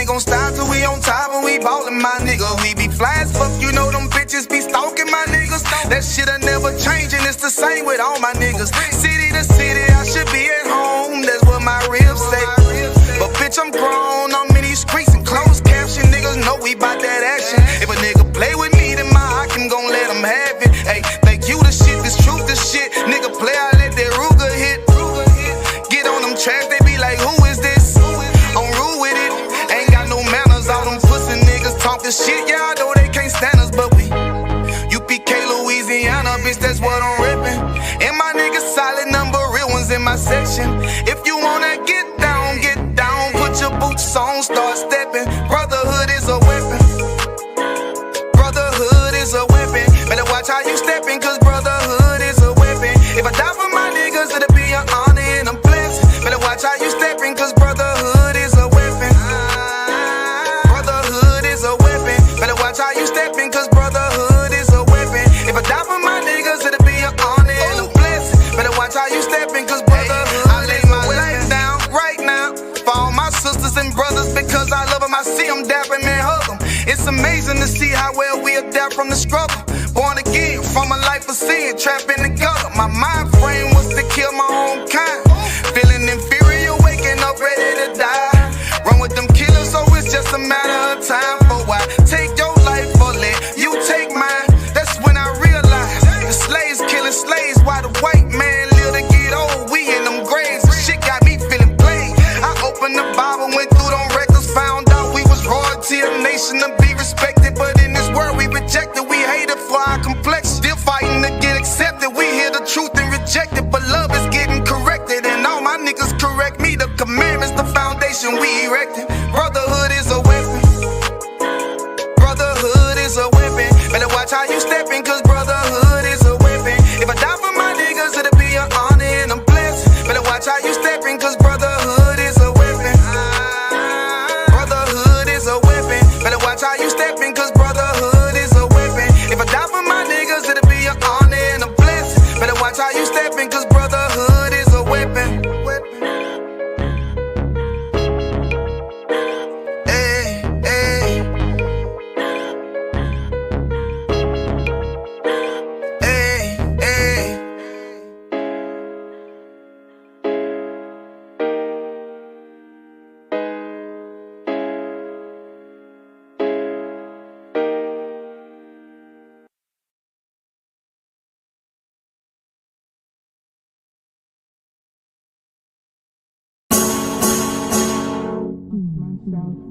ain't gon' stop till we on top and we ballin', my nigga. We be fly as fuck, you know them bitches be stalking my niggas. That shit'll never change and it's the same with all my niggas. City to city, I should be at home, that's what my ribs say. But bitch, I'm grown, I'm in these streets and closed caption. Niggas know we bout that action. If a nigga play with me, then my Hakim gon' let him have it. Hey, think you the shit, this truth the shit. Nigga play, I let that Ruger hit. Get on them tracks, they be like, who is this? I'm rude with it, ain't got no manners. All them pussy niggas talkin' shit, yeah, I know they can't stand us, but we U.P.K, Louisiana, bitch, that's what I'm rippin'. And my niggas solid, number real ones in my section. If you wanna get down, put your boots on, start steppin'. Brotherhood is a weapon. Brotherhood is a weapon. Better watch how you steppin', cause brotherhood is a weapon. If I die for my niggas, it'll be an honor and a blessing. Better watch how you steppin', cause brotherhood is a weapon. Brotherhood is a weapon. Better watch how you steppin', cause brotherhood is a weapon. If I die for my niggas, it'll be an honor and a blessing. Better watch how you steppin', cause brotherhood I lay my life down right now for all my sisters and brothers, because I love them. I see them dapping and hug them. It's amazing to see how well we adapt from the struggle. Born again from a life of sin, trapped in the gutter. My mind frame was to kill my own kind. Feeling inferior, waking up ready to die. Run with them killers, so it's just a matter of time. For why take your life or let you take mine? That's when I realized the slaves killing slaves while the white man live to get old. We in them graves, shit got me feeling played. I opened the Bible, went through them records, found out we was royalty, a nation to be respected. But in this world we rejected, we hated for our complexion. Still fighting to get accepted, we hear the truth and reject it. But love is getting corrected, and all my niggas correct me. The commandments, the foundation we erected. Brotherhood is a weapon. Brotherhood is a weapon. Better watch how you steppin', cause brotherhood is a weapon. If I die for my niggas, it'll be an honor and a blessing. Better watch how you steppin', cause brotherhood is a weapon. Brotherhood is a weapon. Better watch how you steppin', cause brotherhood is a weapon. If I die for my niggas, it'll be an honor and a blessing. Better watch how you steppin', cause brotherhood is a weapon. Hey, hey. Hey, hey.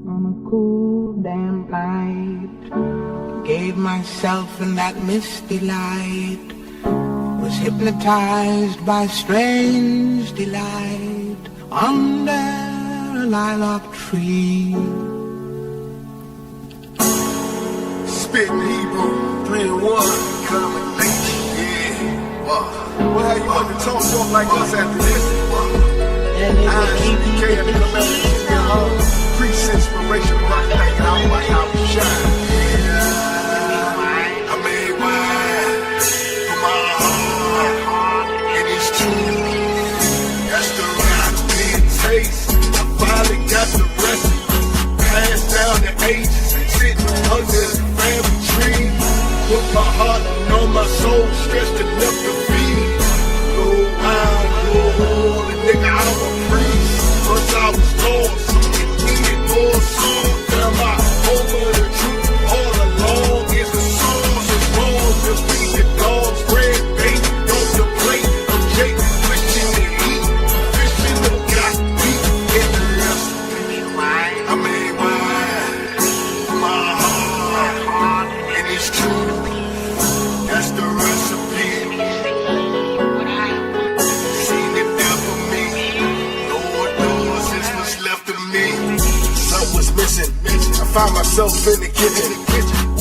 On a cool damn night, gave myself in that misty light, was hypnotized by strange delight under a lilac tree. Spitting Hebrew, 3 and 1, combination, yeah. Well, how you want to talk like us after this? I.S.U.P.K and the commandments, priest inspiration, rock like out my house shine. I made wine for my heart, and it's true. That's the right taste. I finally got the recipe, passed down the ages, sitting under the family tree. Put my heart and on my soul, stretched enough to feed. Go wild, go hard, and nigga, I'm a priest. Once I was lost, more song, am I over the truth all along? Is the songs as long as we the dogs, bread, bait, on the plate of Jake, fishing to eat, fishing to got meat in the recipe. I made wine for my heart, and it's true. That's the recipe. Seen it there for me. Lord knows it's what's left of me. Was missing. I found myself in the kitchen,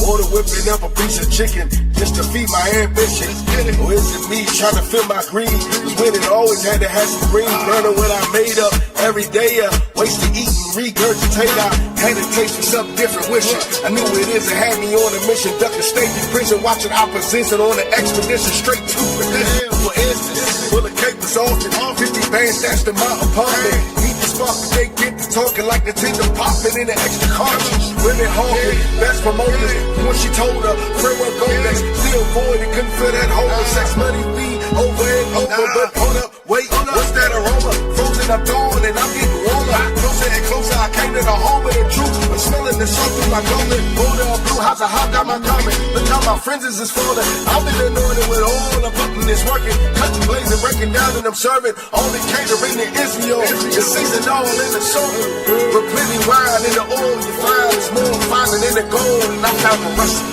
water whipping up a piece of chicken just to feed my ambition. Or is it me trying to fill my greed? Cause winning always had to have some green. Learning what I made up every day. Ways to eat and regurgitate. I had a taste for something different, wishing I knew it is. It had me on a mission, ducking state prison, watching opposition on an expedition straight to the for instance. Full of capers often, 50 bands stashed in my apartment. the spark that they get to talking like the tender popping in the extra cartridge. Women hawking, best promoters. When she told her, framework Golex, still void and couldn't feel that hole. Sex, money, weed, over and over. But hold up, wait, what's that aroma? Frozen, I'm gone and I'm getting warmer. Closer and closer, I came to the home of the truth. I'm smelling the salt through my golden. Border of blue house, I hopped out my garment. Look how my friends is falling. I've been anointed with all the button is working. Cutting, blazing, breaking down, and I'm serving. Only catering to Israel. The season all in the soul. But plenty wine in the oil you find. It's more finer than the gold. And I'm kind of rusty.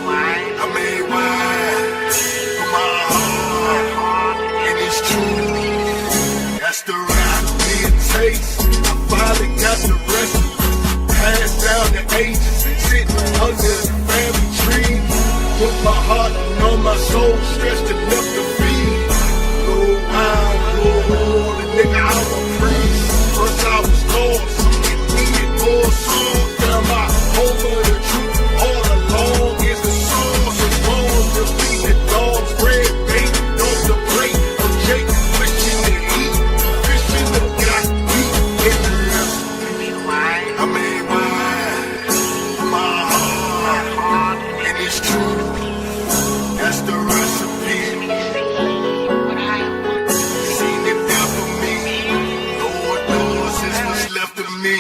I made wine from my heart. And it's true. That's the rap it takes. I finally got the recipe. Passed down the ages. Sitting under the family tree. Put my heart and all my soul. Stretched enough to feed. No wine, no oil. The nigga, I'm a priest. First I was lost. Needed more songs. Now my home of the truth. All along is the source of bones. The feed the dogs. Bread, bait, off the plate. Of Jake, wishing to eat. Fishing the got meat in the rest. I made wine from my heart. And it's true. That's the recipe. Seen it there for me. Lord knows it's what's left of me.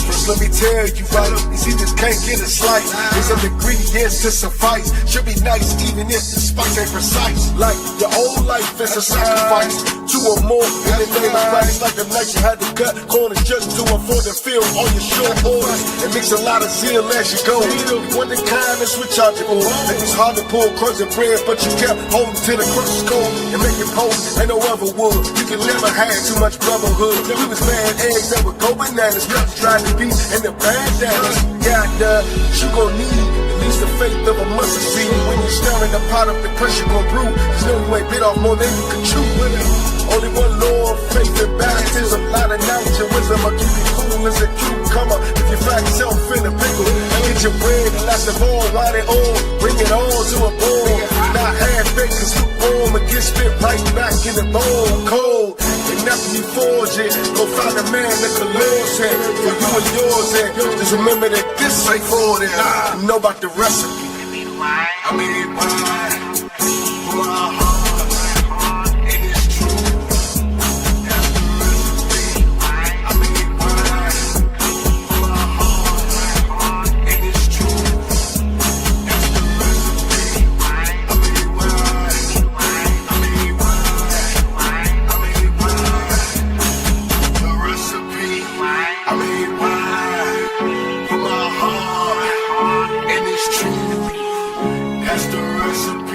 First let me tell you right, these just can't get a slice. There's some ingredients to suffice. Should be nice even if the spice ain't precise. Like your old life is a sacrifice. Two or more in the name of Christ. Like the night you had to cut corners just to afford to fill all your short orders. And mix a lot of zeal as you go. You want the kind of switch out your own. It's hard to pull crumbs and bread, but you kept holding to the crust cold and make it cold. Ain't no other wood. You can never have too much brotherhood. We was laying eggs that would go bananas. Nothing tried to beat and the bandanas. Got you gon' need at least the faith of a mustard seed. When you're stirring the pot up, the pressure gon' brew. Just know you ain't bit off more than you can chew. Only one Lord, faith and baptism. Not a knowledge and wisdom. I'll keep you cool as a cucumber. If you find yourself in a pickle, get your bread and lots of oil, wine and oil. Bring it all to a bowl. Not half-baked, cause lukewarm and get spit right back in the bowl. Cold, and after you forge it, go find a man that the Lord's had for you and yours. And just remember that this ain't for it. You know about the recipe. I made wine from my heart. That's the recipe.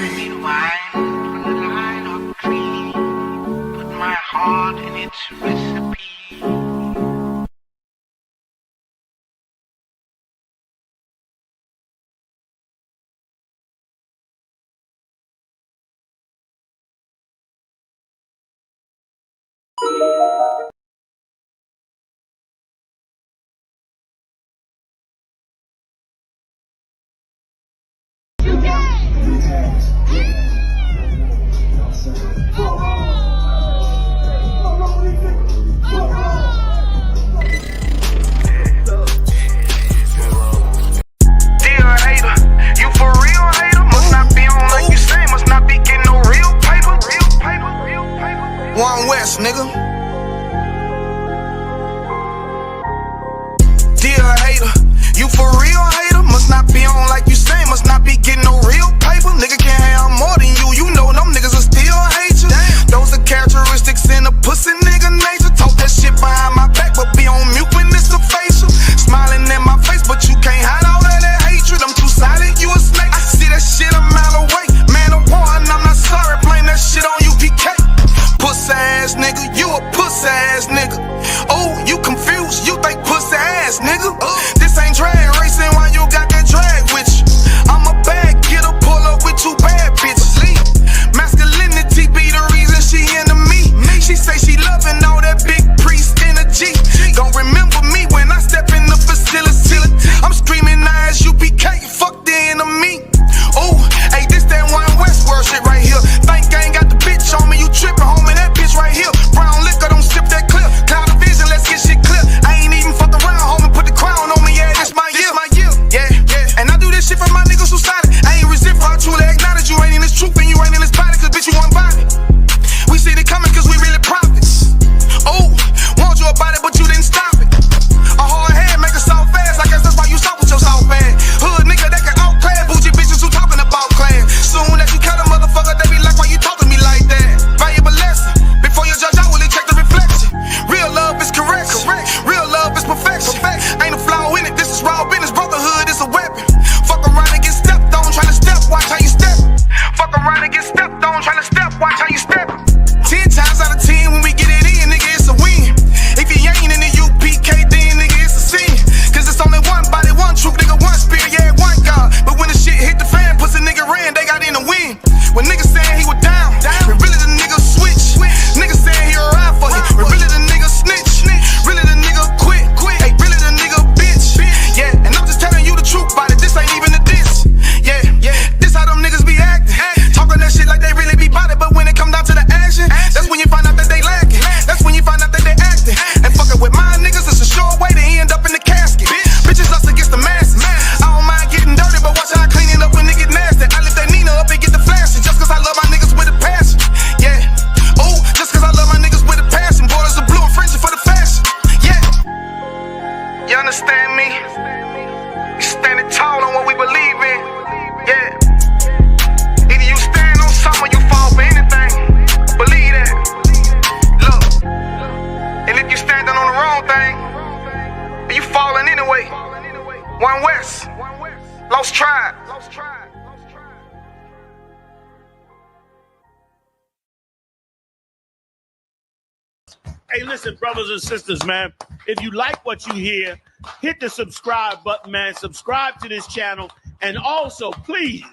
Hey, listen, brothers and sisters, man. If you like what you hear, hit the subscribe button, man. Subscribe to this channel. And also, please,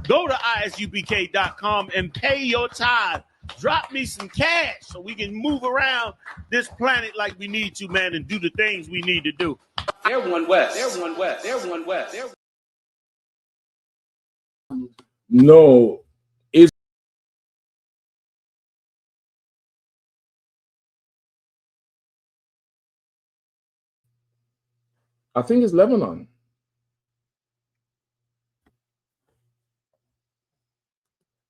go to ISUPK.com and pay your tithe. Drop me some cash so we can move around this planet like we need to, man, and do the things we need to do. They're one West. They're one West. They're one West. They're... No. I think it's Lebanon.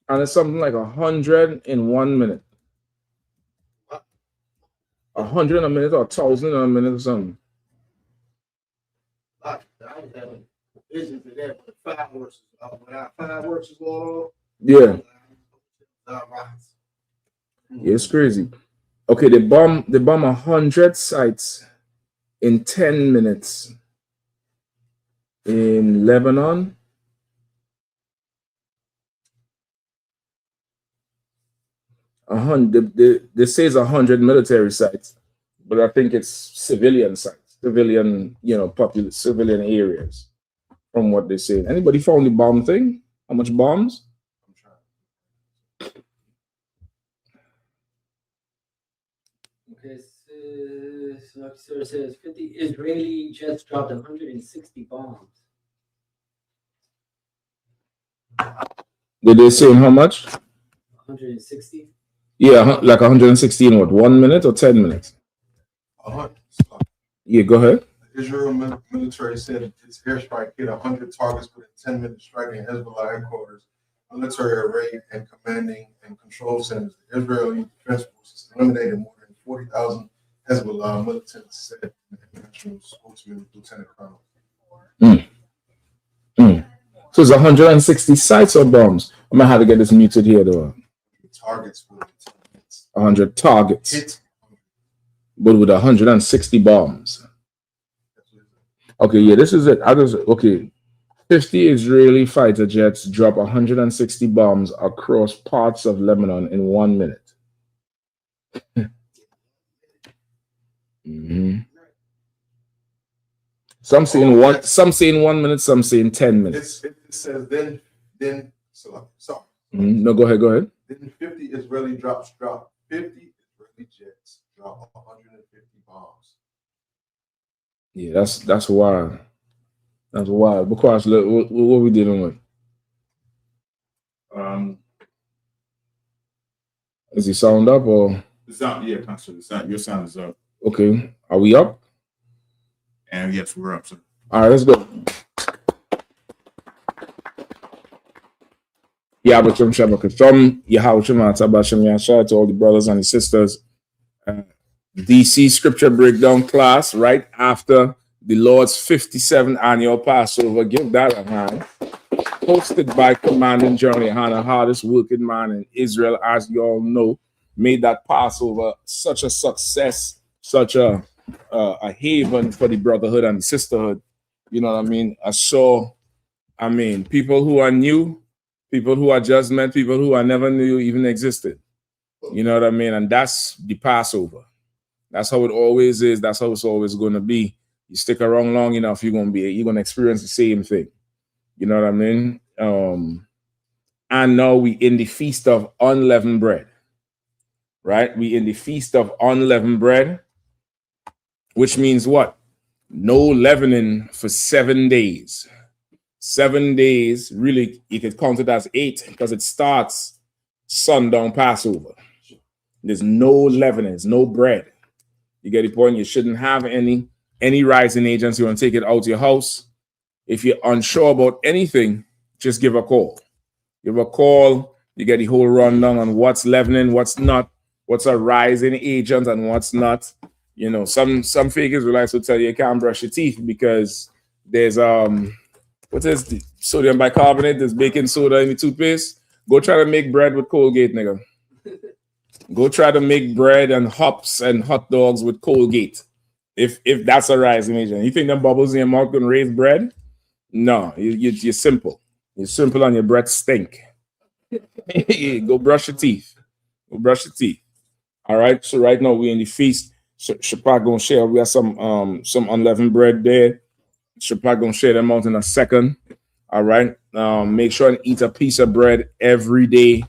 And it's something like 100 in 1 minute. 100 in a minute or 1,000 in a minute or something. I was having visions of that, but fireworks is going on. Yeah. It's crazy. Okay, they bomb 100 sites in 10 minutes in Lebanon. They say it's 100 military sites, but I think it's civilian sites, civilian, popular civilian areas, from what they say. Anybody found the bomb thing? How much bombs? Okay, so it says 50 Israeli jets dropped 160 bombs. Did they say how much? 160? Yeah, like 116, what, 1 minute or 10 minutes? Yeah, go ahead. The Israel military said its airstrike hit 100 targets within 10 minutes, striking Hezbollah headquarters, military array, and commanding and control centers. The Israeli Defense Forces eliminated more than 40,000 Hezbollah militants, said the international spokesman, Lieutenant Colonel. So it's 160 sites or bombs? I'm gonna have to get this muted here, though. Targets within 10 minutes. 100 targets, Hit. but with 160 bombs. Okay, yeah, this is it. Okay. 50 Israeli fighter jets drop 160 bombs across parts of Lebanon in 1 minute. Some say in 1 minute, some say in 10 minutes. It says then sorry. No, go ahead. Then 50 Israeli jets drop 150 bombs. Yeah, that's wild. That's wild. Because what are we dealing with? Is the sound up or? The sound, yeah, Pastor. Your sound is up. Okay. Are we up? And yes, we're up, sir. All right, let's go. Yeah, but from Yahanna, shout out to all the brothers and the sisters. DC scripture breakdown class right after the Lord's 57th annual Passover. Give that a hand. Hosted by Commanding General Yahanna, hardest working man in Israel, as you all know. Made that Passover such a success, such a haven for the brotherhood and the sisterhood. You know what I mean? People who are new, people who are just met, people who I never knew even existed. You know what I mean? And that's the Passover. That's how it always is. That's how it's always going to be. You stick around long enough, you're gonna experience the same thing. You know what I mean? And now we in the feast of unleavened bread, right? We in the feast of unleavened bread, which means what? No leavening for 7 days. 7 days, really, you could count it as 8 because it starts sundown Passover. There's no leavening, there's no bread. You get the point? You shouldn't have any rising agents. You want to take it out of your house. If you're unsure about anything, just give a call. Give a call. You get the whole rundown on what's leavening, what's not, what's a rising agent and what's not. You know, some fake Israelites will tell you can't brush your teeth because there's what is the sodium bicarbonate, there's baking soda in the toothpaste. Go try to make bread with Colgate, nigga. Go try to make bread and hops and hot dogs with Colgate. If that's a rising agent. You think them bubbles in your mouth gonna raise bread? No, you're simple. You're simple and your breath stink. Go brush your teeth. Go brush your teeth. All right. So right now we're in the feast. Shapak gonna share. We have some unleavened bread there. Shapak gonna share them out in a second. All right. Make sure and eat a piece of bread every day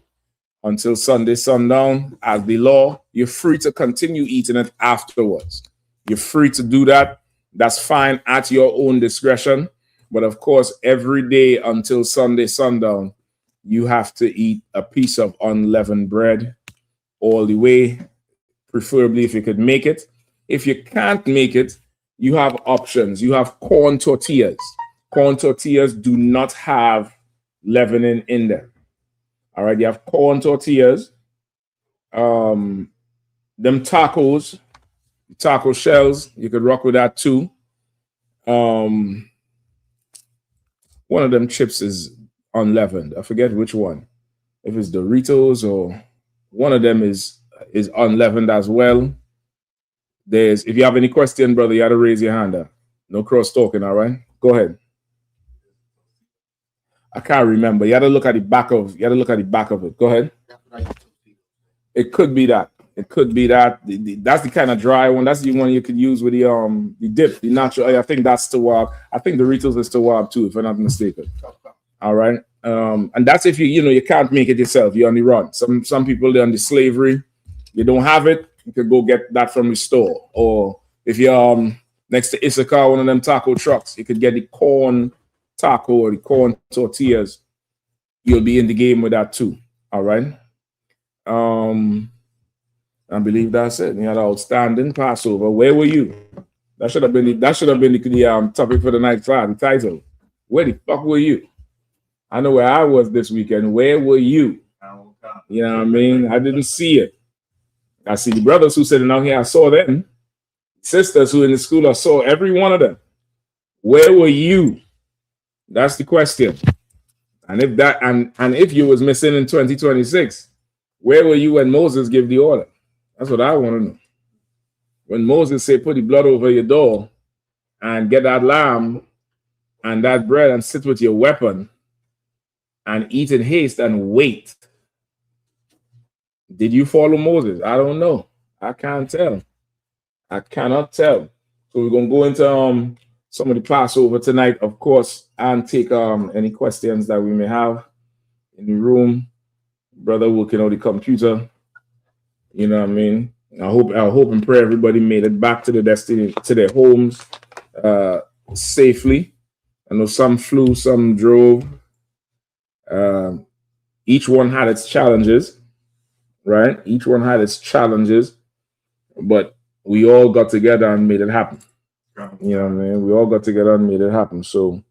until Sunday sundown. As the law, you're free to continue eating it afterwards. You're free to do that. That's fine at your own discretion. But of course, every day until Sunday sundown, you have to eat a piece of unleavened bread all the way, preferably if you could make it. If you can't make it, you have options. You have corn tortillas. Corn tortillas do not have leavening in them. All right, you have corn tortillas. Them tacos, taco shells, you could rock with that too. One of them chips is unleavened. I forget which one. If it's Doritos or one of them is unleavened as well. If you have any question, brother, you got to raise your hand up. No cross talking, all right? Go ahead. I can't remember. You got to look at the back of it. Go ahead. It could be that. It could be that. That's the kind of dry one. That's the one you could use with the dip, the natural. I think that's Tawab. I think Doritos is Tawab too, if I'm not mistaken. All right. And that's if you can't make it yourself. You're on the run. Some people, they're on the slavery. You don't have it, you could go get that from the store. Or if you're next to I.S.U.P.K, one of them taco trucks, you could get the corn taco or the corn tortillas. You'll be in the game with that too. All right. I believe that's it. You had an outstanding Passover. Where were you? That should have been the topic for the night class, the title. Where the fuck were you? I know where I was this weekend. Where were you? You know what I mean? I didn't see it. I see the brothers who sitting out here. I saw them. Sisters who in the school, I saw every one of them. Where were you? That's the question. And if you was missing in 2026, where were you when Moses gave the order? That's what I want to know. When Moses said, put the blood over your door and get that lamb and that bread and sit with your weapon and eat in haste and wait. Did you follow Moses? I don't know. I can't tell. I cannot tell. So we're going to go into some of the Passover tonight, of course, and take any questions that we may have in the room. Brother working on the computer. You know what I mean? I hope and pray everybody made it back to their homes safely. I know some flew, some drove. Each one had its challenges, right? Each one had its challenges, but we all got together and made it happen. You know what I mean? We all got together and made it happen. So,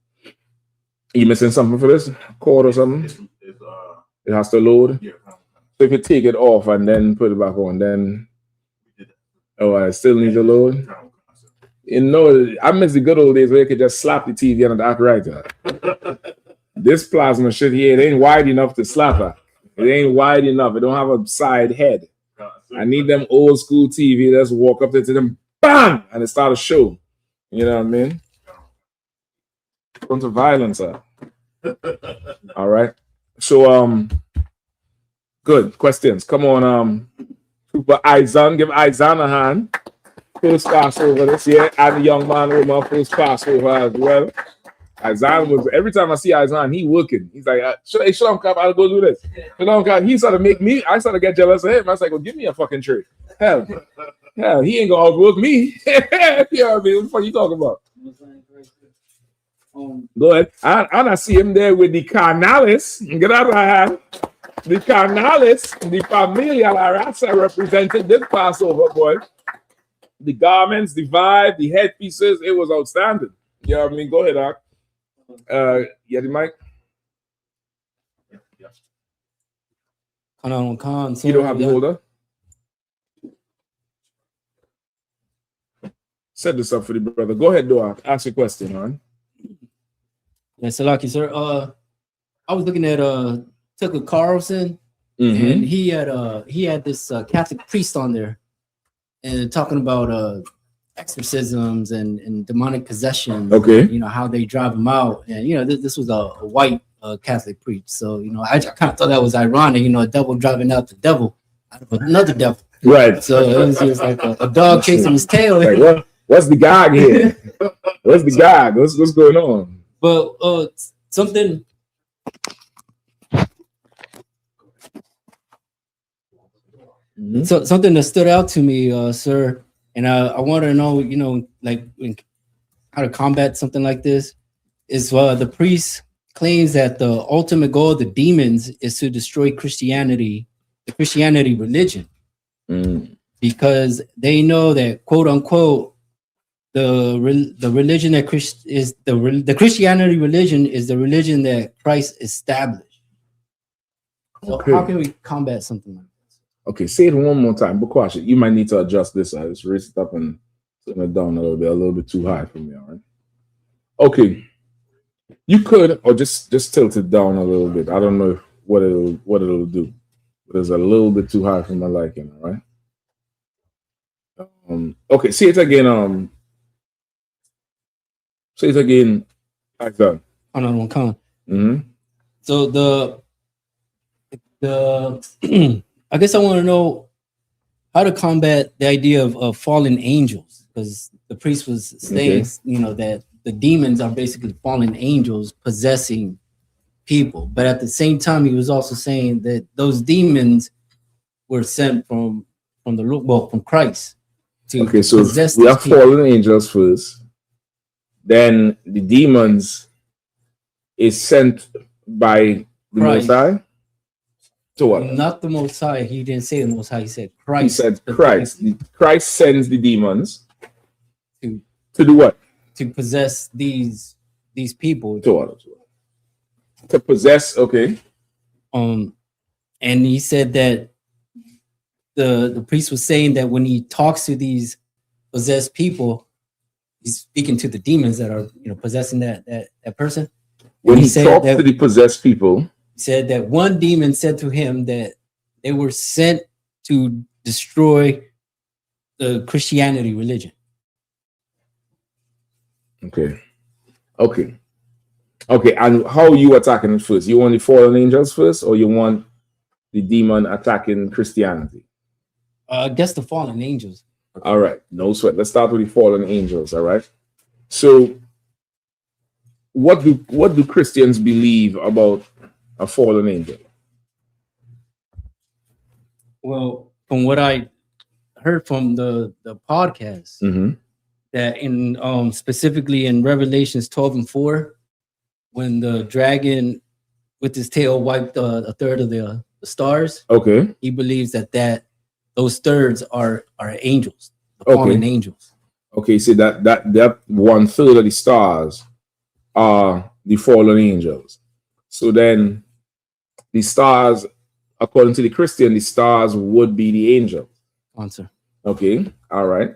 you missing something for this? Cord or something? It has to load? Yeah. So if you take it off and then put it back on, then I still need to load. I miss the good old days where you could just slap the TV on the act right. This plasma shit here, it ain't wide enough to slap her. It ain't wide enough. It don't have a side head. I need them old school TV. Let's walk up there to them, bam, and it start a show. You know what I mean? Bunch of violence. All right. So good questions. Come on, Super Izan. Give Izan a hand. First Passover this year, and the young man with my first Passover as well. Izan was every time I see Izan, he working. He's like, hey, Shalom, I'll go do this. Shalom, he started to make me. I started to get jealous of him. I was like, well, give me a fucking tray. Hell, he ain't gonna outwork me. You know what I mean? What the fuck you talking about? Go ahead. And I see him there with the carnalis. Get out of my hand. The carnalis, the familia la raza represented this Passover, boy. The garments, the vibe, the headpieces, it was outstanding. You know what I mean? Go ahead, Ark. Yeah, the mic. You don't have the holder? Set this up for the brother. Go ahead, Doak. Ask your question, man. Yeah, Salaki, sir. I was looking at Tucker Carlson, and he had this Catholic priest on there, and talking about exorcisms and demonic possession. Okay. You know how they drive them out, and this was a white Catholic priest. So I kind of thought that was ironic. A devil driving out the devil out of another devil. Right. So it was just like a dog chasing his tail. Like, what's the gag here? What's the gag? What's going on? But something. So something that stood out to me, sir, and I want to know, like how to combat something like this is the priest claims that the ultimate goal of the demons is to destroy Christianity, the Christianity religion, because they know that, quote unquote, the religion that the Christianity religion is the religion that Christ established. So Okay. how can we combat something like that? Okay, say it one more time. But cautious, you might need to adjust this. I just raise it up and turn it down a little bit too high for me. All right. Okay, you could, or just tilt it down a little bit. I don't know what it'll do. But it's a little bit too high for my liking. All right. Okay, say it again. Say it again. Like that. On one count. Mm-hmm. So the I guess I want to know how to combat the idea of fallen angels, because the priest was saying, that the demons are basically fallen angels possessing people, but at the same time, he was also saying that those demons were sent from Christ to So possess we these have people. fallen angels first. Then the demons is sent by the Most High. To what? Not the Most High. He didn't say the Most High. He said Christ. He said Christ. Christ sends the demons to do what? To possess these people. To what? To possess. Okay. And he said that the priest was saying that when he talks to these possessed people, he's speaking to the demons that are possessing that person. When he talks to the possessed people, he said that one demon said to him that they were sent to destroy the Christianity religion. Okay. And how are you attacking it first? You want the fallen angels first, or you want the demon attacking Christianity? I guess the fallen angels. All right, no sweat. Let's start with the fallen angels. All right. So, what do Christians believe about a fallen angel? Well, from what I heard from the podcast, that in specifically in Revelations 12:4, when the dragon with his tail wiped a third of the stars, he believes that those thirds are angels, the fallen angels. Okay, so that 1/3 of the stars are the fallen angels. So then the stars, according to the Christian, the stars would be the angels. Answer. Okay, all right.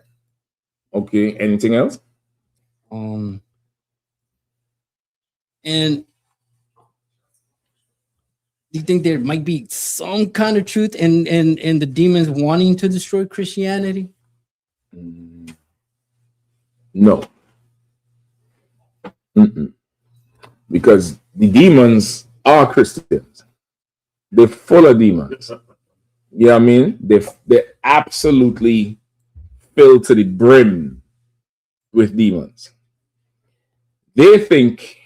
Okay, anything else? And do you think there might be some kind of truth in the demons wanting to destroy Christianity? No. Because the demons are Christians. They're full of demons. You know what I mean? They're absolutely filled to the brim with demons. They think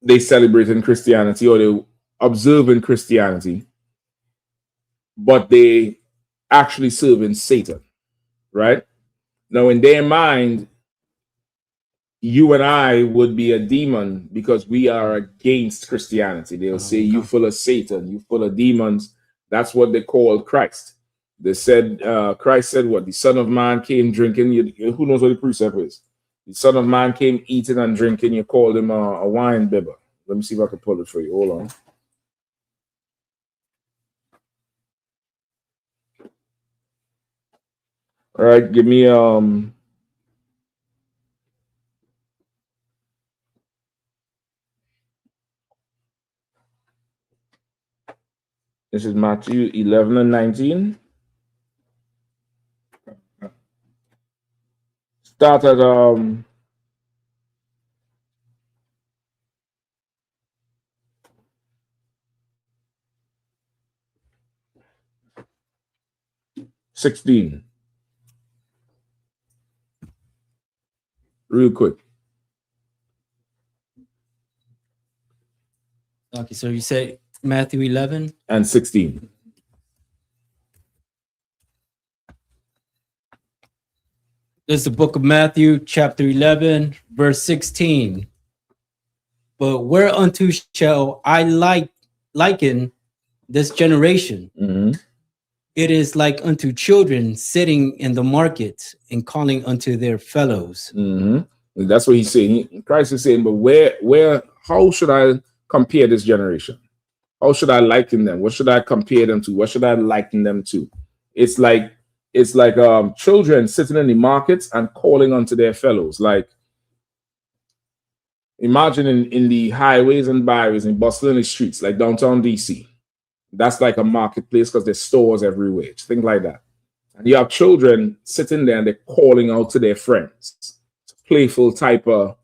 they celebrate in Christianity or they observe in Christianity, but they actually serve in Satan, right? Now, in their mind, you and I would be a demon because we are against Christianity. They'll say, you full of Satan, you full of demons. That's what they called Christ. They said, Christ said what? The Son of Man came drinking. Who knows what the precept is? The Son of Man came eating and drinking. You called him a wine bibber. Let me see if I can pull it for you. Hold on. All right, give me this is Matthew 11:19. Start at 16. Real quick. Okay, so you say Matthew 11 and 16. This is the book of Matthew, chapter 11, verse 16. But whereunto shall I liken this generation? Mm-hmm. It is like unto children sitting in the market and calling unto their fellows. Mm-hmm. That's what he's saying. Christ is saying, but how should I compare this generation? How should I liken them? What should I compare them to? What should I liken them to? It's like children sitting in the markets and calling unto their fellows. Like, imagine in the highways and byways and bustling streets, like downtown DC. That's like a marketplace because there's stores everywhere, things like that. And you have children sitting there and they're calling out to their friends. It's a playful type of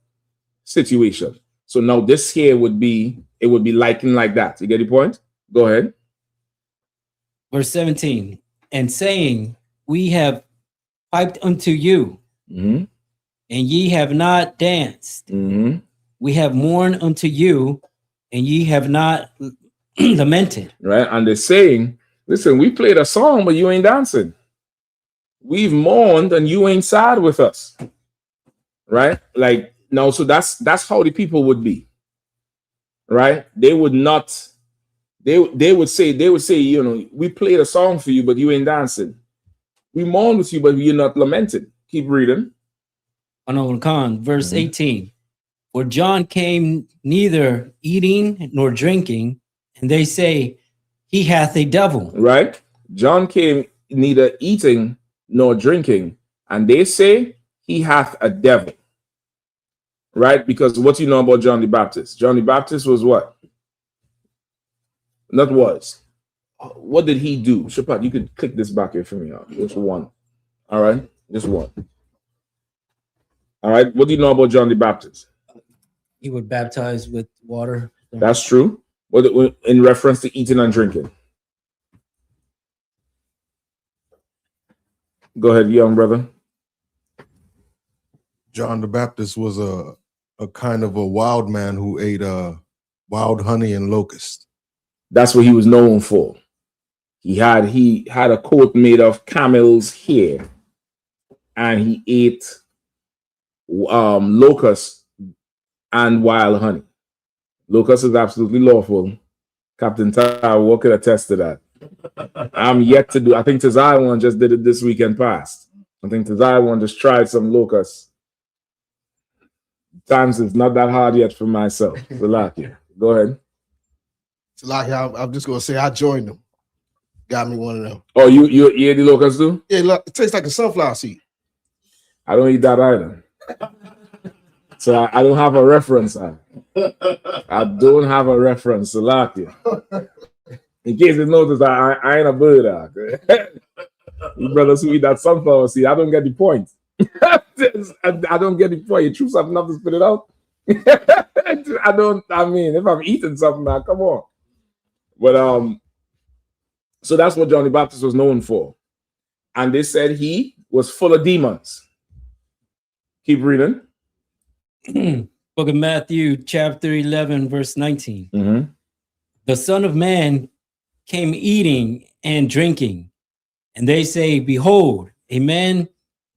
situation. So now this here would be likened like that. You get the point? Go ahead. Verse 17, and saying, we have piped unto you, mm-hmm. and ye have not danced. Mm-hmm. We have mourned unto you, and ye have not lamented. Right? And they're saying, listen, we played a song, but you ain't dancing. We've mourned and you ain't sad with us. Right? Like, no, so that's how the people would be. Right? They would not, they would say, you know, we played a song for you, but you ain't dancing. We mourn with you, but you're not lamented. Keep reading. Verse 18. For John came neither eating nor drinking, and they say, he hath a devil. Right? John came neither eating nor drinking, and they say, he hath a devil. Right? Because what you know about John the Baptist? John the Baptist was what? Not was. What did he do? Shapat, you could click this back here for me. Just one. All right? Just one. All right? What do you know about John the Baptist? He would baptize with water. That's true. What in reference to eating and drinking? Go ahead, young brother. John the Baptist was a kind of a wild man who ate wild honey and locust. That's what he was known for. He had a coat made of camel's hair, and he ate locust and wild honey. Locust is absolutely lawful. Captain Tyler Walker could attest to that. I'm yet to do. I think Tizai one just did it this weekend past. I think Tizai one just tried some locusts. Times it's not that hard yet for myself. Salakia, go ahead. Salakia, I'm just gonna say I joined them. Got me one of them. Oh, you eat the locusts too? Yeah, look, it tastes like a sunflower seed. I don't eat that either. So I don't have a reference. I don't have a reference. Salakia. In case you notice, I ain't a bird. You brothers who eat that sunflower seed, I don't get the point. I don't get the point. You choose something enough to spit it out. I mean, if I'm eating something, man, come on. But so that's what John the Baptist was known for. And they said he was full of demons. Keep reading. Book of Matthew, chapter 11, verse 19. Mm-hmm. The Son of Man came eating and drinking, and they say, behold, a man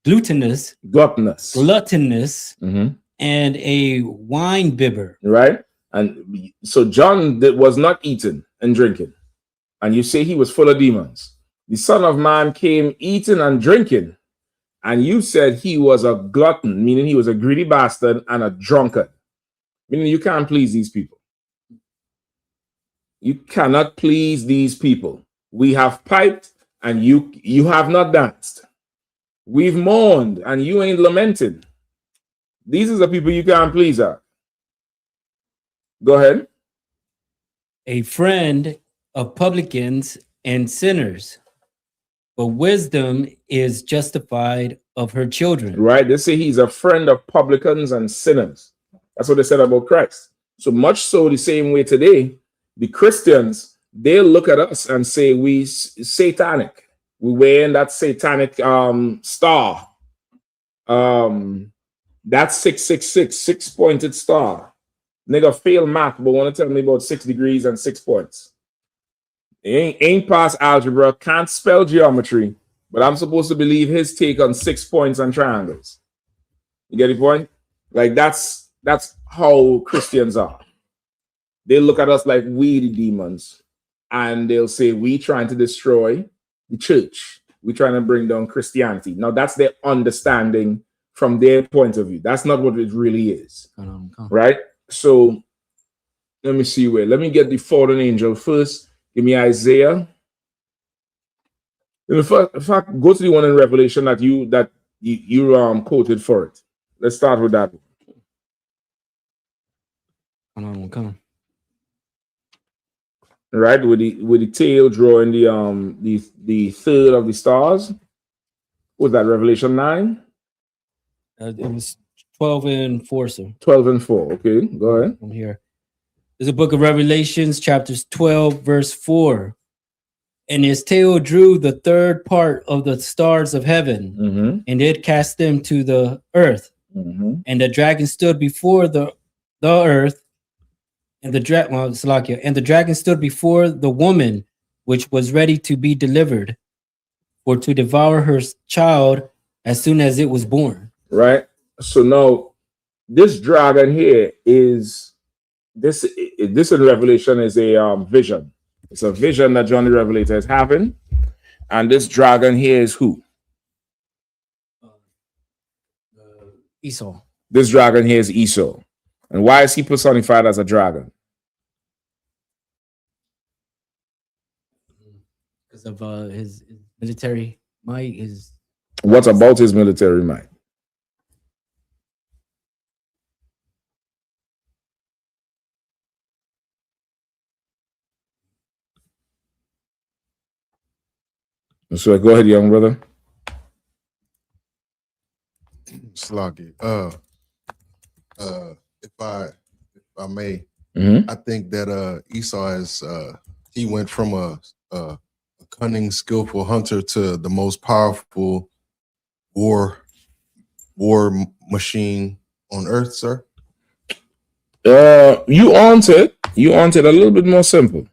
gluttonous, mm-hmm. and a wine bibber. Right? And so John was not eating and drinking. And you say he was full of demons. The Son of Man came eating and drinking. And you said he was a glutton, meaning he was a greedy bastard and a drunkard. Meaning you can't please these people. You cannot please these people. We have piped and you have not danced. We've mourned and you ain't lamented. These are the people you can't please. Go ahead. A friend of publicans and sinners, but wisdom is justified of her children. Right? They say he's a friend of publicans and sinners. That's what they said about Christ. So much so the same way today, the Christians, they look at us and say we satanic. We wearing that satanic star. That's 666, 6-pointed star. Nigga fail math, but want to tell me about 6 degrees and 6 points. Ain't past algebra, can't spell geometry, but I'm supposed to believe his take on 6 points and triangles. You get the point? Like that's how Christians are. They look at us like we the demons, and they'll say we trying to destroy the church. We trying to bring down Christianity. Now that's their understanding from their point of view. That's not what it really is, right? So let me see where. Let me get the fallen angel first. Give me Isaiah. In fact, go to the one in Revelation that you quoted for it. Let's start with that. Right, with the tail drawing the third of the stars. Was that Revelation 9? It was 12 and 4, sir. 12 and 4. Okay, go ahead. I'm here. There's a book of Revelations, chapters 12, verse 4. And his tail drew the third part of the stars of heaven, and it cast them to the earth. And the dragon stood before the earth, and the dragon stood before the woman, which was ready to be delivered, for to devour her child as soon as it was born. Right. So now, this dragon here is this in Revelation is a vision. It's a vision that John the Revelator is having, and this dragon here is who? Esau. This dragon here is Esau. And why is he personified as a dragon? Because of his military might. What about his military might? So go ahead, young brother. Sloggy. If I may, I think that Esau is he went from a cunning, skillful hunter to the most powerful war machine on earth, sir. You answered a little bit more simple.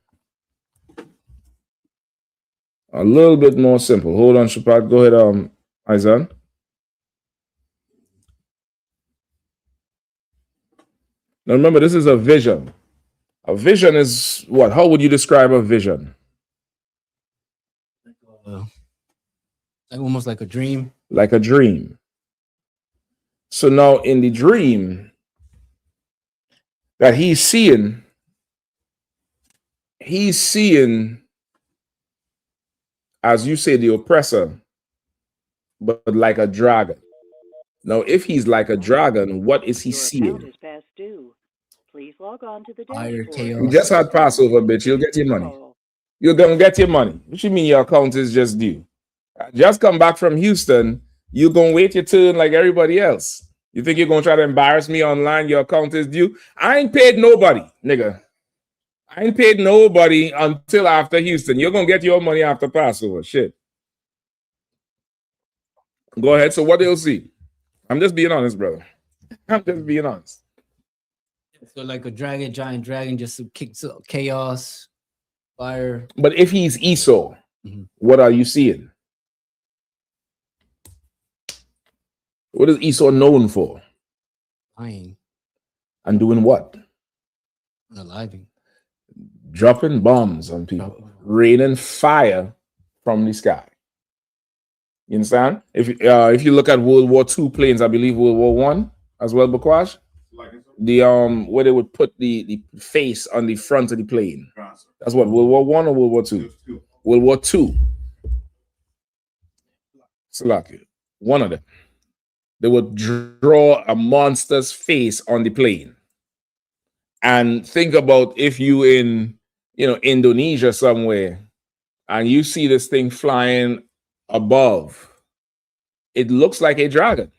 A little bit more simple. Hold on, Shapat. Go ahead, Isaiah. Now remember, this is a vision. A vision is what? How would you describe a vision? Almost like a dream. Like a dream. So now in the dream that he's seeing, as you say, the oppressor, but like a dragon. Now, if he's like a dragon, what is he seeing? Please log on to the You just had Passover, bitch. You'll get your money. You're gonna get your money. What you mean your account is just due? Just come back from Houston. You're gonna wait your turn like everybody else. You think you're gonna try to embarrass me online? Your account is due. I ain't paid nobody, nigga. I ain't paid nobody until after Houston. You're gonna get your money after Passover. Shit. Go ahead. So what they'll see? I'm just being honest, brother. I'm just being honest. So like a dragon, giant dragon, just kicks up chaos, fire. But if he's Esau, what are you seeing? What is Esau known for? Lying. And doing what? Unaliving. Dropping bombs on people, raining fire from the sky. You understand? If you look at World War II planes, I believe World War I as well, Bakwash, the where they would put the face on the front of the plane. That's what, World War I or World War II? World War II. Salaki, one of them. They would draw a monster's face on the plane. And think about if you in Indonesia somewhere and you see this thing flying above, it looks like a dragon,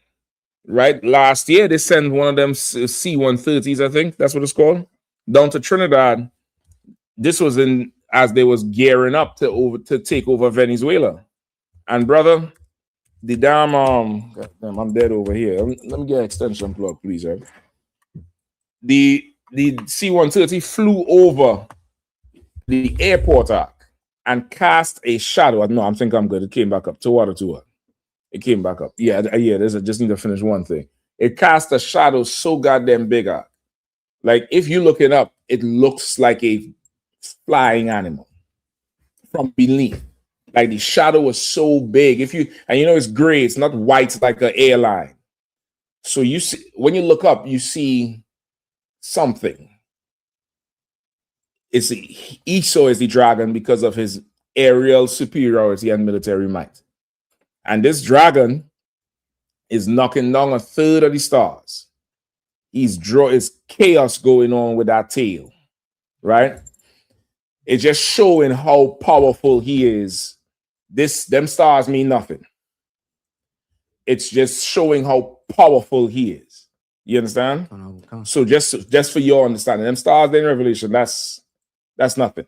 right? Last year they sent one of them C-130s, I think that's what it's called, down to Trinidad. This was as they was gearing up to take over Venezuela. And brother, the damn goddamn, I'm dead over here. Let me get an extension plug, please. Right? The C-130 flew over the airport arc and cast a shadow. No, I'm thinking I'm good. It came back up. To water to her. It came back up. Yeah. There's just need to finish one thing. It cast a shadow so goddamn big. Like if you look it up, it looks like a flying animal from beneath. Like the shadow was so big. It's gray. It's not white like an airline. So you see, when you look up, you see something. Esau is the dragon because of his aerial superiority and military might. And this dragon is knocking down a third of the stars. It's chaos going on with that tail, right? It's just showing how powerful he is. Them stars mean nothing. It's just showing how powerful he is. You understand? So just for your understanding, them stars in Revelation, that's nothing,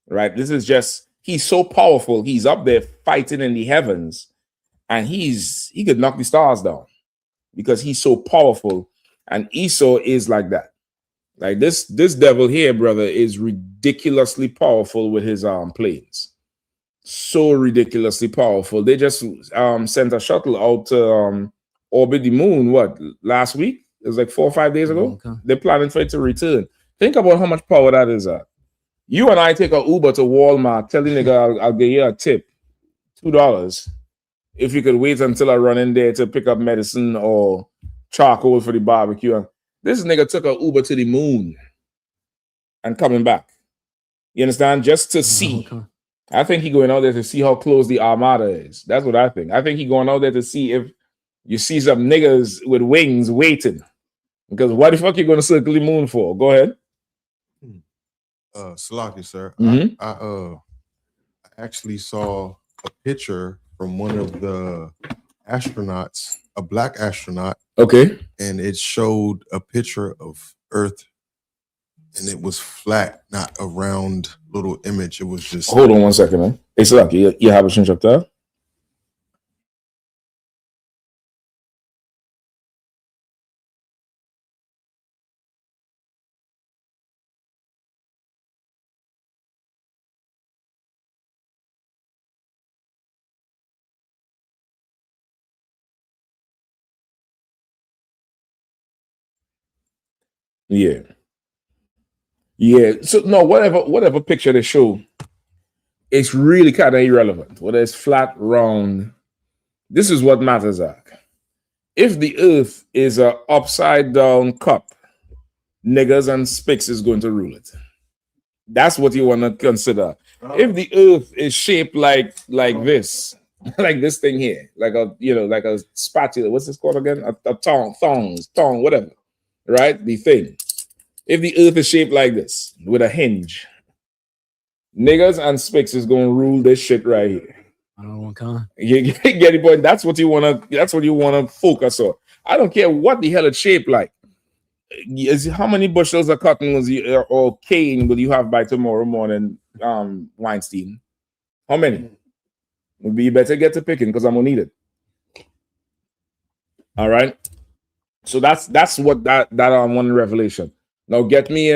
right? This is just, he's so powerful. He's up there fighting in the heavens, and he could knock the stars down because he's so powerful. And Esau is like that. Like this devil here, brother, is ridiculously powerful with his planes. So ridiculously powerful. They just sent a shuttle out to orbit the moon. What, last week? It was like 4 or 5 days ago. Okay. They're planning for it to return. Think about how much power that is. You and I take an Uber to Walmart, tell the nigga I'll give you a tip, $2, if you could wait until I run in there to pick up medicine or charcoal for the barbecue. This nigga took an Uber to the moon and coming back. You understand? Just to see. Okay. I think he going out there to see how close the armada is. That's what I think. I think he going out there to see if you see some niggas with wings waiting. Because what the fuck you going to circle the moon for? Go ahead. Salaki, sir. Mm-hmm. I actually saw a picture from one of the astronauts, a black astronaut. Okay. And it showed a picture of Earth, and it was flat, not a round little image. It was just. Hold on 1 second, man. Hey, Salaki, you have a change up there? Yeah. So no, whatever picture they show, it's really kind of irrelevant. Whether it's flat, round, this is what matters. If the Earth is an upside down cup, niggas and spicks is going to rule it. That's what you want to consider. If the Earth is shaped like this, like this thing here, like a spatula. What's this called again? A thong, whatever. Right? The thing. If the Earth is shaped like this with a hinge, niggas and spicks is gonna rule this shit right here. I don't want to. You get it, boy. That's what you wanna focus on. I don't care what the hell it's shaped like. How many bushels of cotton or cane will you have by tomorrow morning, Weinstein? How many? You better get to picking because I'm gonna need it. All right. So that's what that one revelation. Now get me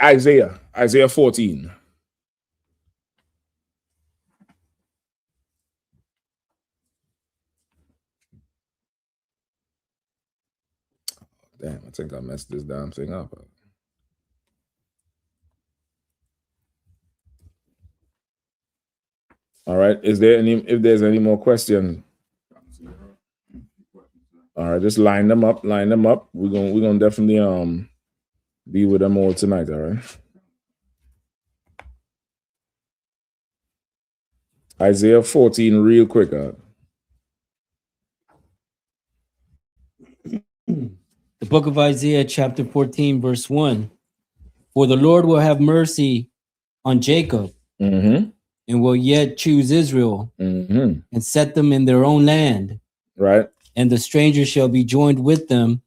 Isaiah 14. Damn, I think I messed this damn thing up. All right. If there's any more questions? All right, just line them up. We're gonna definitely be with them all tonight. All right. Isaiah 14, real quick. The book of Isaiah, chapter 14, verse 1. For the Lord will have mercy on Jacob, and will yet choose Israel, and set them in their own land. Right. And the stranger shall be joined with them,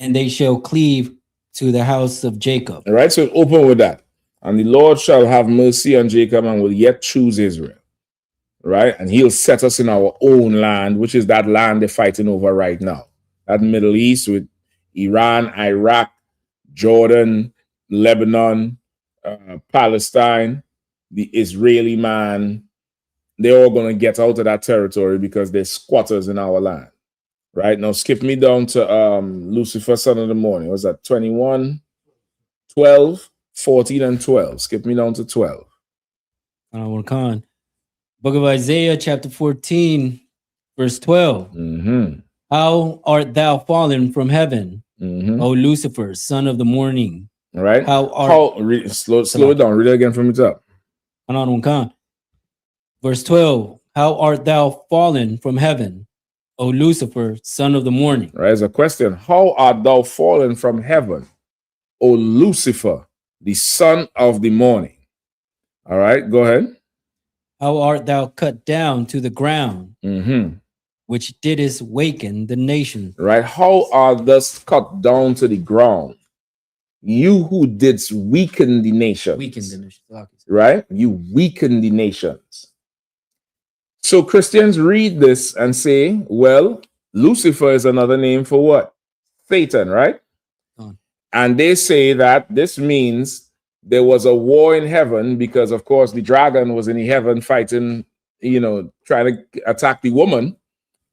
and they shall cleave to the house of Jacob. All right, so open with that. And the Lord shall have mercy on Jacob and will yet choose Israel. Right? And he'll set us in our own land, which is that land they're fighting over right now. That Middle East with Iran, Iraq, Jordan, Lebanon, Palestine, the Israeli man, they're all going to get out of that territory because they're squatters in our land. Right? Now, skip me down to Lucifer, son of the morning. Was that 21, 12, 14, and 12? Skip me down to 12. Book of Isaiah, chapter 14, verse 12. How art thou fallen from heaven, O Lucifer, son of the morning? All right. Slow it down. Read it again from the top. Verse 12. How art thou fallen from heaven, O Lucifer, son of the morning? All right. There's a question. How art thou fallen from heaven, O Lucifer, the son of the morning? All right. Go ahead. How art thou cut down to the ground, which didst waken the nation? Right. How art thus cut down to the ground? You who didst weaken the nations. Right? You weaken the nations. So Christians read this and say, well, Lucifer is another name for what? Satan, right? And they say that this means there was a war in heaven because, of course, the dragon was in the heaven fighting, trying to attack the woman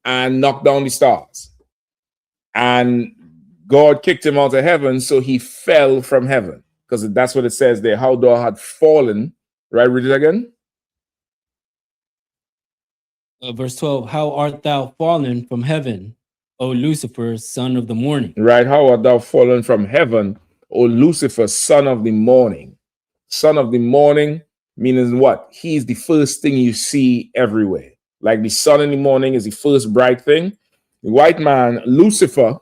and knock down the stars. And God kicked him out of heaven, so he fell from heaven. Because that's what it says there, how thou had fallen. Right, read it again. Verse 12, how art thou fallen from heaven, O Lucifer, son of the morning? Right, how art thou fallen from heaven, O Lucifer, son of the morning? Son of the morning meaning what? He's the first thing you see everywhere. Like the sun in the morning is the first bright thing. The white man, Lucifer,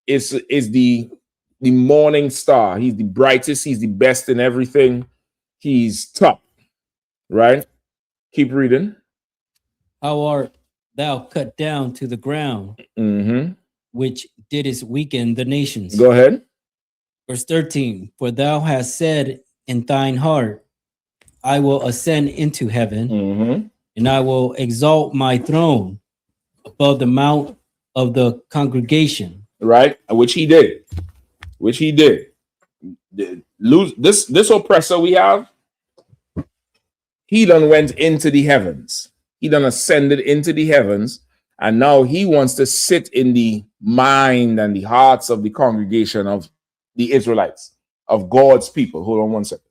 is the morning star. He's the brightest. He's the best in everything. He's top. Right? Keep reading. How art thou cut down to the ground, which didst weaken the nations? Go ahead. Verse 13, for thou hast said in thine heart, I will ascend into heaven, and I will exalt my throne above the mount of the congregation. Right, which he did. This oppressor we have, he done went into the heavens. He done ascended into the heavens, and now he wants to sit in the mind and the hearts of the congregation of the Israelites, of God's people. Hold on one second.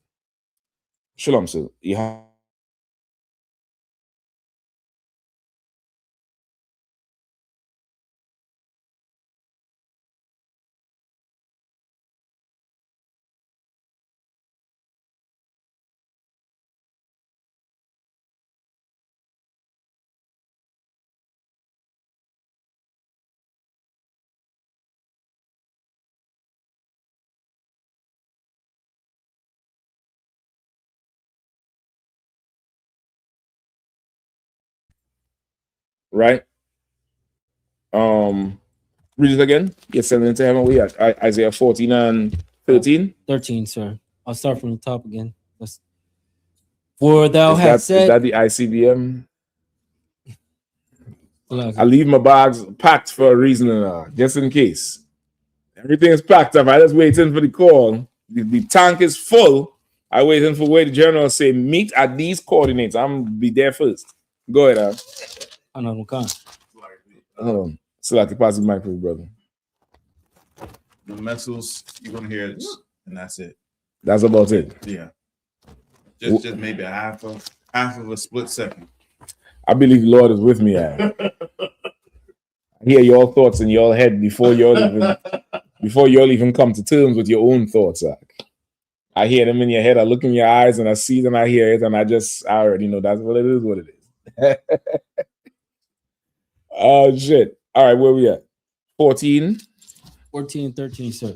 Shalom, sir. Right? Read it again. Get sent into heaven. We at Isaiah 14 and 13. 13, sir. I'll start from the top again. For thou hast said. Is that the ICBM? I leave my bags packed for a reason, just in case. Everything is packed up. I just waiting for the call. The tank is full. I waiting for where the general say meet at these coordinates. I'm gonna be there first. Go ahead, Hold on. Still have to pass the microphone, brother. The missiles, you're gonna hear it, and that's it. That's about it. Yeah. Just maybe half of a split second. I believe the Lord is with me. I hear your thoughts in your head before y'all even come to terms with your own thoughts. I hear them in your head. I look in your eyes and I see them. I hear it, and I already know that's what it is. What it is. Oh shit! All right, where we at? 14 and 13, sir.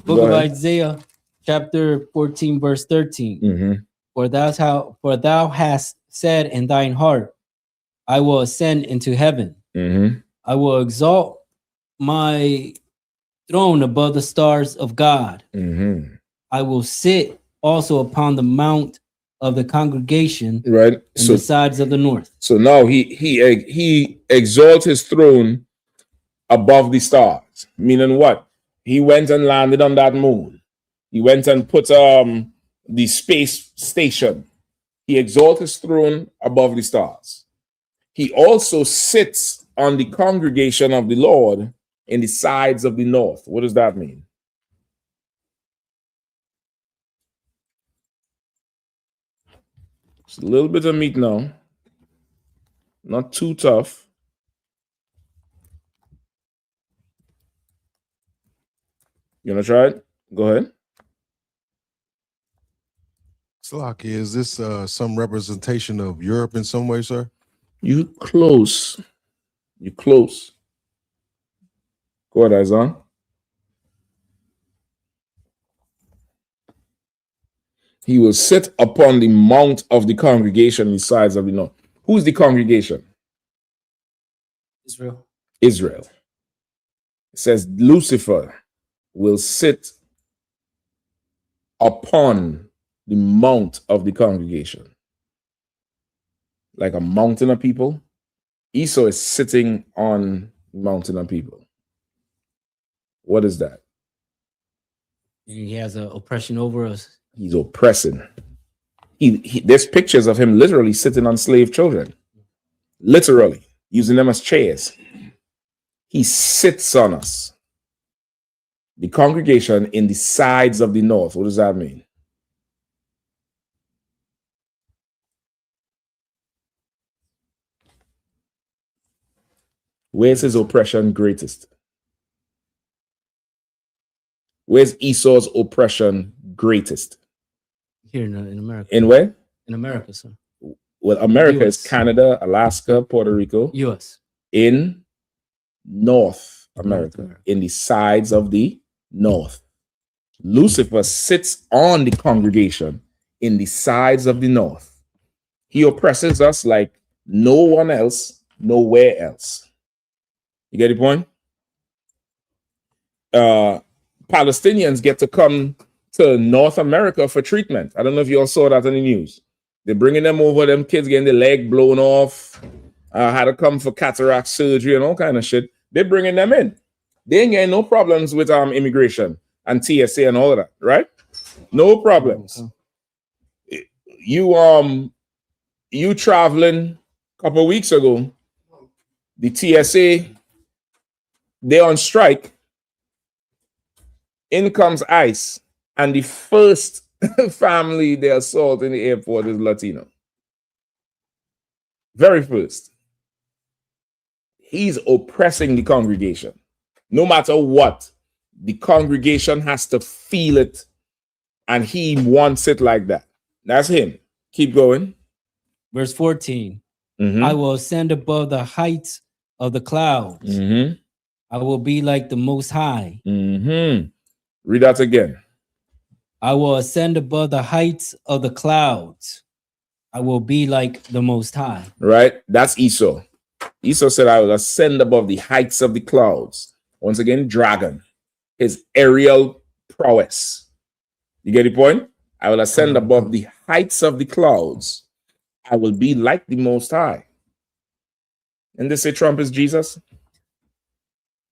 Book of Isaiah, chapter 14, verse 13. For thou hast said in thine heart, I will ascend into heaven. I will exalt my throne above the stars of God. I will sit also upon the mount of the congregation, right? and the sides of the north. So now he exalts his throne above the stars, meaning what? He went and landed on that moon. He went and put the space station. He exalts his throne above the stars. He also sits on the congregation of the Lord in the sides of the north. What does that mean? It's a little bit of meat now. Not too tough. You want to try it? Go ahead. Slocky, is this some representation of Europe in some way, sir? You close. You close. Go ahead, Isaiah. He will sit upon the mount of the congregation in the sides of the north. Who's the congregation? Israel. Israel. It says Lucifer will sit upon the mount of the congregation. Like a mountain of people. Esau is sitting on the mountain of people. What is that? He has an oppression over us. He's oppressing. There's pictures of him literally sitting on slave children. Literally, using them as chairs. He sits on us. The congregation in the sides of the north. What does that mean? Where's his oppression greatest? Where's Esau's oppression greatest? Here in America. In where? In America, sir. Well, America is Canada, Alaska, Puerto Rico. U.S. In North America, in the sides of the north. Lucifer sits on the congregation in the sides of the north. He oppresses us like no one else, nowhere else. You get the point? Palestinians get to come to North America for treatment. I don't know if you all saw that on the news. They're bringing them over, them kids getting their leg blown off, had to come for cataract surgery and all kind of shit. They're bringing them in. They ain't getting no problems with immigration and TSA and all of that, right? No problems. You traveling a couple of weeks ago, the TSA, they're on strike. In comes ICE, and the first family they assault in the airport is Latino. Very first. He's oppressing the congregation. No matter what, the congregation has to feel it, and he wants it like that. That's him. Keep going. Verse 14. I will ascend above the heights of the clouds. I will be like the Most High. Read that again. I will ascend above the heights of the clouds. I will be like the Most High. Right? That's Esau. Esau said, I will ascend above the heights of the clouds. Once again, dragon. His aerial prowess. You get the point? I will ascend above the heights of the clouds. I will be like the Most High. And they say Trump is Jesus.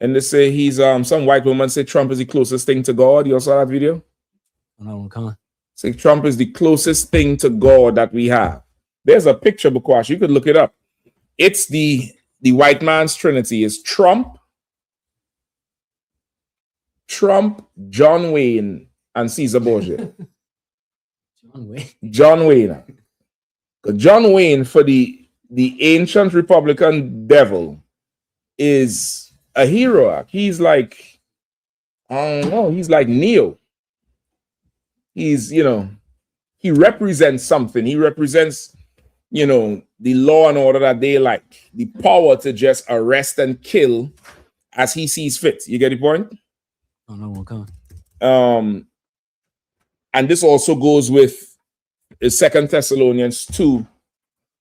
And they say he's some white woman say Trump is the closest thing to God. You all saw that video? No, come on. Say Trump is the closest thing to God that we have. There's a picture, Bukwash. You could look it up. It's the white man's trinity. It's Trump, John Wayne, and Caesar Borgia. John Wayne. John Wayne, for the ancient Republican devil, is a hero. He's like, I don't know, he's like Neo. He's, he represents something. He represents, the law and order that they like. The power to just arrest and kill as he sees fit. You get the point? Oh, no, come on. And this also goes with 2 Thessalonians 2,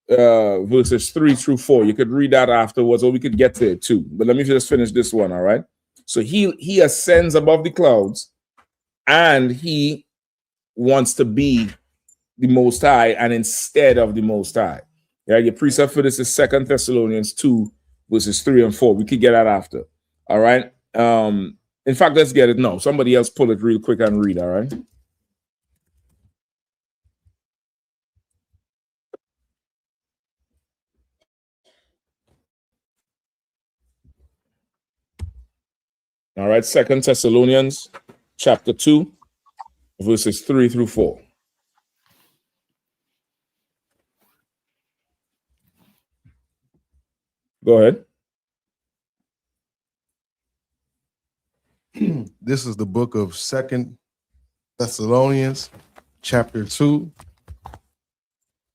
verses 3 through 4. You could read that afterwards, or we could get to it too. But let me just finish this one, all right? So he ascends above the clouds, and he wants to be the Most High and instead of the Most High. Yeah, your precept for this is 2 Thessalonians 2, verses 3 and 4. We could get that after. All right. In fact, let's get it now. Somebody else pull it real quick and read. All right. All right. 2 Thessalonians chapter 2, verses 3 through 4. Go ahead. This is the book of 2 Thessalonians, chapter 2,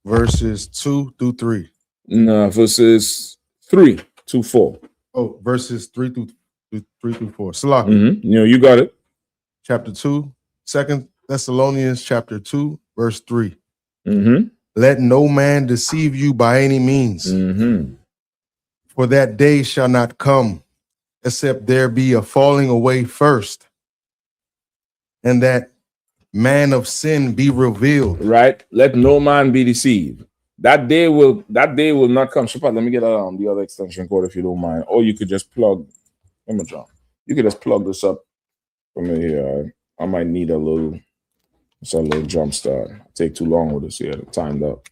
verses 2 through 3. No, verses 3 to 4. Oh, verses 3 through 4. Salaki. You know, you got it. Chapter 2, 2 Thessalonians, chapter 2, verse 3. Mm-hmm. Let no man deceive you by any means, Mm-hmm. for that day shall not come, except there be a falling away first, and that man of sin be revealed. Right? Let no man be deceived. That day will not come. Shepard, let me get the other extension cord if you don't mind. Or you could just plug. You could just plug this up from here. I might need a little jump start. Take too long with this here. Timed up.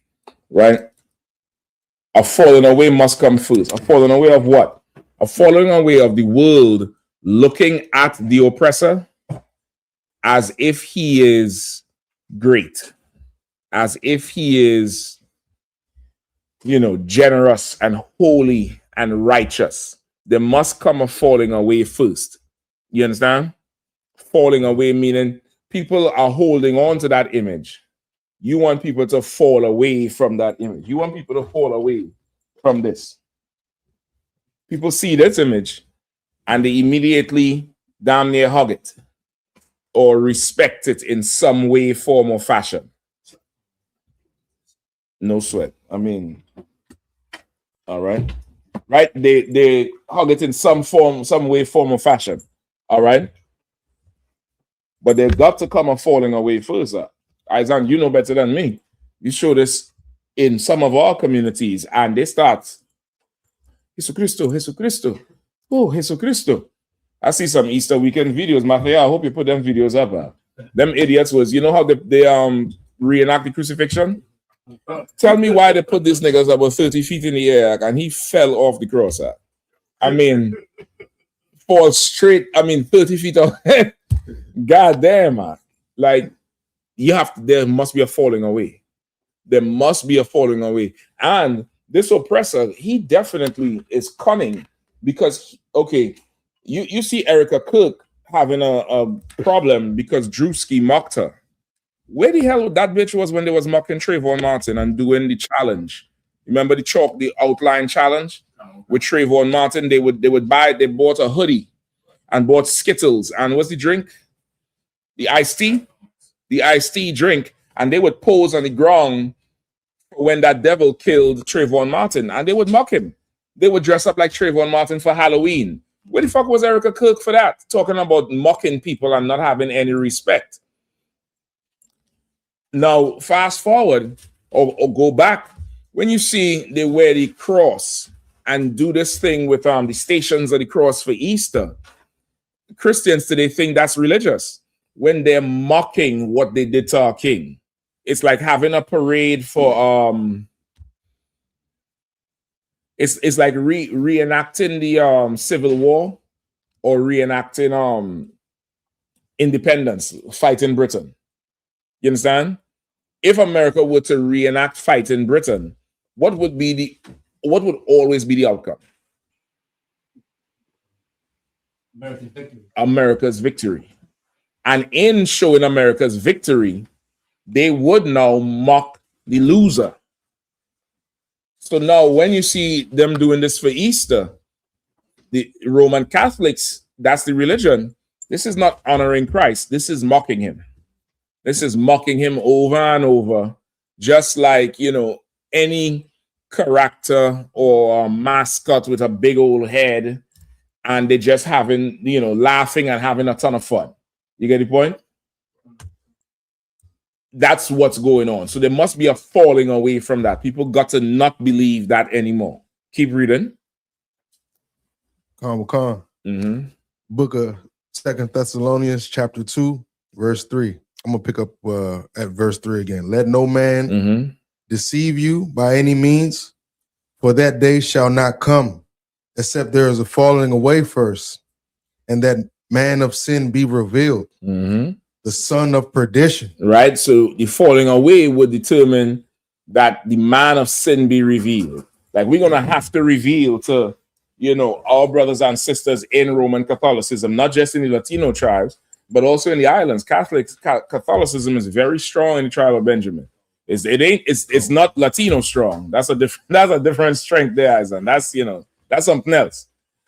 Right? A falling away must come first. A falling away of what? A falling away of the world looking at the oppressor as if he is great, as if he is, generous and holy and righteous. There must come a falling away first. You understand? Falling away meaning people are holding on to that image. You want people to fall away from that image. You want people to fall away from this. People see this image and they immediately damn near hug it or respect it in some way, form, or fashion. No sweat. I mean, all right. Right? They hug it in some form, some way, form, or fashion. All right. But they've got to come a falling away first. Isaac, you know better than me. You show this in some of our communities, and they start, Jesucristo, Jesucristo. Oh, Jesucristo. I see some Easter weekend videos, Matthew. I hope you put them videos up. Them idiots was, you know how they reenact the crucifixion? Tell me why they put these niggas about 30 feet in the air and he fell off the cross. I mean, fall straight, 30 feet off. God damn, man. Like, there must be a falling away. There must be a falling away. And this oppressor, he definitely is cunning because, you see Erica Cook having a problem because Drewski mocked her. Where the hell that bitch was when they was mocking Trayvon Martin and doing the challenge? Remember the outline challenge with Trayvon Martin? They bought a hoodie and bought Skittles and what's the drink? The iced tea? The iced tea drink, and they would pose on the ground when that devil killed Trayvon Martin, and they would mock him. They would dress up like Trayvon Martin for Halloween. Where the fuck was Erica Cook for that? Talking about mocking people and not having any respect. Now, fast forward or go back. When you see they wear the cross and do this thing with the stations of the cross for Easter, Christians today think that's religious when they're mocking what they did to our king. It's like having a parade for it's like reenacting the Civil War or reenacting independence, fighting Britain. You understand? If America were to reenact fighting Britain, what would always be the outcome? America's victory. And in showing America's victory, they would now mock the loser. So now when you see them doing this for Easter, the Roman Catholics, that's the religion. This is not honoring Christ. This is mocking him. This is mocking him over and over, just like, any character or mascot with a big old head, and they're just having, laughing and having a ton of fun. You get the point? that's what's going on. So there must be a falling away from that. People got to not believe that anymore. Keep reading. Mm-hmm. Book of 2 Thessalonians chapter 2, verse 3. I'm gonna pick up at verse 3 again. Let no man deceive you by any means, for that day shall not come, except there is a falling away first, and that man of sin be revealed, the son of perdition. Right? So the falling away would determine that the man of sin be revealed. Like we're gonna have to reveal to, you know, our brothers and sisters in Roman Catholicism, not just in the Latino tribes, but also in the islands. Catholicism is very strong in the tribe of Benjamin. It's not Latino strong. That's a different strength there, Isaac. That's, you know, that's something else.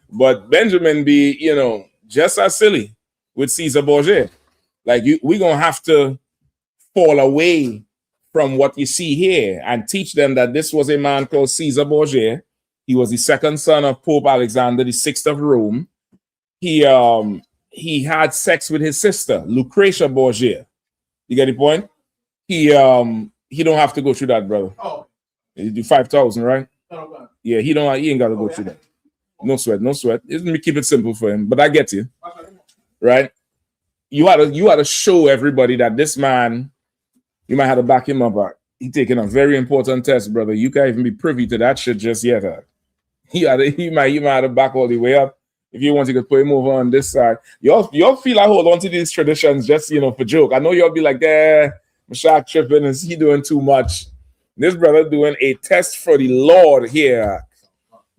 But Benjamin be, you know, just as silly with Caesar Borgia. Like we're gonna have to fall away from what you see here and teach them that this was a man called Caesar Borgia. He was the second son of Pope Alexander VI of Rome. He had sex with his sister, Lucretia Borgia. You get the point? He don't have to go through that, brother. Oh, he do 5,000, right? Oh, yeah, he ain't gotta go through that. No sweat. Let me keep it simple for him, but I get you. Right? You had to show everybody that this man, you might have to back him up. He taking a very important test, brother. You can't even be privy to that shit just yet. He might have to back all the way up. If you want, you could put him over on this side. Y'all feel I hold on to these traditions just, you know, for joke. I know y'all be like, Mashak tripping, is he doing too much? This brother doing a test for the Lord here.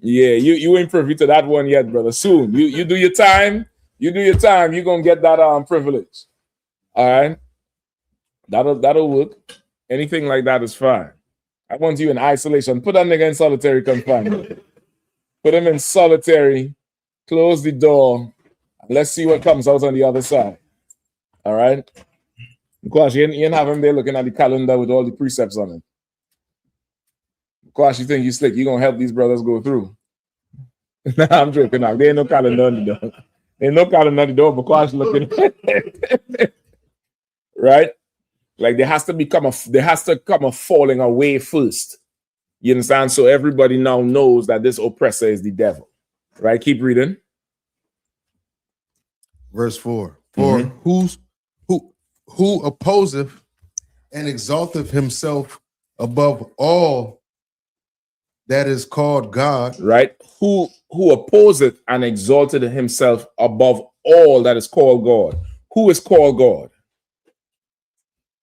Yeah, you ain't privy to that one yet, brother. Soon. You do your time. You do your time. You're gonna get that privilege. All right. That'll work. Anything like that is fine. I want you in isolation. Put that nigga in solitary confinement. Put him in solitary. Close the door. Let's see what comes out on the other side. All right. Because you ain't have him there looking at the calendar with all the precepts on it. Because you think you slick, you're gonna help these brothers go through. Nah, I'm joking now. There ain't no calendar on the door. There ain't no calendar on the door because looking. Right? Like there has to come a falling away first. You understand? So everybody now knows that this oppressor is the devil. Right? Keep reading. Verse 4. For who opposeth and exalteth himself above all that is called God. Right? Who opposeth and exalted himself above all that is called God. Who is called God?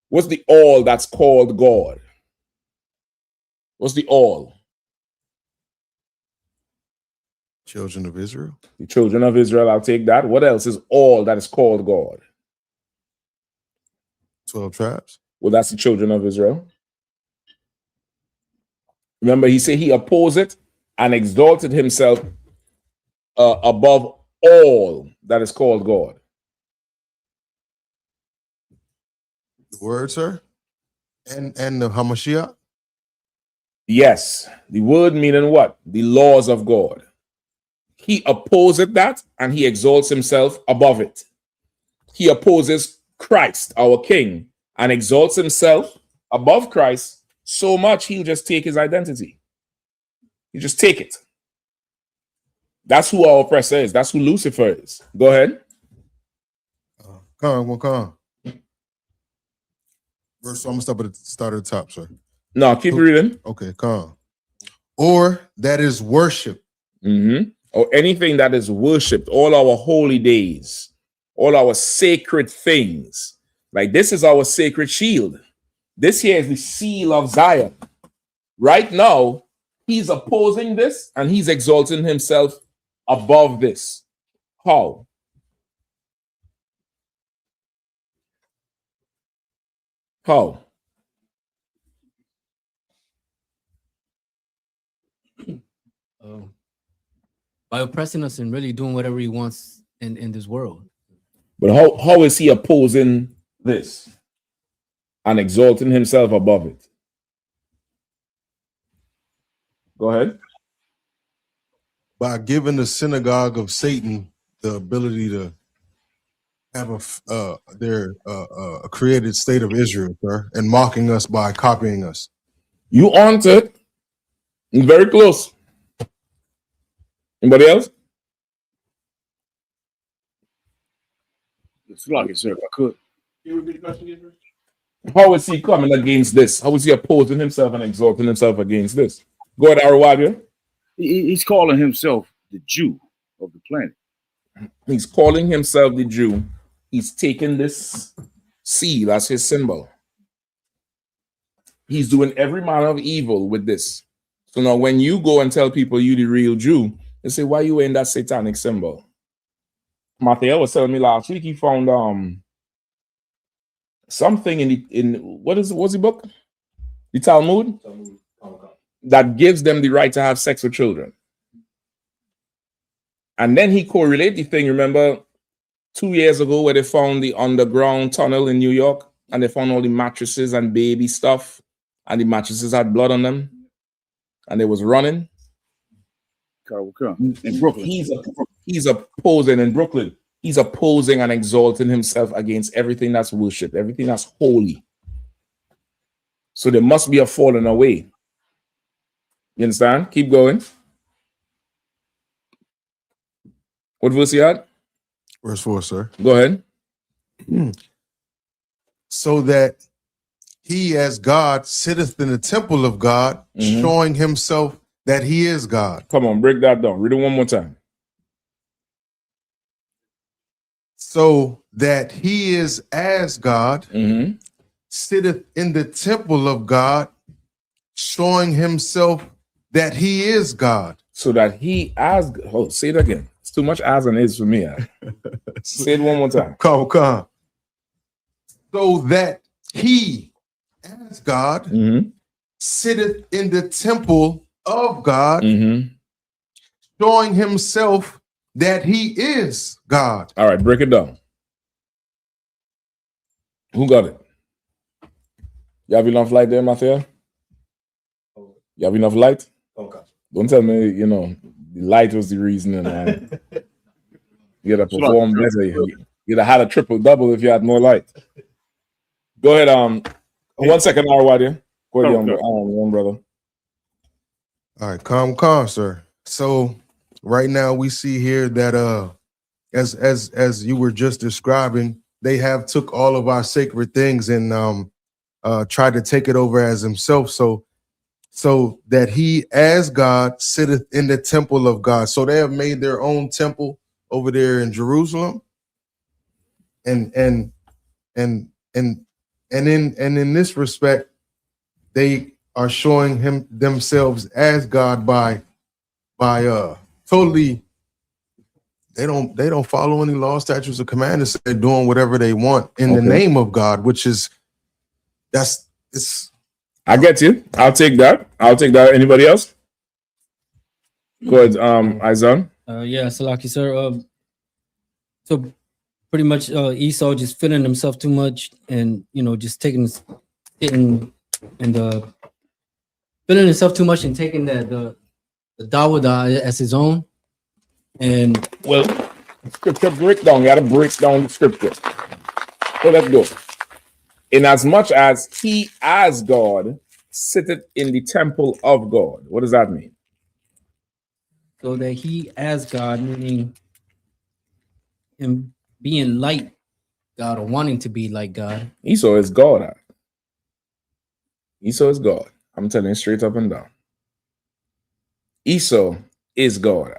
What's the all that's called God? What's the all? Children of Israel. The children of Israel, I'll take that. What else is all that is called God? 12 tribes. Well, that's the children of Israel. Remember, he said he opposed and exalted himself above all that is called God. The word, sir? And the Hamashiach? Yes. The word meaning what? The laws of God. He opposes that and he exalts himself above it. He opposes Christ, our King, and exalts himself above Christ so much he'll just take his identity. You just take it. That's who our oppressor is. That's who Lucifer is. Go ahead. Come on. Verse, I'm gonna start at the top, sir. No, keep reading. Okay, come. Or that is worship. Or anything that is worshipped, all our holy days, all our sacred things. Like this is our sacred shield. This here is the seal of Zion. Right now, he's opposing this and he's exalting himself above this. How? How? By oppressing us and really doing whatever he wants in this world. But how is he opposing this and exalting himself above it? Go ahead. By giving the synagogue of Satan the ability to have their created state of Israel, sir, and mocking us by copying us. You on it. Very close. Anybody else? It's like it, sir, if I could. How is he coming against this? How is he opposing himself and exalting himself against this? Go ahead, Arawadia. He's calling himself the Jew of the planet. He's calling himself the Jew. He's taking this seal as his symbol. He's doing every manner of evil with this. So now when you go and tell people you the real Jew, they say, why you wearing that satanic symbol? Matthew was telling me last week he found something in what's the book? The Talmud? That gives them the right to have sex with children. And then he correlated the thing, remember 2 years ago where they found the underground tunnel in New York and they found all the mattresses and baby stuff and the mattresses had blood on them and they was running. In Brooklyn. He's opposing in Brooklyn. He's opposing and exalting himself against everything that's worship, everything that's holy. So there must be a falling away. You understand? Keep going. What verse you had? Verse 4, sir. Go ahead. So that he as God sitteth in the temple of God, showing himself that he is God. Come on, break that down. Read it one more time. So that he is as God, sitteth in the temple of God, showing himself that he is God. So that he as, say it again. It's too much as and is for me. Say it one more time. Come. So that he as God sitteth in the temple of God, showing himself that he is God. All right, break it down. Who got it? You have enough light there, Matthew? You have enough light? Okay. Don't tell me, the light was the reason. And you'd have performed better. You'd have had a triple-double if you had more light. Go ahead. 1 second, Arwadi. Go ahead, young brother. All right, calm, sir. So right now we see here that as you were just describing, they have took all of our sacred things and tried to take it over as himself. So that he as God sitteth in the temple of God. So they have made their own temple over there in Jerusalem. And in this respect, they are showing themselves as God by totally they don't follow any law, statutes, or commandments. They're doing whatever they want in the name of God, which is I get you. I'll take that. Anybody else? Go ahead, Izan. Yeah, Salaki, sir. So pretty much Esau just feeling himself too much and just feeling himself too much and taking the Dawada as his own. And scripture breakdown. You gotta break down the scripture. So let's go. In as much as he as God sitteth in the temple of God. What does that mean? So that he as God, meaning him being like God or wanting to be like God. Esau is God. Esau is God. I'm telling you straight up and down. Esau is God.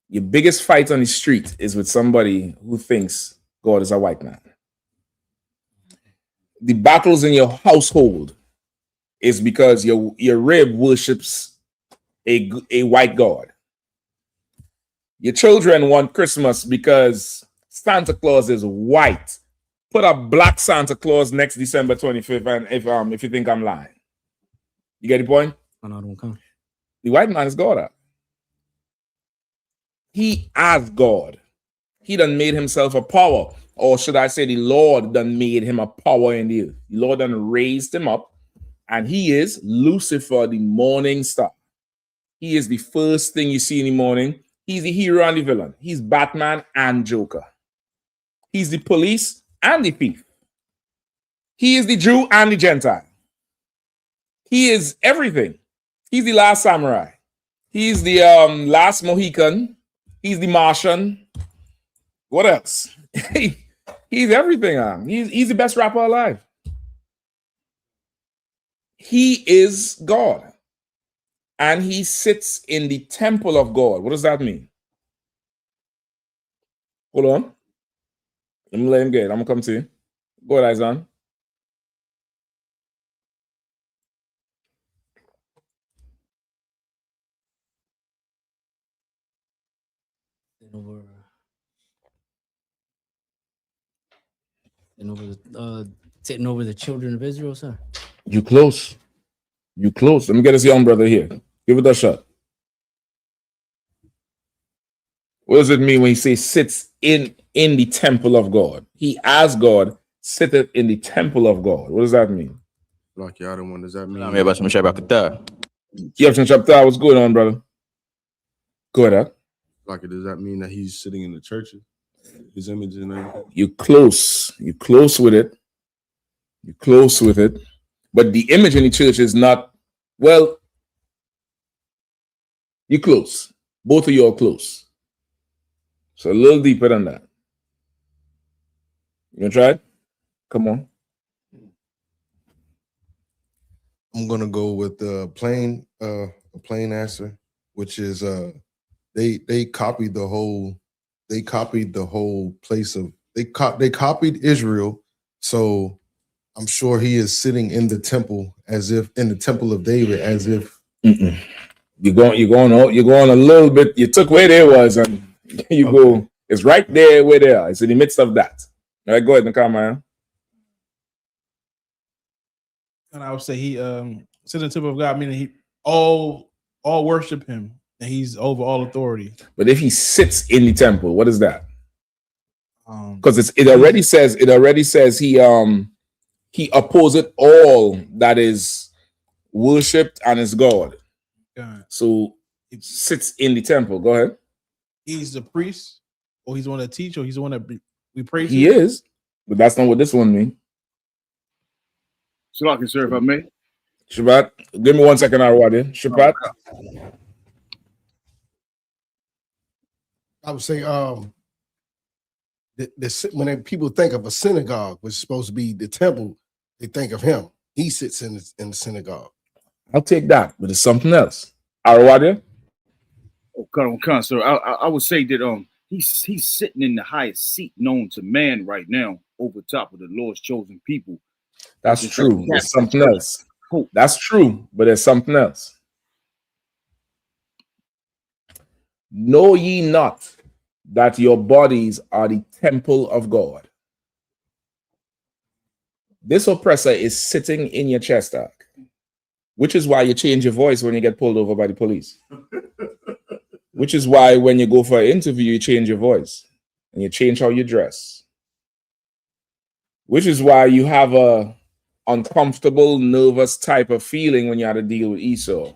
Your biggest fight on the street is with somebody who thinks God is a white man. The battles in your household is because your rib worships a white God. Your children want Christmas because Santa Claus is white. Put a black Santa Claus next December 25th, and if you think I'm lying. You get the point? The white man is God. He as God. He done made himself a power. Or should I say the Lord done made him a power in the earth. The Lord done raised him up. And he is Lucifer, the morning star. He is the first thing you see in the morning. He's the hero and the villain. He's Batman and Joker. He's the police and the thief. He is the Jew and the Gentile. He is everything. He's the last samurai. He's the last Mohican. He's the Martian. What else? He's everything. He's the best rapper alive. He is God. And he sits in the temple of God. What does that mean? Hold on. Let me let him get it. I'm going to come to you. Go ahead, Izan. Sitting over the children of Israel, sir. You close. You close. Let me get this young brother here. Give it a shot. What does it mean when he says sits in the temple of God? He, as God, sitteth in the temple of God. What does that mean? Like the other one, does that mean? Chapter. What's going on, brother? Go ahead. Like, does that mean that he's sitting in the churches? His image and everything? You close. You close with it. You close with it. But the image in the church is not, well, you close. Both of you are close. So a little deeper than that. You gonna try it? Come on. I'm gonna go with the plain answer, which is they copied the whole place of they copied Israel. So I'm sure he is sitting in the temple as if in the temple of David, as if you're going a little bit. You took where there was, and you go. It's right there where they are. It's in the midst of that. All right, go ahead, Nakama. And I would say he sits in the temple of God, meaning he all worship him, and he's over all authority. But if he sits in the temple, what is that? Because it already says he opposeth all that is worshipped and is God. So it sits in the temple. Go ahead. He's the priest, or he's the one that teach, or he's the one that we praise. He is, but that's not what this one means. Shalom, sir, if I may. Shabbat, give me 1 second, Arwadi. Shabbat. I would say, when people think of a synagogue, which is supposed to be the temple, they think of him. He sits in the synagogue. I'll take that, but it's something else. Arwadi. Oh, come on, sir. I would say that he's sitting in the highest seat known to man right now, over top of the Lord's chosen people. That's true. There's something else. That's true, but there's something else. Know ye not that your bodies are the temple of God? This oppressor is sitting in your chest, which is why you change your voice when you get pulled over by the police. Which is why when you go for an interview, you change your voice and you change how you dress. Which is why you have a uncomfortable, nervous type of feeling when you have to deal with Esau,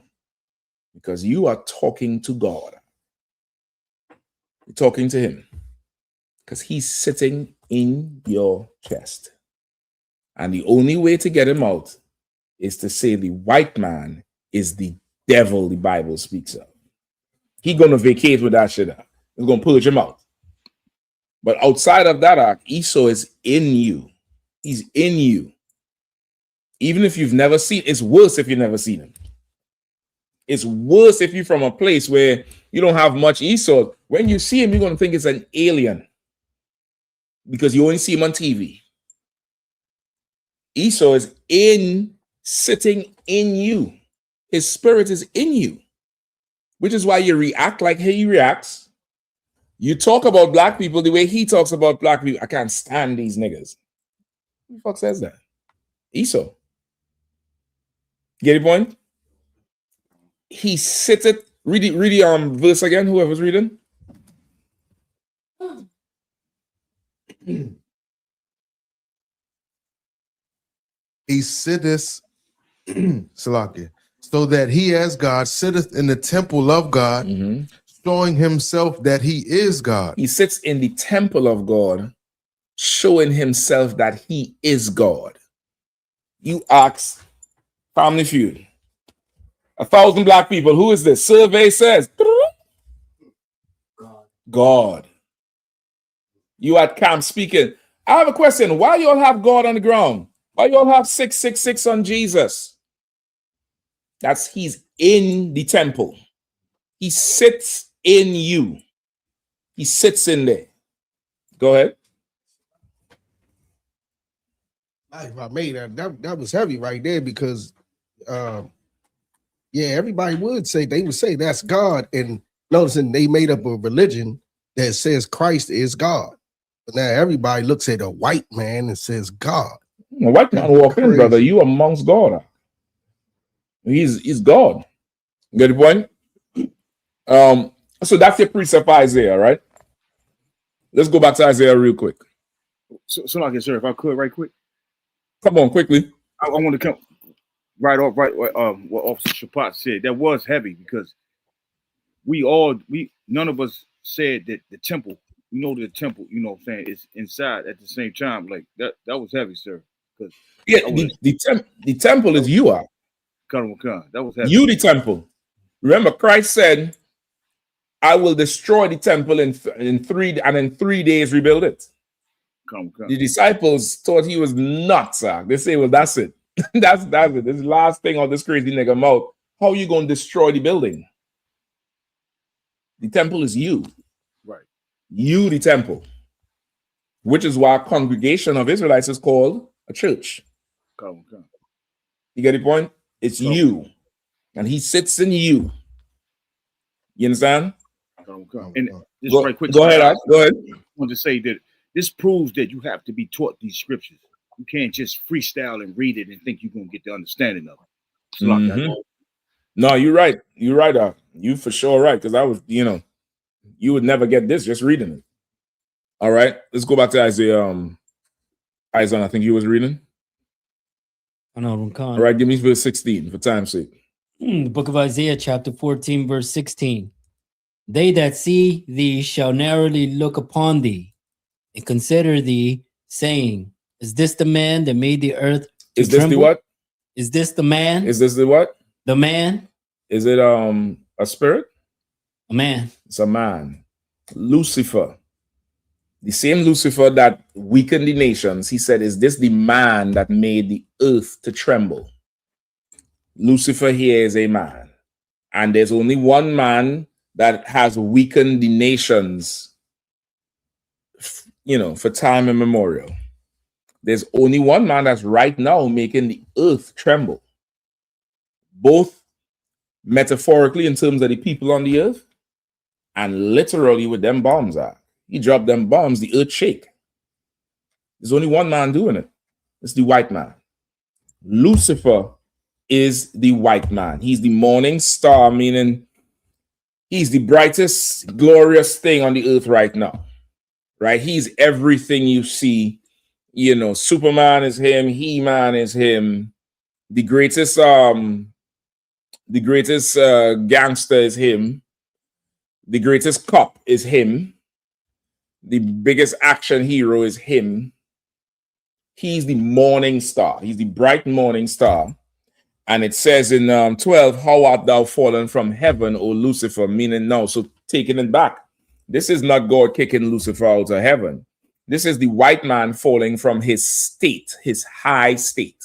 because you are talking to God. You're talking to him because he's sitting in your chest. And the only way to get him out is to say the white man is the devil the Bible speaks of. He's going to vacate with that shit. He's going to purge him out. But outside of that, Esau is in you. He's in you. Even if you've never seen, it's worse if you've never seen him. It's worse if you're from a place where you don't have much Esau. When you see him, you're going to think it's an alien because you only see him on TV. Esau is sitting in you. His spirit is in you, which is why you react like he reacts. You talk about black people the way he talks about black people. I can't stand these niggas. Who the fuck says that? Esau. Get the point? He sitteth. Read the verse again, whoever's reading. He sitteth, Salakia, so that he as God sitteth in the temple of God, showing himself that he is God. He sits in the temple of God, showing himself that he is God. You ask Family Feud, 1,000 black people, who is this? Survey says God. You at camp speaking. I have a question. Why you all have God on the ground? Why you all have 666 on Jesus? He's in the temple. He sits in you. He sits in there. Go ahead. If I made that was heavy right there because yeah, everybody would say that's God. And noticing they made up a religion that says Christ is God. But now everybody looks at a white man and says God. A white man walk in, brother. You amongst God. He's God. Get the point? So that's your precept Isaiah, right? Let's go back to Isaiah real quick. So like, sir, if I could, right quick. Come on, quickly. I want to come right off, what Officer Shapat said. That was heavy because none of us said that the temple, the temple, you know what I'm saying, is inside at the same time. Like that was heavy, sir. Because the temple is you are. That was heavy. You the temple. Remember, Christ said, I will destroy the temple in 3 days rebuild it. The disciples thought he was nuts. They say, well, that's it. that's it. This last thing on this crazy nigga mouth. How are you going to destroy the building? The temple is you. Right. You, the temple. Which is why a congregation of Israelites is called a church. You get the point? It's you. And he sits in you. You understand? And just go, right quick. Go ahead. Go ahead. I want to say that this proves that you have to be taught these scriptures. You can't just freestyle and read it and think you're going to get the understanding of it. Mm-hmm. No, you're right. You're right. You for sure right. Because I was, you would never get this just reading it. All right. Let's go back to Isaiah. Isaiah, I think you was reading. I know. All right. Give me verse 16 for time's sake. The book of Isaiah, chapter 14, verse 16. They that see thee shall narrowly look upon thee and consider thee, saying, is this the man that made the earth to Is this tremble? the what? Is this the man? Is this the what? The man? Is it a spirit? A man. It's a man. Lucifer. The same Lucifer that weakened the nations. He said, is this the man that made the earth to tremble? Lucifer here is a man. And there's only one man that has weakened the nations, for time immemorial. There's only one man that's right now making the earth tremble. Both metaphorically in terms of the people on the earth and literally with them bombs are. He dropped them bombs, the earth shake. There's only one man doing it. It's the white man. Lucifer is the white man. He's the morning star, meaning he's the brightest, glorious thing on the earth right now, right? He's everything you see. Superman is him. He-Man is him. The greatest gangster is him. The greatest cop is him. The biggest action hero is him. He's the morning star. He's the bright morning star. And it says in 12, how art thou fallen from heaven, O Lucifer? Meaning now, so taking it back. This is not God kicking Lucifer out of heaven. This is the white man falling from his state, his high state.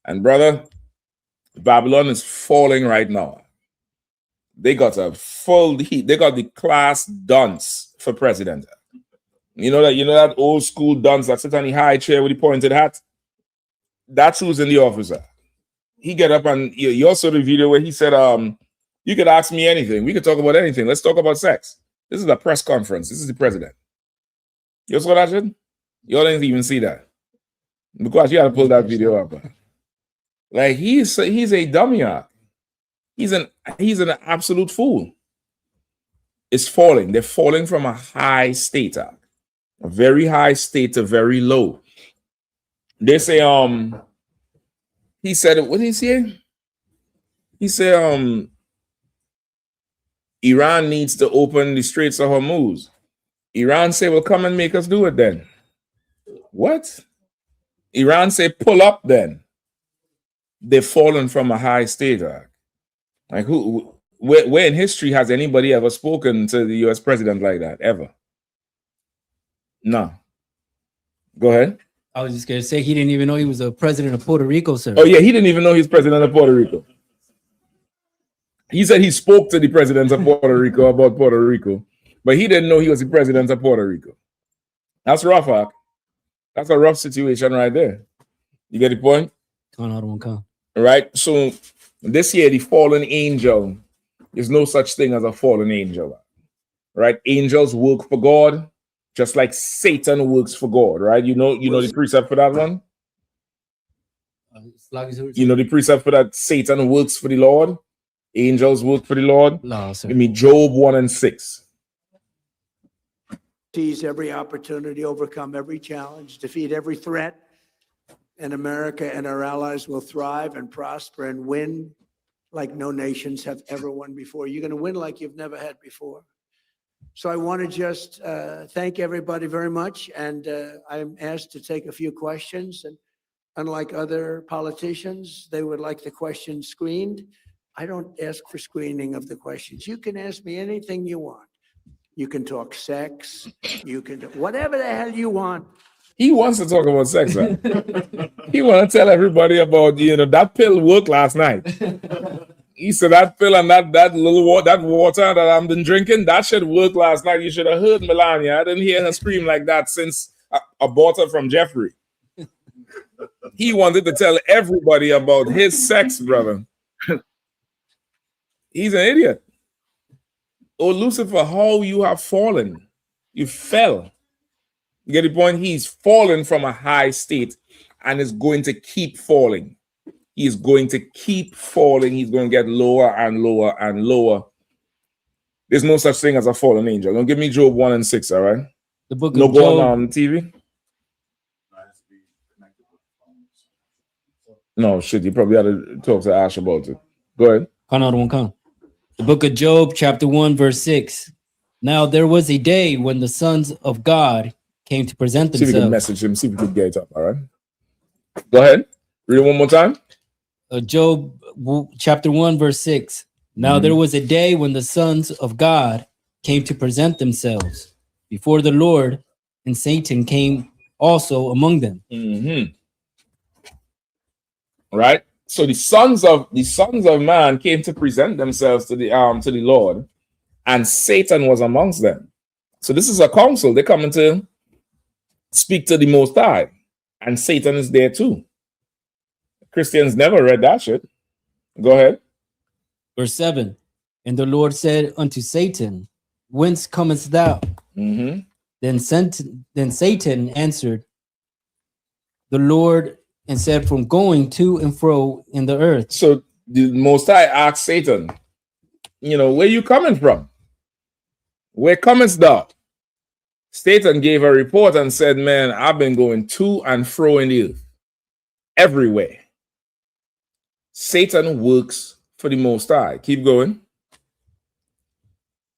And brother, Babylon is falling right now. They got a full heat. They got the class dunce for president. You know that old school dunce that sits on the high chair with the pointed hat? That's who's in the office. He get up and you also the video where he said, you could ask me anything. We could talk about anything. Let's talk about sex. This is a press conference. This is the president. You saw that shit? You all didn't even see that. Because you had to pull that video up. Like he's a dummy. He's an absolute fool. It's falling. They're falling from a high state. A very high state to very low. They say, he said, what did he say? He said, Iran needs to open the Straits of Hormuz. Iran say, well, come and make us do it then. What? Iran say, pull up then. They've fallen from a high state. Like where in history has anybody ever spoken to the US president like that? Ever? No. Go ahead. I was just going to say he didn't even know he was a president of Puerto Rico, sir. Oh, yeah, he didn't even know he's president of Puerto Rico. He said he spoke to the president of Puerto Rico about Puerto Rico, but he didn't know he was the president of Puerto Rico. That's rough, Hawk. That's a rough situation right there. You get the point? Right? So this year, the fallen angel, there's no such thing as a fallen angel. Right? Angels work for God, just like Satan works for God, right? You know the precept for that one? You know the precept for that Satan works for the Lord? Angels work for the Lord? No, sir. Give me Job 1:6. Seize every opportunity, overcome every challenge, defeat every threat, and America and our allies will thrive and prosper and win like no nations have ever won before. You're going to win like you've never had before. So I want to just thank everybody very much, and I'm asked to take a few questions. And unlike other politicians, they would like the questions screened. I don't ask for screening of the questions. You can ask me anything you want. You can talk sex. You can do whatever the hell you want. He wants to talk about sex. Right? He want to tell everybody about that pill worked last night. He said that pill and that water that I've been drinking, that should work last night. You should have heard Melania. I didn't hear her scream like that since I bought her from Jeffrey. He wanted to tell everybody about his sex, brother. He's an idiot. Oh, Lucifer, how you have fallen. You fell. You get the point? He's fallen from a high state and is going to keep falling. He's going to keep falling. He's going to get lower and lower and lower. There's no such thing as a fallen angel. Don't give me Job 1:6, all right? The book no of going Job. on TV? No, shit. You probably had to talk to Ash about it. Go ahead. The book of Job, chapter 1, verse 6. Now there was a day when the sons of God came to present See if we can themselves. message him. See if we can get it up, all right? Go ahead. Read it one more time. Job chapter 1, verse 6. Now there was a day when the sons of God came to present themselves before the Lord, and Satan came also among them. Right? So the sons of man came to present themselves to the Lord, and Satan was amongst them. So this is a council. They're coming to speak to the Most High, and Satan is there too. Christians never read that shit. Go ahead. Verse 7. And the Lord said unto Satan, whence comest thou? Then Satan answered the Lord and said, from going to and fro in the earth. So the Most High asked Satan, where you coming from? Where comest thou? Satan gave a report and said, man, I've been going to and fro in the earth, everywhere. Satan works for the Most High. Keep going.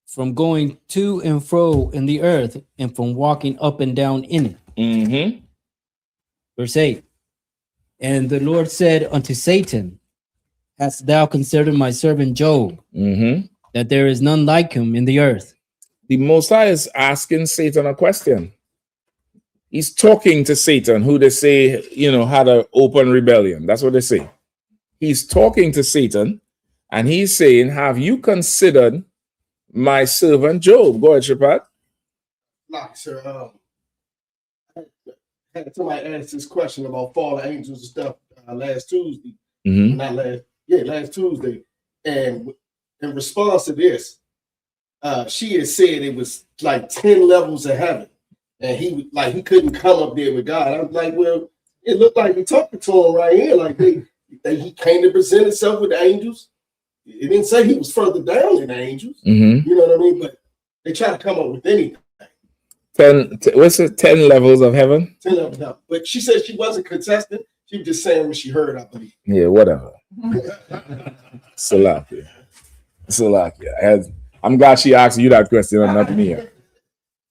From going to and fro in the earth, and from walking up and down in it. Verse 8. And the Lord said unto Satan, hast thou considered my servant Job, that there is none like him in the earth? The Most High is asking Satan a question. He's talking to Satan, who they say, had an open rebellion. That's what they say. He's talking to Satan, and he's saying, have you considered my servant Job? Go ahead, Shapat. Like, sir, had somebody asked this question about fallen angels and stuff last Tuesday. Last Tuesday. And in response to this, she had said it was like 10 levels of heaven. And he couldn't come up there with God. I was like, well, it looked like we talking to him right here. Like he came to present himself with the angels. It didn't say he was further down than the angels. You know what I mean? But they try to come up with anything. 10 levels of heaven? 10 levels of heaven. But she said she wasn't contesting. She was just saying what she heard, I believe. Yeah, whatever. Salakia. I'm glad she asked you that question and not me.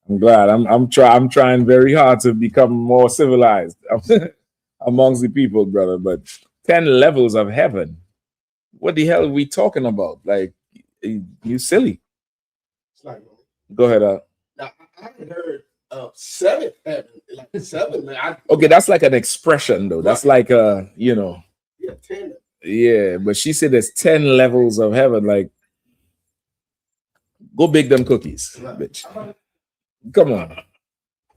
I'm glad. I'm trying very hard to become more civilized amongst the people, brother. But 10 levels of heaven. What the hell are we talking about? Like, you silly. It's like, Go ahead. now, I haven't heard of 7 heaven, like 7. Man, Okay, that's like an expression, though. That's like yeah, 10. Yeah, but she said there's 10 levels of heaven. Like, go bake them cookies, bitch. Come on.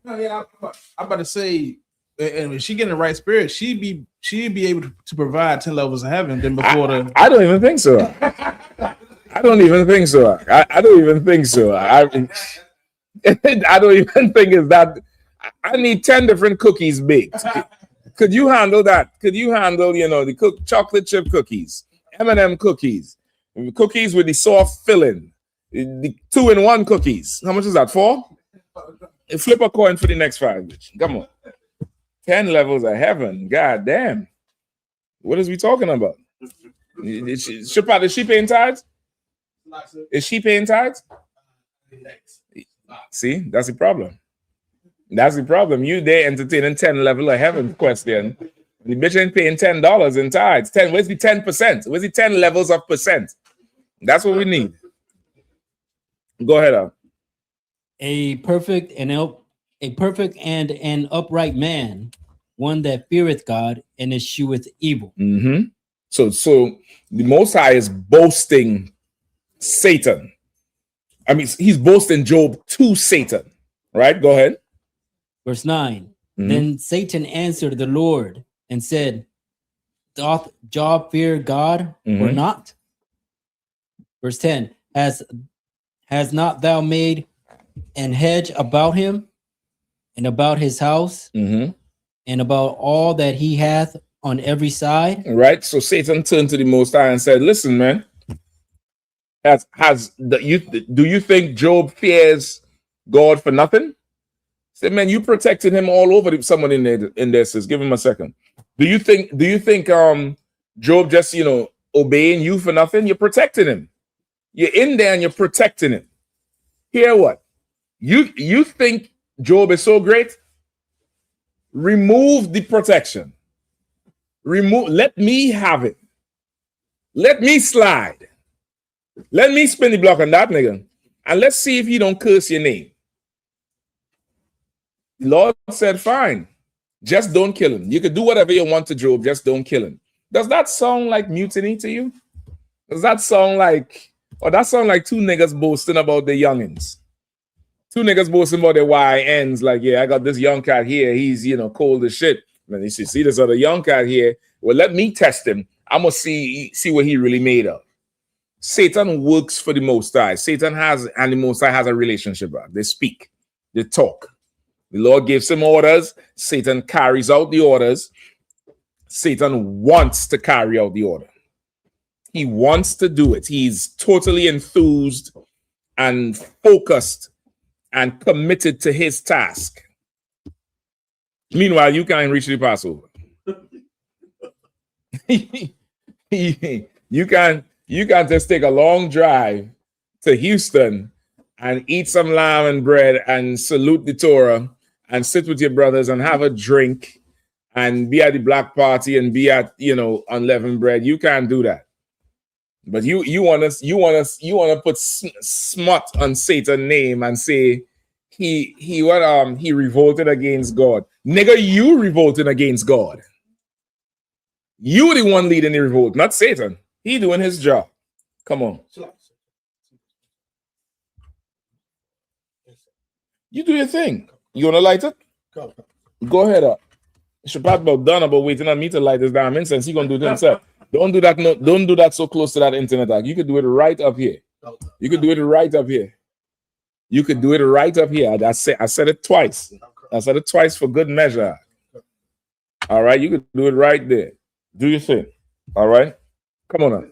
No, yeah, I'm about to say, and if she get in the right spirit, she'd be able to provide 10 levels of heaven than before I don't even think so. I don't even think so. I don't even think so. I don't even think it's that. I need 10 different cookies baked. Could you handle that? Could you handle, the chocolate chip cookies, M&M cookies, cookies with the soft filling, the 2-in-1 cookies? How much is that? 4? Flip a coin for the next 5. Come on. 10 levels of heaven. God damn. What is we talking about? Is she paying tithes? Is she paying tithes? See, that's the problem. That's the problem. You there entertaining 10 level of heaven question. The bitch ain't paying $10 in tithes. Where's the 10%? Where's the 10 levels of percent? That's what we need. Go ahead, Al. A perfect and an upright man, one that feareth God and escheweth evil. Mm-hmm. So the Most High is boasting Satan. I mean, he's boasting Job to Satan. Right? Go ahead. Verse 9. Mm-hmm. Then Satan answered the Lord and said, doth Job fear God or not? Verse 10. Has not thou made an hedge about him and about his house and about all that he hath on every side? Right. So Satan turned to the Most High and said, listen, man, do you think Job fears God for nothing? Say, man, you protected him all over. Someone in there says, give him a second. Do you think Job just obeying you for nothing? You're protecting him. You're in there and you're protecting him. Hear what? You think Job is so great? Remove the protection. Let me have it. Let me slide. Let me spin the block on that nigga. And let's see if he don't curse your name. The Lord said, fine. Just don't kill him. You could do whatever you want to Job, just don't kill him. Does that sound like mutiny to you? Does that sound like, or that sound like 2 niggas boasting about their youngins? 2 niggas boasting about their YNs, like, yeah, I got this young cat here. He's, cold as shit. Man, you see this other young cat here. Well, let me test him. I'm going to see what he really made of. Satan works for the Most High. And the Most High has a relationship. They speak. They talk. The Lord gives him orders. Satan carries out the orders. Satan wants to carry out the order. He wants to do it. He's totally enthused and focused and committed to his task. Meanwhile, you can't reach the Passover. You can just take a long drive to Houston and eat some lamb and bread and salute the Torah and sit with your brothers and have a drink and be at the black party and be at unleavened bread. You can't do that. But you want to put smut on Satan's name and say he revolted against God. Nigga, you revolted against God. You the one leading the revolt, not Satan. He doing his job. Come on. You do your thing. You want to light it? Go ahead up. Shabbat about done about waiting on me to light this damn incense. He gonna do it himself. Don't do that. No, don't do that so close to that internet. You could do it right up here. You could do it right up here. You could do it right up here. I said it twice. I said it twice for good measure. All right, you could do it right there. Do your thing. All right, come on now.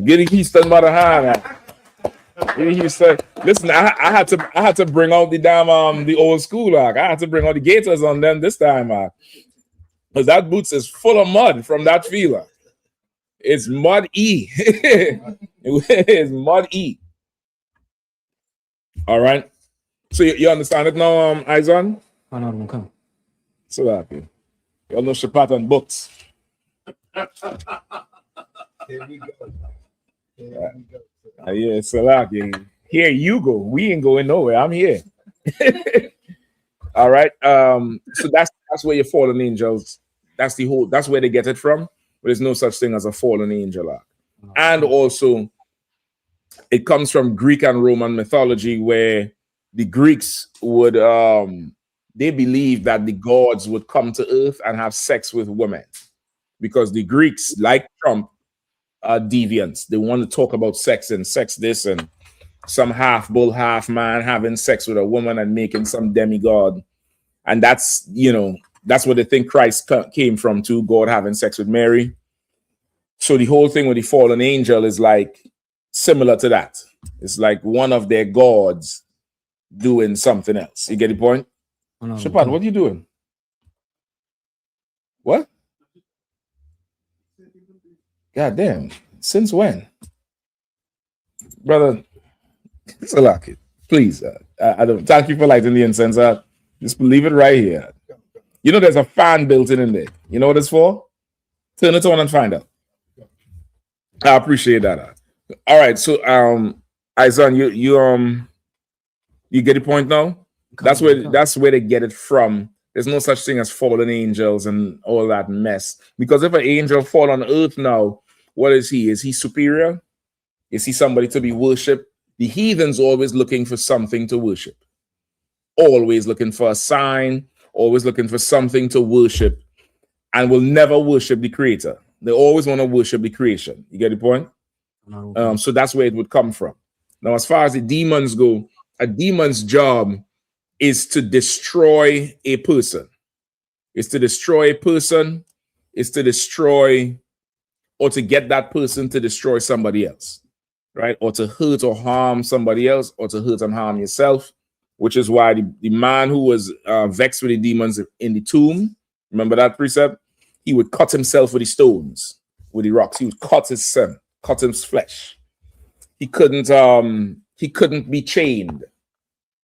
Get Houston mother high. Listen, I had to bring out the damn the old school. I had to bring out the Gators on them this time, because that boots is full of mud from that field. It's mud E. It's mud E. All right. So you understand it now, Izon? I know I'm come. So happy. You all know Shapat and books. Here we go. Yeah, Salaki. Here you go. We ain't going nowhere. I'm here. All right. So that's where your fallen angels. That's where they get it from. But there's no such thing as a fallen angel. And also, it comes from Greek and Roman mythology, where the Greeks would they believed that the gods would come to earth and have sex with women, because the Greeks, like Trump, are deviants. They want to talk about sex and sex this and some half bull, half man having sex with a woman and making some demigod. And that's what they think Christ came from too, God having sex with Mary. So the whole thing with the fallen angel is like similar to that. It's like one of their gods doing something else. You get the point? Shapan, what are you doing? What? God damn. Since when? Brother, it's a lock it. Please. I don't thank you for lighting the incense out. Just leave it right here. You know there's a fan built in there. You know what it's for? Turn it on and find out. I appreciate that. All right, so Izon, you get the point now? That's where they get it from. There's no such thing as fallen angels and all that mess. Because if an angel fall on earth now, what is he? Is he superior? Is he somebody to be worshipped? The heathen's always looking for something to worship. Always looking for a sign, always looking for something to worship, and will never worship the creator. They always want to worship the creation. You get the point? So that's where it would come from. Now, as far as the demons go, a demon's job is to destroy a person. It's to destroy a person. It's to destroy or to get that person to destroy somebody else, right? Or to hurt or harm somebody else, or to hurt and harm yourself, which is why the man who was vexed with the demons in the tomb, remember that precept? He would cut himself with the stones, with the rocks. He would cut his son, cut his flesh. He couldn't be chained,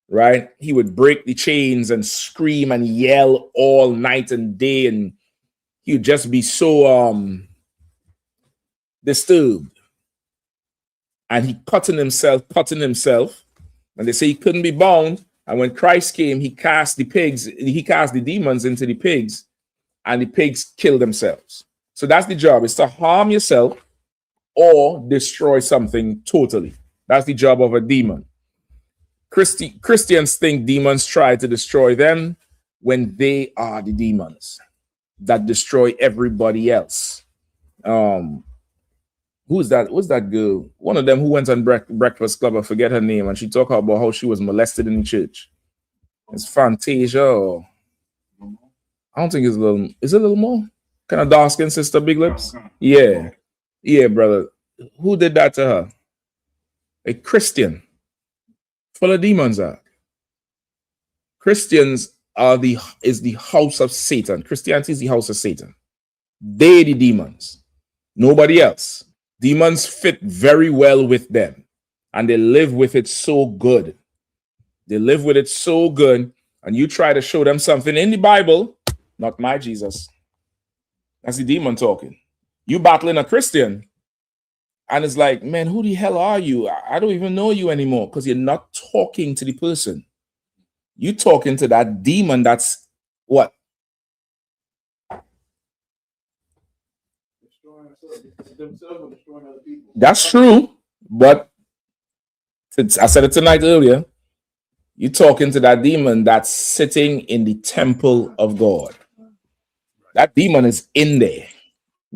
right? He would break the chains and scream and yell all night and day, and he would just be so disturbed. And he cutting himself, and they say he couldn't be bound. And when Christ came, he cast the demons into the pigs, and the pigs killed themselves. So that's the job, is to harm yourself or destroy something totally. That's the job of a demon. Christians think demons try to destroy them when they are the demons that destroy everybody else. Who's that? What's that girl? One of them who went on Breakfast Club, I forget her name, and she talked about how she was molested in the church. It's Fantasia, or I don't think it's is it a little more? Kind of dark skin sister, big lips? Yeah. Yeah, brother. Who did that to her? A Christian. Full of demons are. Christians is the house of Satan. Christianity is the house of Satan. They the demons. Nobody else. Demons fit very well with them, and they live with it so good. They live with it so good, and you try to show them something in the Bible, not my Jesus. That's the demon talking. You battling a Christian, and it's like, man, who the hell are you? I don't even know you anymore, because you're not talking to the person. You're talking to that demon that's what? That's true, but I said it tonight earlier. You're talking to that demon that's sitting in the temple of God. That demon is in there.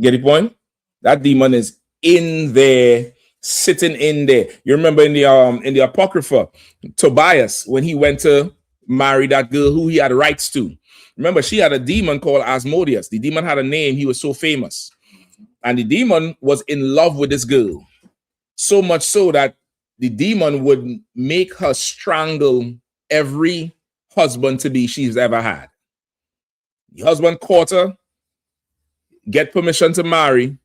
Get the point? That demon is in there, sitting in there. You remember in the Apocrypha, Tobias, when he went to marry that girl who he had rights to. Remember, she had a demon called Asmodeus. The demon had a name. He was so famous. And the demon was in love with this girl. So much so that the demon would make her strangle every husband-to-be she's ever had. The husband caught her, get permission to marry.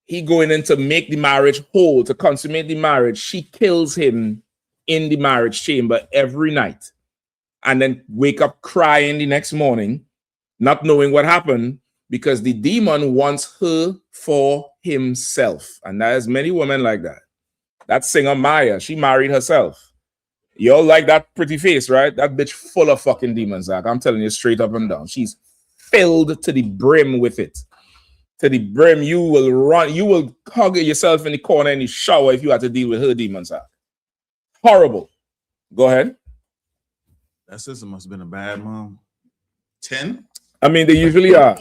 He going in to make the marriage whole, to consummate the marriage. She kills him in the marriage chamber every night and then wake up crying the next morning, not knowing what happened, because the demon wants her for himself. And there's many women like that. That singer Maya, she married herself. You all like that pretty face, right? That bitch full of fucking demons, Zach. I'm telling you straight up and down. She's filled to the brim with it. To the brim, you will run, you will hug yourself in the corner in the shower if you had to deal with her demons, Zach. Horrible. Go ahead. That sister must have been a bad mom. 10? I mean, they usually are.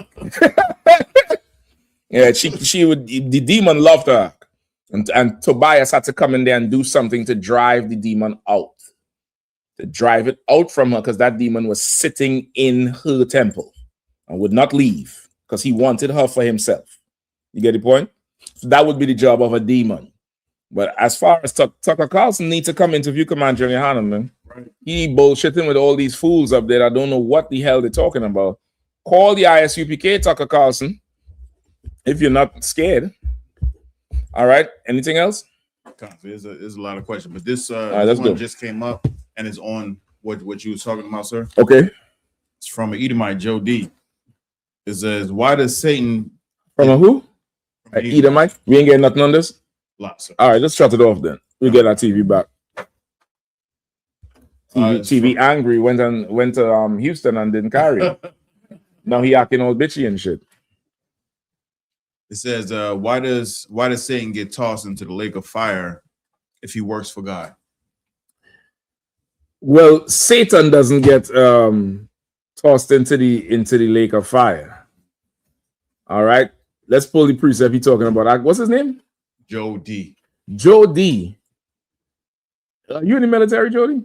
Yeah, she would, the demon loved her. And Tobias had to come in there and do something to drive the demon out. To drive it out from her, because that demon was sitting in her temple and would not leave because he wanted her for himself. You get the point? So that would be the job of a demon. But as far as Tucker Carlson needs to come interview Commander Yahanna, man. Right. He bullshitting with all these fools up there. I don't know what the hell they're talking about. Call the I.S.U.P.K, Tucker Carlson, if you're not scared. All right. Anything else? There's a lot of questions, but this right, this one go. just came up and is on what you was talking about, sir. Okay. It's from an Edomite, Joe D. It says, why does Satan from a who? An Edomite? We ain't getting nothing on this? Lots, sir. All right, let's shut it off then. We'll get our TV back. TV angry, went to Houston and didn't carry it. Now he acting all bitchy and shit. It says, why does Satan get tossed into the lake of fire if he works for God? Well, Satan doesn't get tossed into the lake of fire. All right, let's pull the precept he's talking about. What's his name? Joe D. Joe D. You in the military, Jody?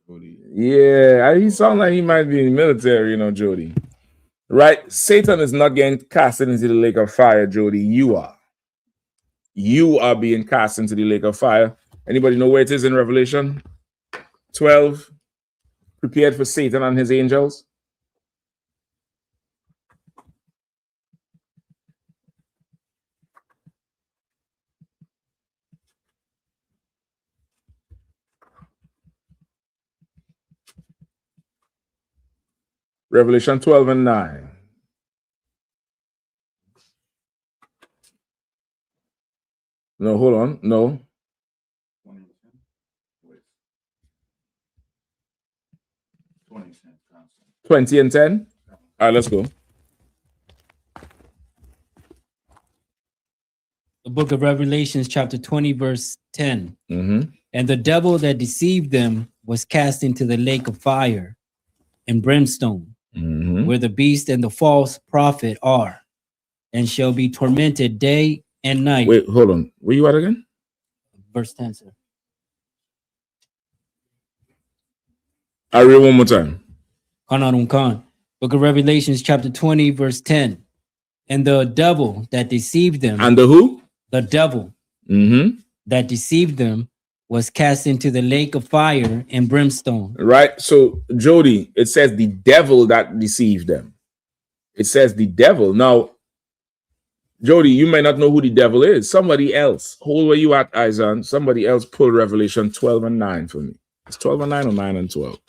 Yeah, he sounds like he might be in the military, you know, Jody. Right? Satan is not getting cast into the lake of fire, Jody. You are. You are being cast into the lake of fire. Anybody know where it is in Revelation 12? Prepared for Satan and his angels. Revelation 12 and 9. No, hold on. No. 20 and 10. All right, let's go. The book of Revelations, chapter 20, verse 10. Mm-hmm. And the devil that deceived them was cast into the lake of fire and brimstone, where the beast and the false prophet are, and shall be tormented day and night. Wait, hold on. Where you at again? Verse 10, sir. I read one more time. Book of Revelations, chapter 20, verse 10. And the devil that deceived them. And the who? The devil that deceived them was cast into the lake of fire and brimstone. Right. So, Jody, it says the devil that deceived them. It says the devil. Now, Jody, you may not know who the devil is. Somebody else. Hold where you at, Isaiah. Somebody else pull Revelation 12 and 9 for me. It's 12 and 9 or 9 and 12?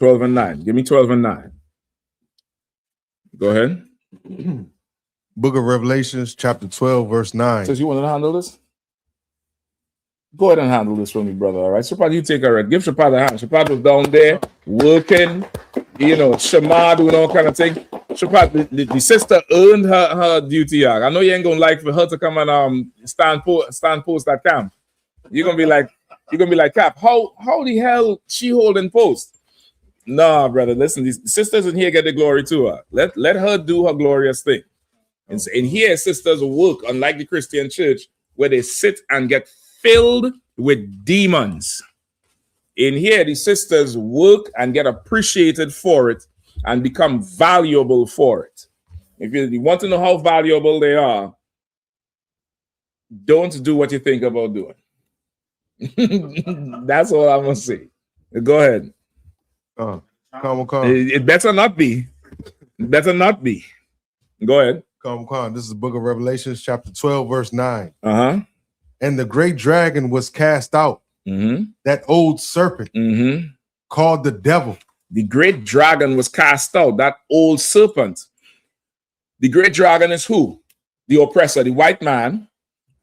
$12 and 9. Give me 12 and 9. Go ahead. Book of Revelations, chapter 12, verse 9. Says you want to handle this? Go ahead and handle this for me, brother. All right. Shapad, you take a read. Give Shapad a hand. Shapad was down there working, you know, Shema doing all kind of thing. Shapad, the sister earned her duty. I know you ain't gonna like for her to come and stand post at camp. You're gonna be like, Cap, how the hell she holding post? Nah, brother. Listen, these sisters in here get the glory to her. Let her do her glorious thing. And here, sisters work, unlike the Christian church, where they sit and get filled with demons. In here, the sisters work and get appreciated for it and become valuable for it. If you want to know how valuable they are, don't do what you think about doing. That's all I'm gonna say. Go ahead. It better not be. It better not be. Go ahead. This is the book of Revelations, chapter 12, verse 9. Uh-huh. And the great dragon was cast out, that old serpent called the devil. The great dragon was cast out, that old serpent. The great dragon is who? The oppressor, the white man,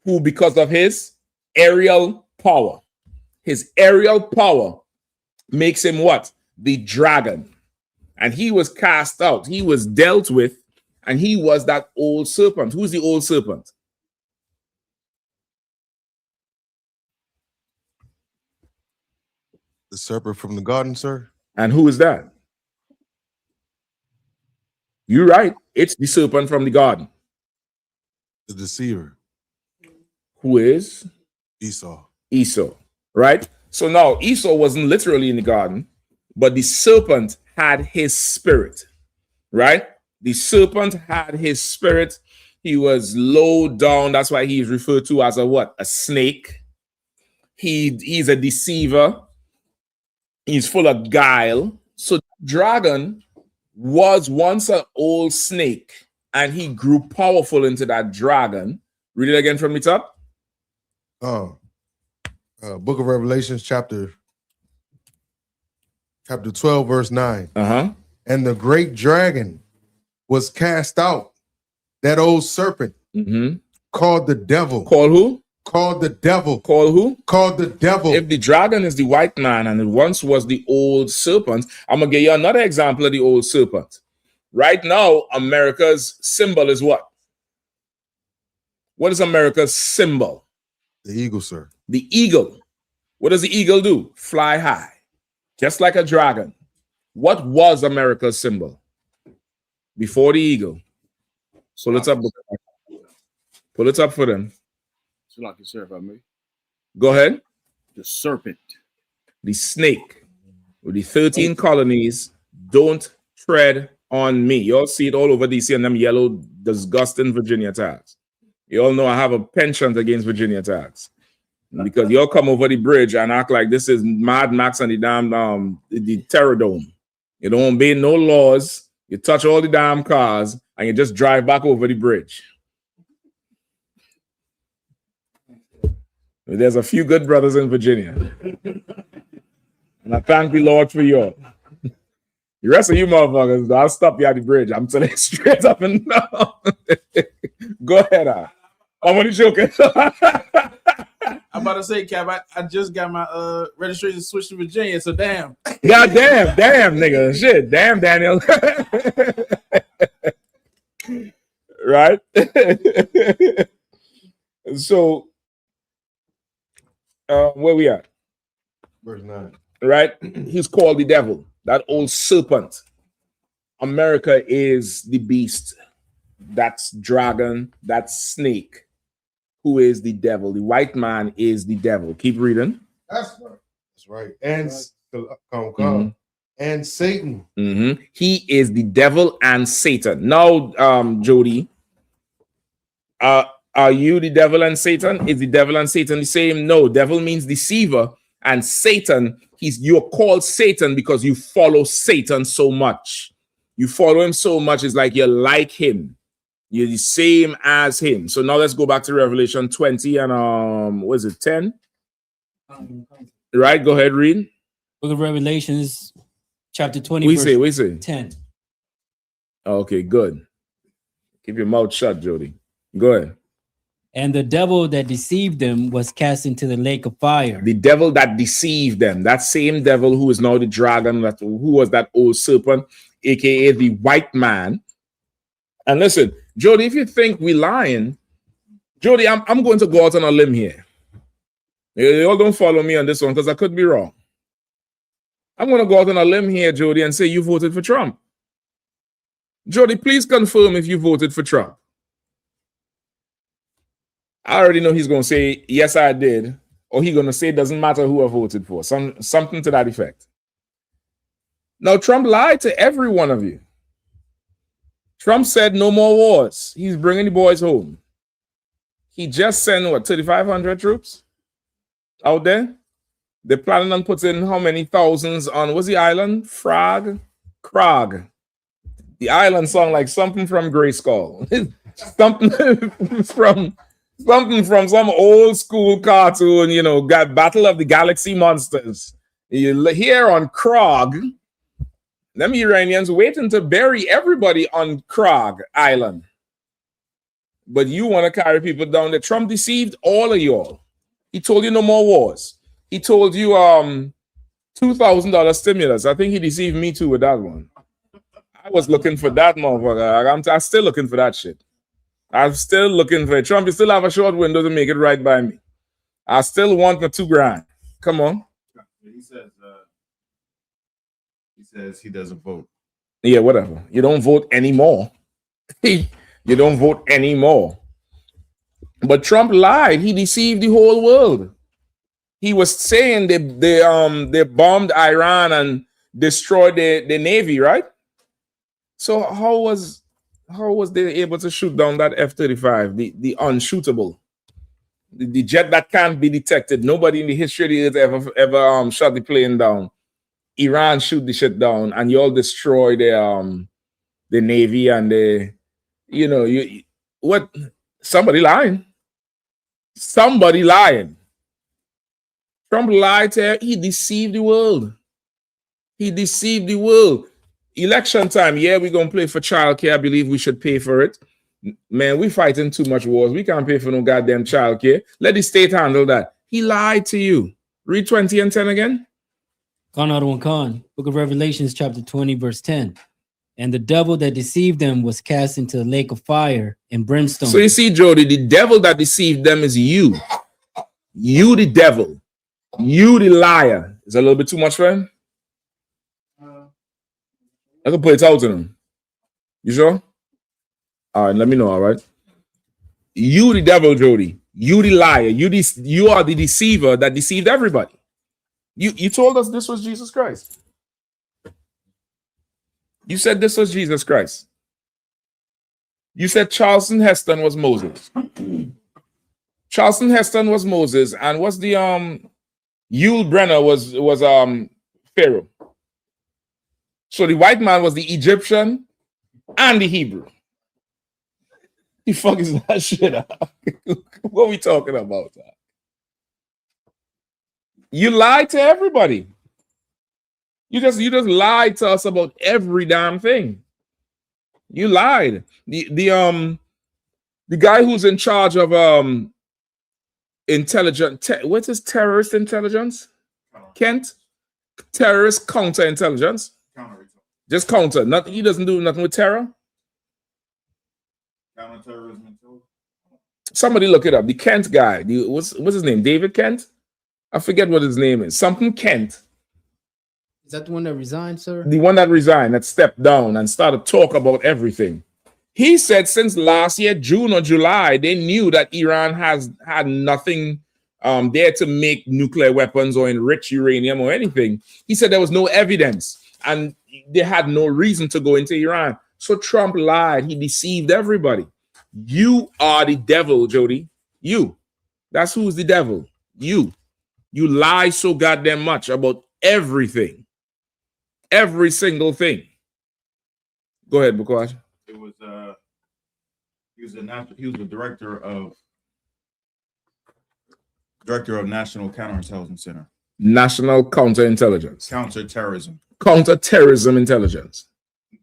who because of his aerial power, makes him what? The dragon. And he was cast out. He was dealt with, and he was that old serpent. Who's the old serpent? The serpent from the garden, sir. And who is that? You're right. It's the serpent from the garden. The deceiver. Who is? Esau. Esau, right? So now Esau wasn't literally in the garden, but the serpent had his spirit, right? The serpent had his spirit. He was low down. That's why he's referred to as a what? A snake. He's a deceiver. He's full of guile. So dragon was once an old snake, and he grew powerful into that dragon. Read it again from the top. Book of Revelations, chapter 12, verse 9. And the great dragon was cast out, that old serpent called the devil. Called who? Called the devil. Called who? Called the devil. If the dragon is the white man and it once was the old serpent, I'm going to give you another example of the old serpent. Right now, America's symbol is what? What is America's symbol? The eagle, sir. The eagle. What does the eagle do? Fly high, just like a dragon. What was America's symbol before the eagle? Pull it up. Pull it up for them. So like you, sir, if I may. Go ahead. The serpent. The snake with the 13 colonies. Don't tread on me. You all see it all over DC and them yellow, disgusting Virginia tags. You all know I have a penchant against Virginia tags because y'all come over the bridge and act like this is Mad Max and the damn the Terror Dome. You don't obey no laws. You touch all the damn cars and you just drive back over the bridge. There's a few good brothers in Virginia, and I thank the Lord for you all. The rest of you motherfuckers, I'll stop you at the bridge. I'm telling you straight up and down. Go ahead. I'm only joking. I'm about to say, Cap, I just got my registration switched to Virginia, so damn. Yeah, damn, nigga. Shit, damn, Daniel. Right? So, where we at? Verse 9. Right? He's called the devil, that old serpent. America is the beast. That's dragon, that's snake. Who is the devil? The white man is the devil. Keep reading. That's right. And and Satan. He is the devil and Satan. Now, Jody, are you the devil and Satan? Is the devil and Satan the same? No, devil means deceiver, and Satan, you're called Satan because you follow Satan so much. You follow him so much, it's like you're like him. You're the same as him. So now let's go back to Revelation 20 and what is it, 10? Right, go ahead, read. Book of Revelations, chapter 20. We say 10. Okay, good. Keep your mouth shut, Jody. Go ahead. And the devil that deceived them was cast into the lake of fire. The devil that deceived them, that same devil who is now the dragon, who was that old serpent, aka the white man. And listen, Jody, if you think we're lying, Jody, I'm going to go out on a limb here. You all don't follow me on this one because I could be wrong. I'm going to go out on a limb here, Jody, and say you voted for Trump. Jody, please confirm if you voted for Trump. I already know he's going to say, yes, I did. Or he's going to say, it doesn't matter who I voted for. Something to that effect. Now, Trump lied to every one of you. Trump said no more wars. He's bringing the boys home. He just sent, 3,500 troops out there? They're planning on putting how many thousands on, what's the island? Krog. The island song like something from Grayskull. something from some old school cartoon, you know, got Battle of the Galaxy Monsters. You hear on Krog, them Iranians waiting to bury everybody on Krog Island. But you want to carry people down there. Trump deceived all of y'all. He told you no more wars. He told you $2,000 stimulus. I think he deceived me too with that one. I was looking for that motherfucker. I'm still looking for that shit. I'm still looking for it. Trump, you still have a short window to make it right by me. I still want the $2,000. Come on. He says he doesn't vote. Yeah, whatever. You don't vote anymore. You don't vote anymore. But Trump lied. He deceived the whole world. He was saying they bombed Iran and destroyed the Navy, right? So how was they able to shoot down that F-35, the unshootable, the jet that can't be detected? Nobody in the history of the earth ever shot the plane down. Iran shoot the shit down, and you all destroy the Navy and what? Somebody lying. Somebody lying. Trump lied to her. He deceived the world. He deceived the world. Election time, yeah, we're going to play for childcare. I believe we should pay for it. Man, we fighting too much wars. We can't pay for no goddamn childcare. Let the state handle that. He lied to you. Read 20 and 10 again. Book of Revelations, chapter 20, verse 10. And the devil that deceived them was cast into the lake of fire and brimstone. So you see, Jody, the devil that deceived them is you. You, the devil. You, the liar. Is that a little bit too much for him? I can put it out to him. You sure? All right, let me know, all right? You, the devil, Jody. You, the liar. You are the deceiver that deceived everybody. You told us this was Jesus Christ. You said this was Jesus Christ. You said Charleston Heston was Moses. Charleston Heston was Moses, and what's the Yul Brenner was Pharaoh. So the white man was the Egyptian and the Hebrew. The fuck is that shit up? What are we talking about? You lied to everybody. You just lied to us about every damn thing. You lied. The guy who's in charge of what's his terrorist intelligence? Kent? Terrorist counterintelligence. Just counter. Nothing. He doesn't do nothing with terror. Counterterrorism. Somebody look it up. The Kent guy. What's his name? David Kent? I forget what his name is. Something Kent. Is that the one that resigned, sir? The one that resigned, that stepped down and started talk about everything. He said since last year, June or July, they knew that Iran had nothing there to make nuclear weapons or enrich uranium or anything. He said there was no evidence and they had no reason to go into Iran. So Trump lied. He deceived everybody. You are the devil, Jody. You. That's who's the devil. You. You lie so goddamn much about everything. Every single thing. Go ahead, Bukwaj. It was he was the director of National Counterintelligence Center. National Counterintelligence. Counterterrorism. Counterterrorism intelligence.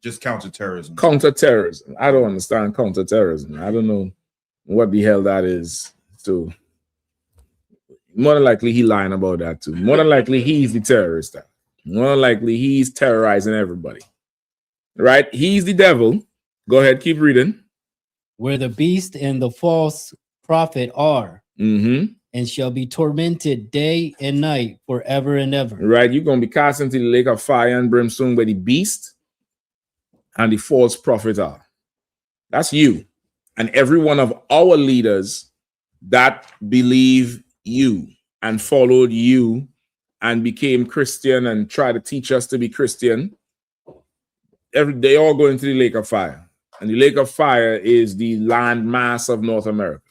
Just counterterrorism. Counterterrorism. I don't understand counterterrorism. I don't know what the hell that is. So more than likely he lying about that too. More than likely he's the terrorist. More than likely he's terrorizing everybody. Right? He's the devil. Go ahead, keep reading. Where the beast and the false prophet are, and shall be tormented day and night forever and ever. Right? You're going to be cast into the lake of fire and brimstone where the beast and the false prophet are. That's you. And every one of our leaders that believe you and followed you and became Christian and tried to teach us to be Christian, they all go into the lake of fire. And the lake of fire is the land mass of North America.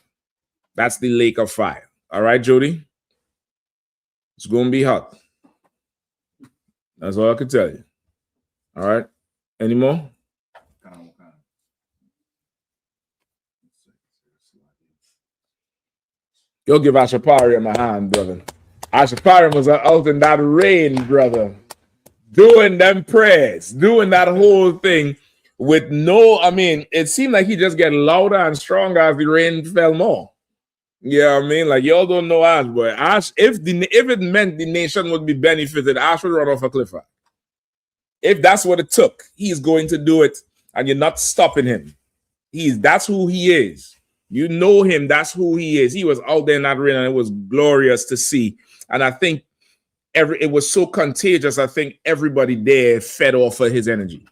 That's the lake of fire. All right, Jody? It's going to be hot. That's all I can tell you. All right. Any more? You'll give Ashapari my hand, brother. Ashapari was out in that rain, brother, doing them prayers, doing that whole thing with no, I mean, it seemed like he just get louder and stronger as the rain fell more. Yeah, I mean, like y'all don't know Ash, boy. Ash, if it meant the nation would be benefited, Ash would run off a cliff. If that's what it took, he's going to do it, and you're not stopping him. That's who he is. You know him, that's who he is. He was out there in that rain, and it was glorious to see. And I think it was so contagious. I think everybody there fed off of his energy.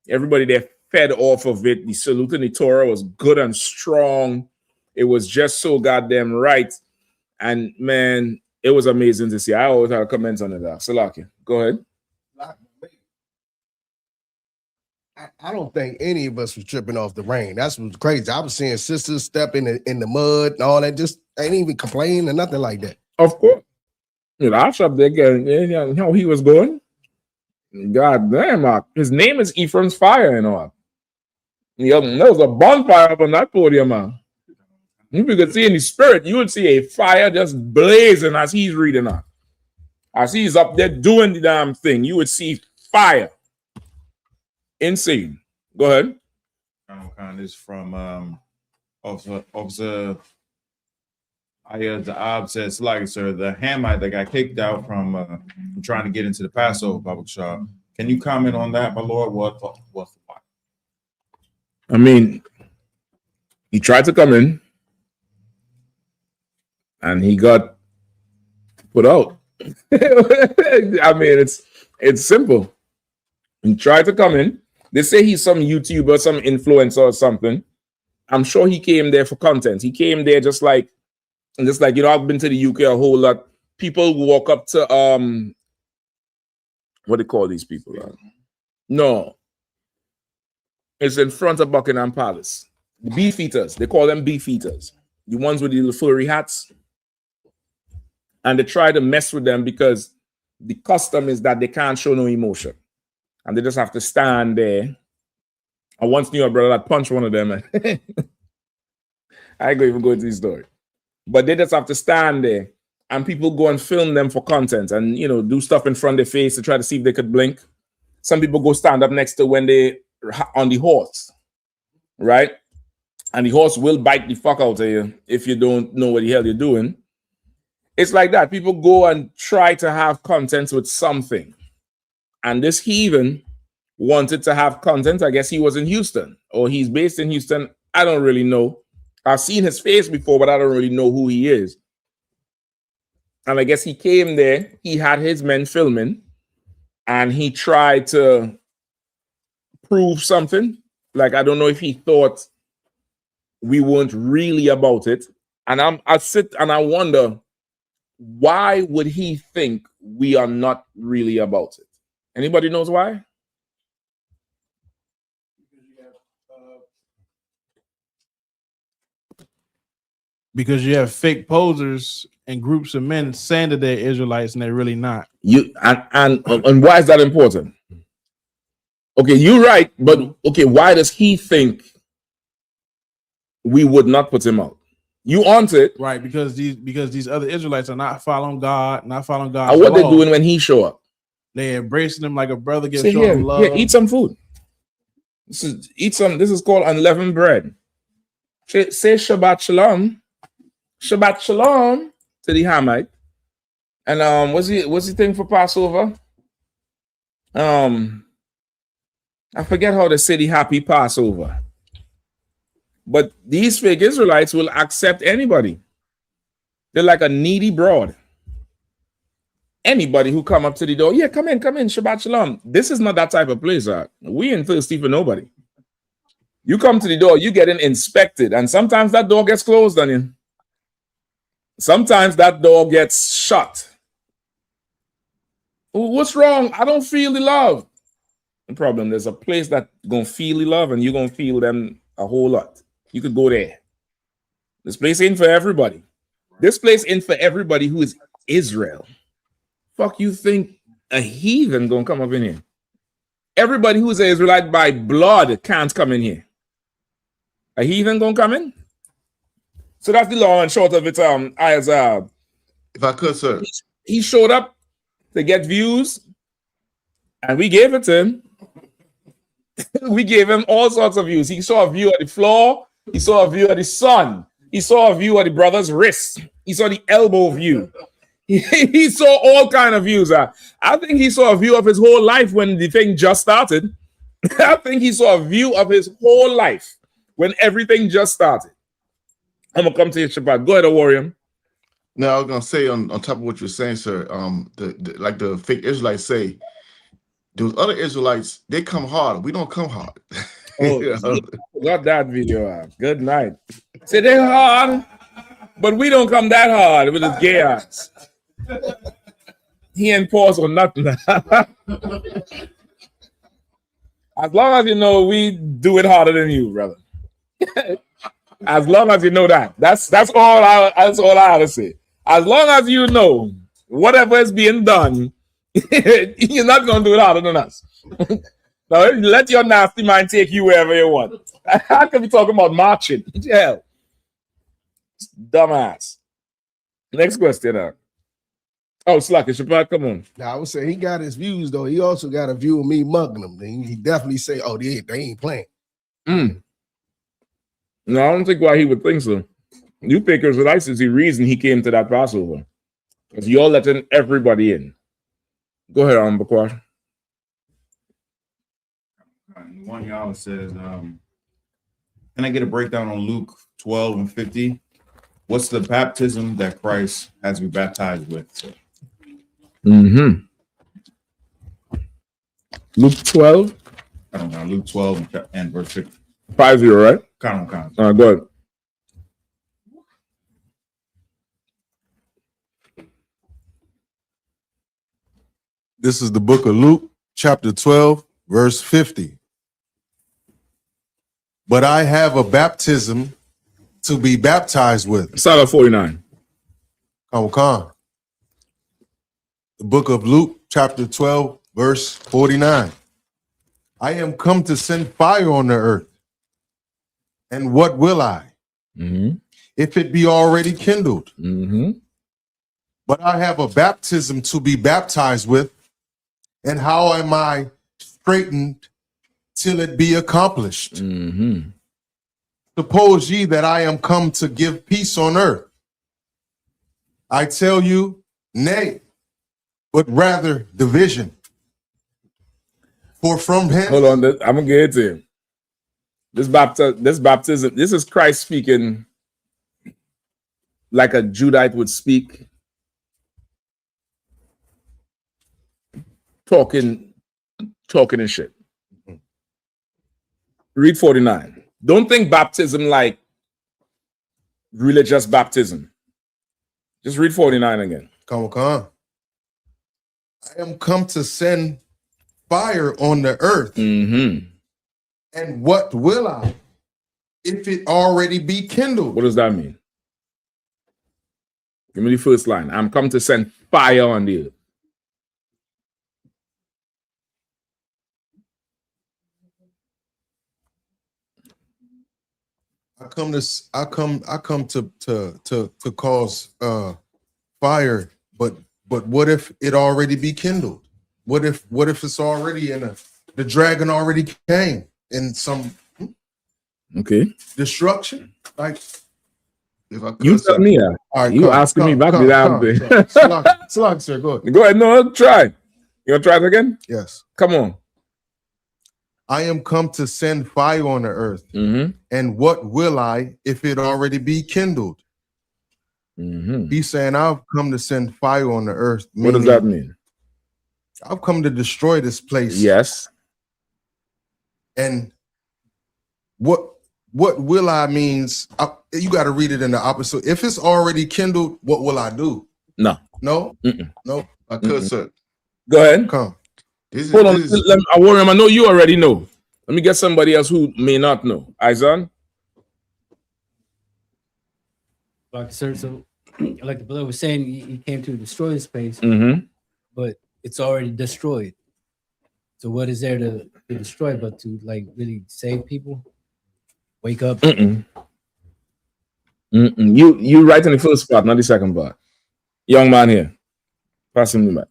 Everybody there fed off of it. The salute in the Torah was good and strong. It was just so goddamn right. And man, it was amazing to see. I always have comments on it. Salaki, go ahead. I don't think any of us was tripping off the rain. That's what's crazy. I was seeing sisters step in the mud and all that. Just ain't even complaining or nothing like that. Of course. You know, I was up there getting how he was going. God damn, his name is Ephraim's Fire and all. There was a bonfire up on that podium, man. If you could see in the spirit, you would see a fire just blazing as he's reading out. As he's up there doing the damn thing, you would see fire. Insane. Go ahead. This from Officer I.S.U.P.K says, like, sir, the Hamite that got kicked out from trying to get into the Passover, Baba Shah. Can you comment on that, my Lord? What's the why? I mean, he tried to come in and he got put out. I mean, it's simple. He tried to come in. They say he's some YouTuber, some influencer or something. I'm sure he came there for content. He came there just like, you know, I've been to the UK a whole lot. People walk up to what do they call these people? No. It's in front of Buckingham Palace. The beef eaters. They call them beef eaters. The ones with the little furry hats. And they try to mess with them because the custom is that they can't show no emotion. And they just have to stand there. I once knew a brother that punched one of them. I ain't going to even go into the story. But they just have to stand there. And people go and film them for content and, you know, do stuff in front of their face to try to see if they could blink. Some people go stand up next to when they on the horse, right? And the horse will bite the fuck out of you if you don't know what the hell you're doing. It's like that. People go and try to have content with something. And this heathen wanted to have content. I guess he was in Houston or he's based in Houston. I don't really know. I've seen his face before, but I don't really know who he is. And I guess he came there. He had his men filming and he tried to prove something. Like, I don't know if he thought we weren't really about it. And I sit and I wonder, why would he think we are not really about it? Anybody knows why? Because you have fake posers and groups of men saying that they're Israelites and they're really not. And why is that important? Okay, you're right, but okay, why does he think we would not put him out? You want it, right? Because these other Israelites are not following God, not following God. And what they're doing when he show up? They're embracing him like a brother. Gets Here, love. Here, eat some food. This is called unleavened bread. Say Shabbat Shalom. Shabbat Shalom to the Hamite. And what's the thing for Passover? I forget how they say the happy Passover. But these fake Israelites will accept anybody. They're like a needy broad. Anybody who come up to the door, yeah, come in, Shabbat Shalom. This is not that type of place. We ain't thirsty for nobody. You come to the door, you getting inspected, and sometimes that door gets closed on you. Sometimes that door gets shut. What's wrong? I don't feel the love. No problem. There's a place that's gonna feel the love, and you're gonna feel them a whole lot. You could go there. This place ain't for everybody. This place ain't for everybody who is Israel. fuck you think a heathen gonna come up in here? Everybody who's an Israelite by blood can't come in here. A heathen gonna come in? So that's the long and short of it. If I could, sir. He showed up to get views, and we gave it to him. We gave him all sorts of views. He saw a view of the floor. He saw a view of the sun. He saw a view of the brother's wrist. He saw the elbow view. He saw all kind of views. I think he saw a view of his whole life when the thing just started. I think he saw a view of his whole life when everything just started. I'm gonna come to you, Shabbat. Go ahead, Warrior. No, I was gonna say on top of what you're saying, sir. Like the fake Israelites say, those other Israelites, they come hard. We don't come hard. Oh, got that video. Good night. Say they hard, but we don't come that hard with his gay ass. He ain't pause on nothing. As long as you know we do it harder than you, brother. As long as you know that. That's all I have to say. As long as you know whatever is being done, you're not gonna do it harder than us. Now let your nasty mind take you wherever you want. I could be talking about marching. Hell. Dumbass. Next question. Oh, Slack, Shabbat, come on. Now, I would say he got his views, though. He also got a view of me mugging him. He definitely say, oh, they ain't playing. No, I don't think why he would think so. You think Israelites is the reason he came to that Passover. Because you're letting everybody in. Go ahead, Bakwash. One y'all says, can I get a breakdown on Luke 12 and 50? What's the baptism that Christ has been baptized with? Luke 12? I don't know. Luke 12 and verse 50. 50, right? Count. All right, go ahead. This is the book of Luke, chapter 12, verse 50. But I have a baptism to be baptized with. Start at 49. Come. The book of Luke, chapter 12, verse 49. I am come to send fire on the earth. And what will I? If it be already kindled. But I have a baptism to be baptized with. And how am I straightened till it be accomplished? Suppose ye that I am come to give peace on earth. I tell you, nay, but rather division. For from him. Hold on, I'm gonna get it to him. This baptism, this is Christ speaking like a Judite would speak. Talking and shit. Read 49. Don't think baptism like religious baptism. Just read 49 again. Come. I am come to send fire on the earth. And what will I? If it already be kindled. What does that mean? Give me the first line. I'm come to send fire on the earth. I come to cause fire, but what if it already be kindled? What if it's already the dragon already came in some destruction? Like if I could, you tell me, you asking me about the damn thing. Slack, sir, go ahead. Go ahead, no, try. You gonna try it again? Yes. Come on. I am come to send fire on the earth. And what will I if it already be kindled? He's saying, I've come to send fire on the earth. What does that mean? I've come to destroy this place. Yes. And what will I means, you got to read it in the opposite. If it's already kindled, what will I do? No. No? No. I could, sir. Go ahead. Come. Hold on. I warn him. I know you already know. Let me get somebody else who may not know. Izan? Like, sir, so like the brother was saying, he came to destroy this place. but it's already destroyed. So what is there to destroy but to like really save people? Wake up. You right in the first part, not the second part. Young man here. Pass him the mic.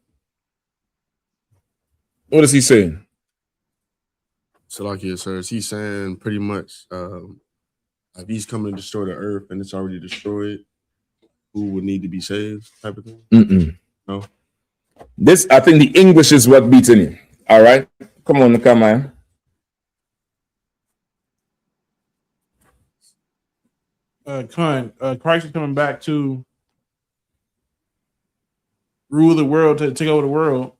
What is he saying? Salakia, sir. Is he saying pretty much if he's coming to destroy the earth and it's already destroyed, who would need to be saved type of thing? No. This, I think the English is what beating him. All right. Come on, man. Christ is coming back to rule the world, to take over the world,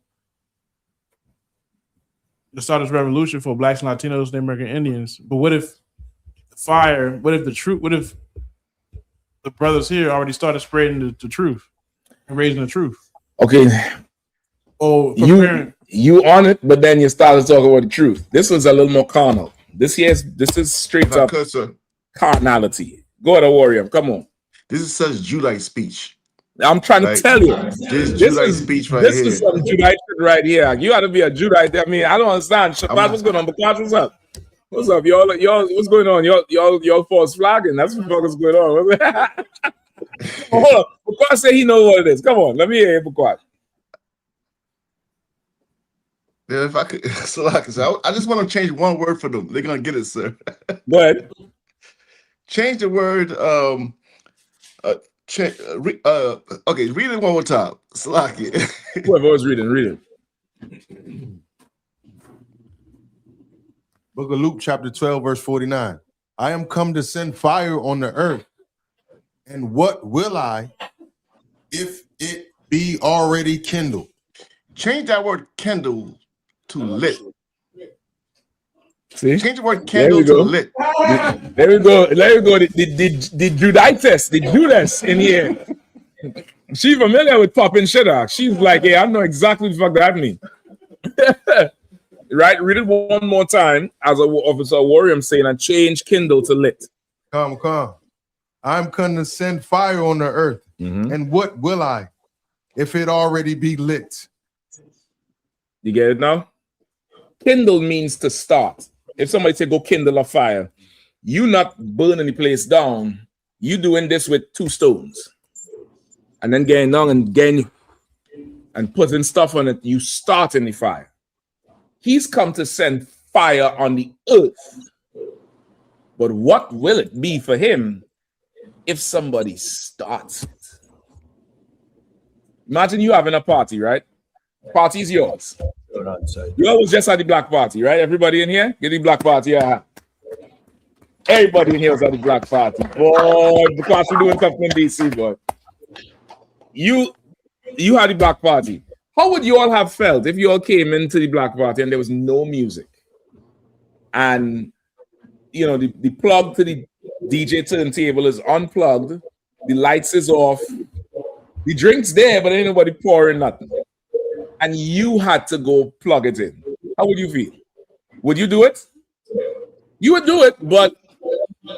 to start this revolution for blacks and Latinos and American Indians. But what if the brothers here already started spreading the truth and raising the truth? Okay. Oh, you on it, but then you started talking about the truth. This was a little more carnal. This is straight up carnality. Go ahead, warrior. Come on. This is such Judite speech. I'm trying to tell you. This Judite speech right here. This is some Judite shit right here. You ought to be a Judite. I mean, I don't understand. Shabbat, what's going on? Because what's up? What's up? Y'all, what's going on? Y'all false flagging. That's what is going on. Hold on. Because say he knows what it is. Come on. Let me hear it, Because. Yeah, if I could, I just want to change one word for them. They're gonna get it, sir. Go ahead. Change the word. Okay, read it one more time. Salaki. Whoever was read it. Book of Luke, chapter 12, verse 49. I am come to send fire on the earth, and what will I, if it be already kindled? Change that word kindle to lit. See? Change the word candle to lit. There we go. The Judites, the Judas in here. She's familiar with popping shit out. She's like, yeah, I know exactly what the fuck that means. Right? Read it one more time as an officer warrior saying, and change kindle to lit. Come. I'm come to send fire on the earth. And what will I, if it already be lit? You get it now? Kindle means to start. If somebody say go kindle a fire, you not burning the place down. You doing this with 2 stones. And then getting down and putting stuff on it, you starting the fire. He's come to send fire on the earth. But what will it be for him if somebody starts it? Imagine you having a party, right? Party is yours. You was just at the black party, right? Everybody in here? Get the black party. Yeah. Everybody in here was at the black party. Boy, because we're doing something in DC, boy. You had the black party. How would you all have felt if you all came into the black party and there was no music? And, you know, the plug to the DJ turntable is unplugged. The lights is off. The drink's there, but ain't nobody pouring nothing. And you had to go plug it in. How would you feel? Would you do it? You would do it, but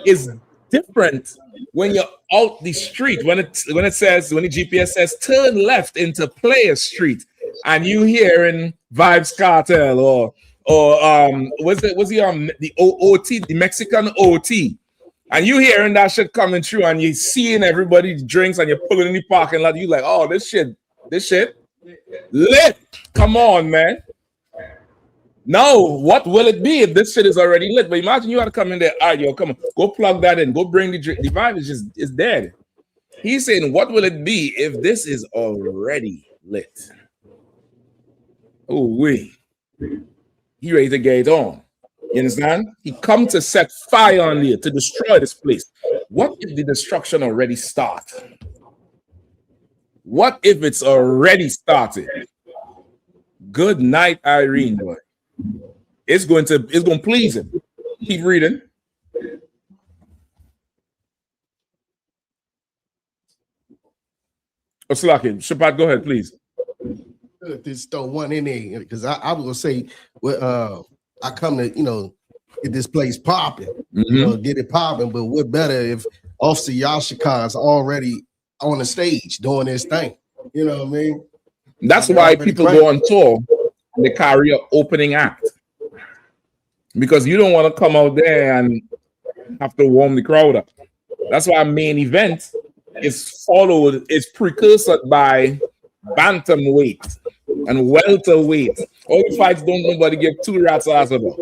it's different when you're out the street. When the GPS says turn left into Player Street, and you hearing Vibes Cartel or the OT, the Mexican OT, and you hearing that shit coming through, and you seeing everybody's drinks, and you're pulling in the parking lot. You like, oh, this shit lit. Come on, man. Now, what will it be if this shit is already lit? But imagine you had to come in there. All right, yo, come on, go plug that in. Go bring the drink. The vibe is dead. He's saying, what will it be if this is already lit? Oh, wait. He ready to get it on. You understand? He come to set fire on here to destroy this place. What if the destruction already started? What if it's already started? Good night, Irene, boy. It's going to please him. Keep reading. Oslaki, Shabbat, go ahead, please. Just throw one in there because I was gonna say, well, I come to get this place popping, get it popping. But what better if Officer Yashika is already on the stage doing his thing? You know what I mean? That's why people go on tour and they carry an opening act. Because you don't want to come out there and have to warm the crowd up. That's why main event is followed, is precursored by bantamweight and welterweight. All the fights don't nobody give two rats ass about.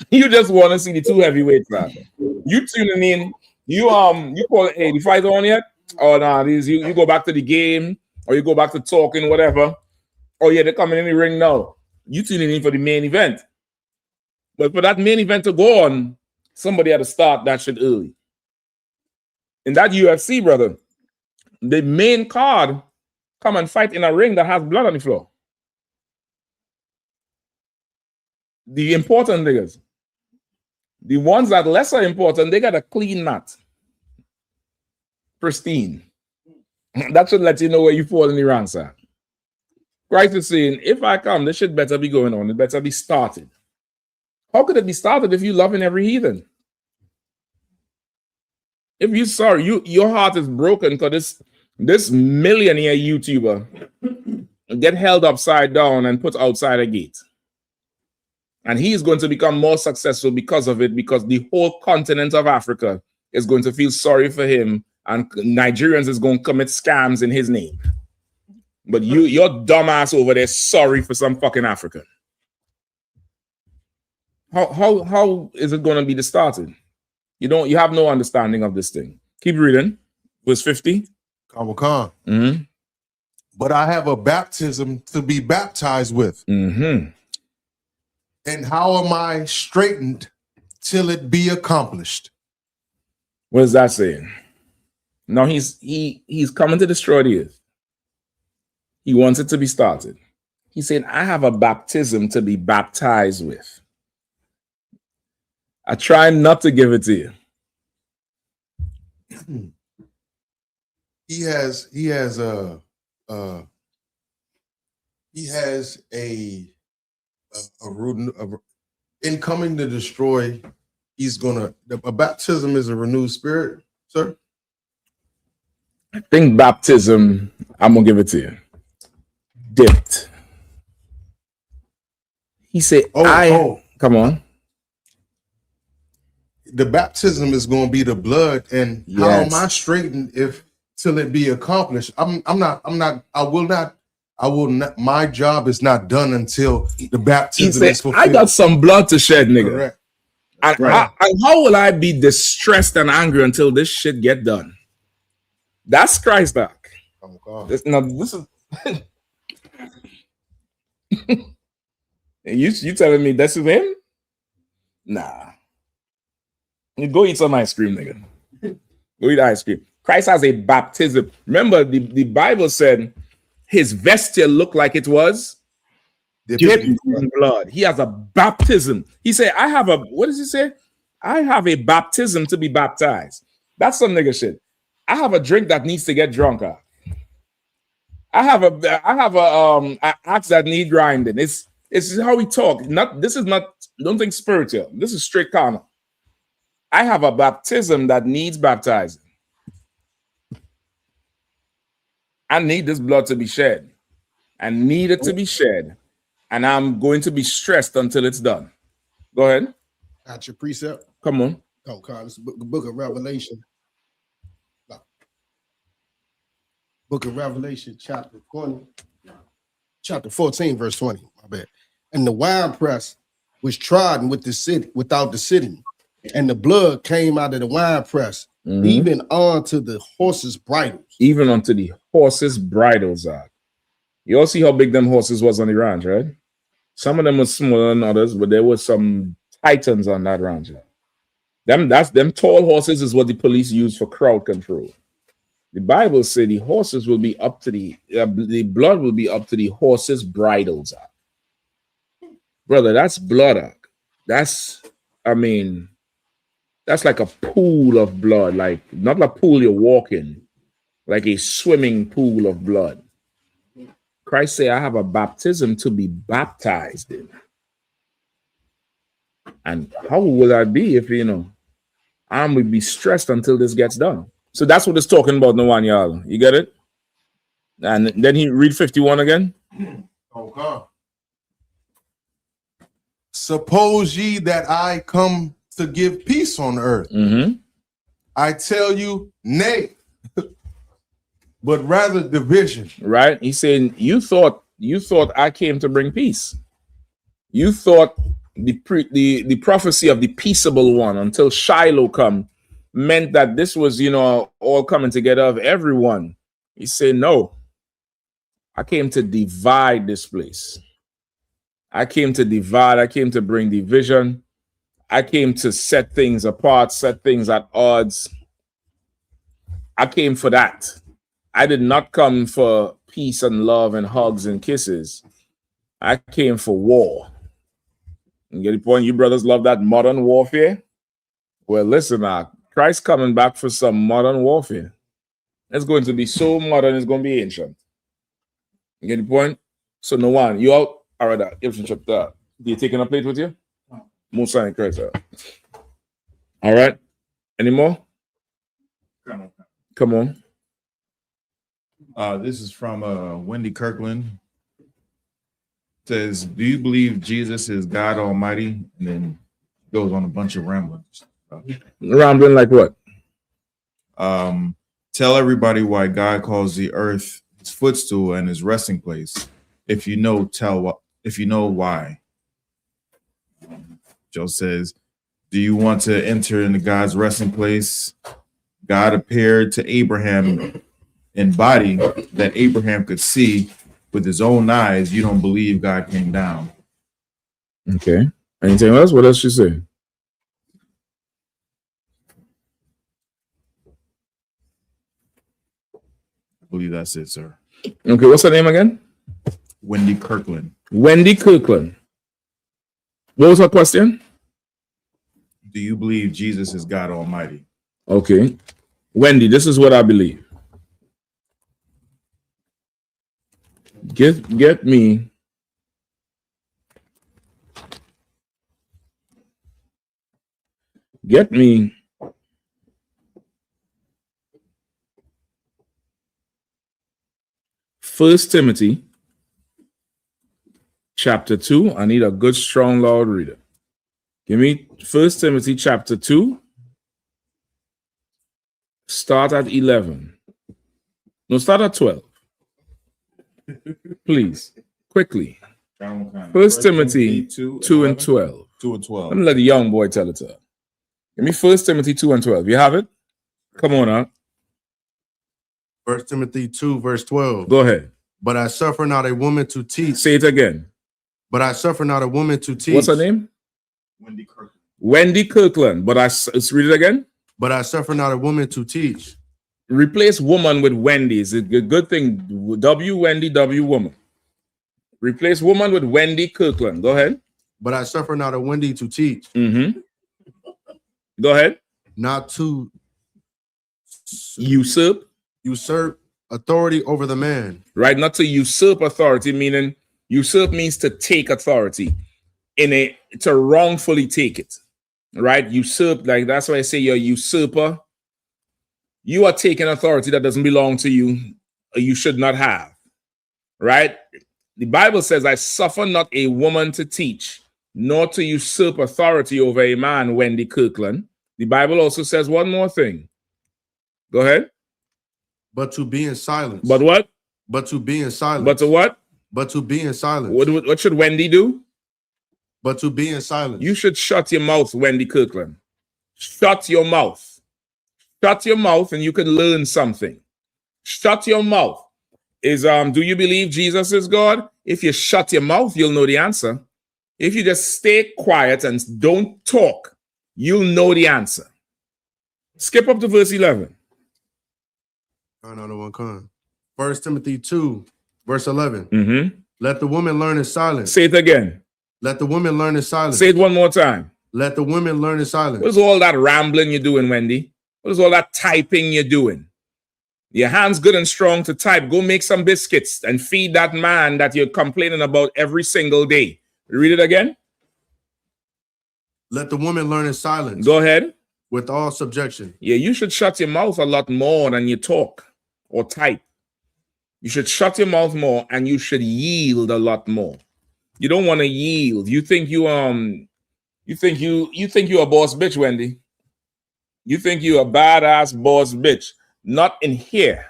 You just want to see the two heavyweights, man. You tuning in, you call it, hey, the fight on yet? Or nah, you go back to the game, or you go back to talking, whatever. Oh yeah, they're coming in the ring now. You tuning in for the main event. But for that main event to go on, somebody had to start that shit early. In that UFC, brother, the main card come and fight in a ring that has blood on the floor. The important niggas. The ones that lesser important, they got a clean mat. Pristine. That should let you know where you fall in the ranks at. Christ is saying, if I come, this shit better be going on. It better be started. How could it be started if you loving every heathen? If you sorry, your heart is broken because this millionaire YouTuber get held upside down and put outside a gate. And he is going to become more successful because of it, because the whole continent of Africa is going to feel sorry for him, and Nigerians is going to commit scams in his name. But your dumbass over there sorry for some fucking African. How is it going to be the started? You have no understanding of this thing. Keep reading. Verse 50. Mm-hmm. But I have a baptism to be baptized with. Mm-hmm. And how am I straightened till it be accomplished? What is that saying? No, he's coming to destroy the earth. He wants it to be started. He's saying, I have a baptism to be baptized with. I try not to give it to you. He has a in coming to destroy. He's gonna. A baptism is a renewed spirit, sir. I think baptism. I'm gonna give it to you. Dipped. He said, come on. The baptism is going to be the blood, and how am I straightened if till it be accomplished? I will not. My job is not done until the baptism is fulfilled. I got some blood to shed, nigga. Correct. And how will I be distressed and angry until this shit get done? That's Christ, Doc. Oh God. This is you telling me this is him? Nah. You go eat some ice cream, nigga. Go eat ice cream. Christ has a baptism. Remember, the Bible said his vesture looked like it was dipped in blood. He has a baptism. He said, what does he say? I have a baptism to be baptized. That's some nigga shit. I have a drink that needs to get drunk on. I have a axe that need grinding. It's how we talk. Don't think spiritual. This is straight carnal. I have a baptism that needs baptizing. I need this blood to be shed. I need it to be shed. And I'm going to be stressed until it's done. Go ahead. Got your precept. Come on. Oh, God, this is the book of Revelation. Book of Revelation, chapter 14, verse 20. My bad. And the winepress was trodden without the city, and the blood came out of the winepress, even onto the horses' bridles. Even onto the horses' bridles are. You all see how big them horses was on the ranch, right? Some of them were smaller than others, but there were some titans on that ranch. Them tall horses is what the police use for crowd control. The Bible says the horses will be up to the blood will be up to the horses' bridles. Brother, that's blood. That's like a pool of blood, like not a pool you're walking, like a swimming pool of blood. Christ said, I have a baptism to be baptized in. And how will I be if, I'm going to be stressed until this gets done? So that's what it's talking about, no one, y'all. You get it? And then he read 51 again. Okay. Suppose ye that I come to give peace on earth. I tell you, nay, but rather division. Right? He's saying, you thought I came to bring peace. You thought the prophecy of the peaceable one until Shiloh come meant that this was, all coming together of everyone. He said, no, I came to divide this place. I came to divide. I came to bring division. I came to set things apart, set things at odds. I came for that. I did not come for peace and love and hugs and kisses. I came for war. You get the point? You brothers love that modern warfare? Well, listen now. Christ coming back for some modern warfare. It's going to be so modern, it's going to be ancient. You get the point? So, no one, you out? All right, do you taking a plate with you? Musa and Christ. All right. Any more? Come on. This is from Wendy Kirkland. It says, do you believe Jesus is God Almighty? And then goes on a bunch of ramblings. Rambling like what? Tell everybody why God calls the earth his footstool and his resting place. If you know, if you know why. Joe says, do you want to enter into God's resting place? God appeared to Abraham in body that Abraham could see with his own eyes. You don't believe God came down. Okay. Anything else? What else she say? I believe that's it, sir. Okay, what's her name again? Wendy Kirkland. Wendy Kirkland. What was her question? Do you believe Jesus is God Almighty? Okay. Wendy, this is what I believe. Get me First Timothy chapter 2. I need a good, strong Lord reader. Give me First Timothy chapter 2. Start at 11. No, start at 12. Please, quickly. First Timothy 2 and 12. 2 and 12. Let me let the young boy tell it to her. Give me First Timothy 2 and 12. You have it? Come on out. First Timothy 2, verse 12. Go ahead. But I suffer not a woman to teach. Say it again. But I suffer not a woman to teach. What's her name? Wendy Kirkland. Wendy Kirkland. But let's read it again. But I suffer not a woman to teach. Replace woman with Wendy. It's a good thing. W Wendy, W woman. Replace woman with Wendy Kirkland. Go ahead. But I suffer not a Wendy to teach. Go ahead. Not to usurp authority over the man. Right, not to usurp authority, meaning usurp means to take authority to wrongfully take it. Right? Usurp, like that's why I say you're a usurper. You are taking authority that doesn't belong to you, or you should not have. Right? The Bible says, I suffer not a woman to teach, nor to usurp authority over a man, Wendy Kirkland. The Bible also says one more thing. Go ahead. But to be in silence. But what? But to be in silence. But to what? But to be in silence. What should Wendy do? But to be in silence. You should shut your mouth, Wendy Kirkland. Shut your mouth. Shut your mouth and you can learn something. Shut your mouth. Do you believe Jesus is God? If you shut your mouth, you'll know the answer. If you just stay quiet and don't talk, you'll know the answer. Skip up to verse 11. Another one come. 1 Timothy 2, verse 11. Let the woman learn in silence. Say it again. Let the woman learn in silence. Say it one more time. Let the women learn in silence. What is all that rambling you're doing, Wendy? What is all that typing you're doing? Your hand's good and strong to type. Go make some biscuits and feed that man that you're complaining about every single day. Read it again. Let the woman learn in silence. Go ahead. With all subjection. Yeah, you should shut your mouth a lot more than you talk or type. You should shut your mouth more, and you should yield a lot more. You don't want to yield. You think you're a boss bitch, Wendy. You think you're a badass boss bitch. Not in here.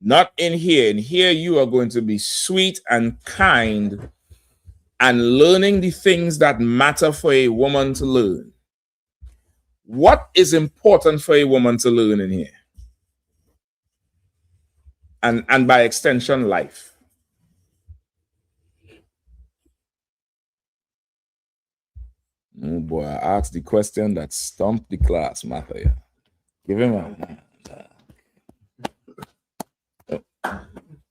Not in here. In here, you are going to be sweet and kind and learning the things that matter for a woman to learn. What is important for a woman to learn in here? And by extension, life. Oh boy, I asked the question that stumped the class, Matthew. Give him a hand.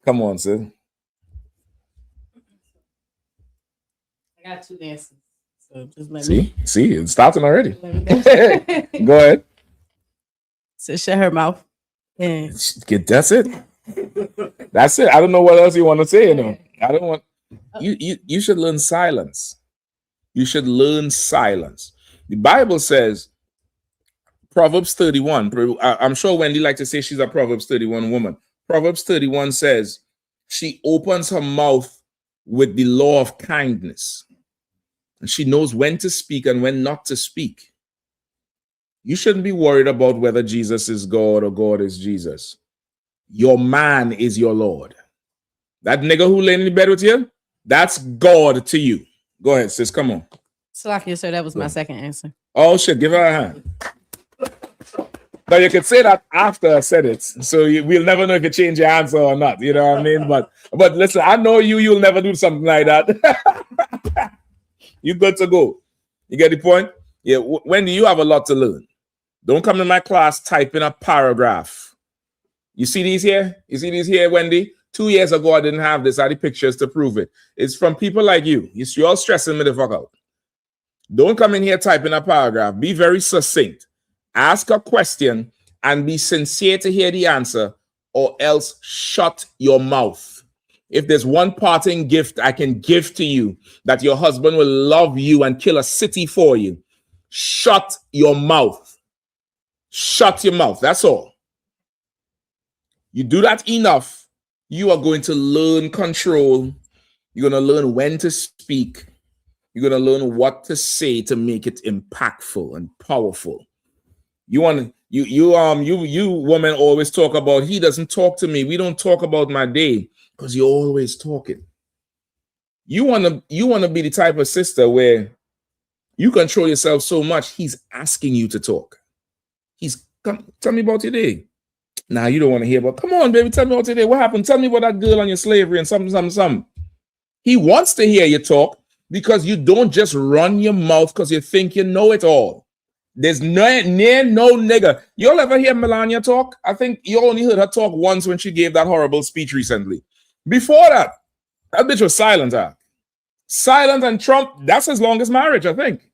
Come on, sir. I got 2 answers. So just let See, me. see, it's starting already. Go ahead. So shut her mouth. And That's it. That's it. I don't know what else you want to say. I don't want you should learn silence. You should learn silence. The Bible says, Proverbs 31. I'm sure Wendy likes to say she's a Proverbs 31 woman. Proverbs 31 says she opens her mouth with the law of kindness. And she knows when to speak and when not to speak. You shouldn't be worried about whether Jesus is God or God is Jesus. Your man is your Lord. That nigga who laying in the bed with you, that's God to you. Go ahead, sis. Come on. Salakia, sir, that was my second answer. Oh, shit. Give her a hand. Now, you could say that after I said it, so we'll never know if you change your answer or not. You know what I mean? But listen, I know you'll never do something like that. You good to go. You get the point? Yeah, Wendy, you have a lot to learn. Don't come in my class typing a paragraph. You see these here? You see these here, Wendy? 2 years ago, I didn't have this. I had the pictures to prove it. It's from people like you. You're all stressing me the fuck out. Don't come in here typing a paragraph. Be very succinct. Ask a question and be sincere to hear the answer, or else shut your mouth. If there's one parting gift I can give to you, that your husband will love you and kill a city for you, shut your mouth. Shut your mouth. That's all. You do that enough, you are going to learn control. You're going to learn when to speak. You're going to learn what to say to make it impactful and powerful. You women always talk about, he doesn't talk to me. We don't talk about my day, because you're always talking. You want to be the type of sister where you control yourself so much, he's asking you to talk. Tell me about your day. Nah, you don't want to hear about, come on, baby, tell me about your day. What happened? Tell me about that girl on your slavery and something. He wants to hear you talk, because you don't just run your mouth because you think you know it all. There's no nigga. You'll ever hear Melania talk? I think you only heard her talk once when she gave that horrible speech recently. Before that bitch was silent. Silent, and Trump, that's his longest marriage, I think.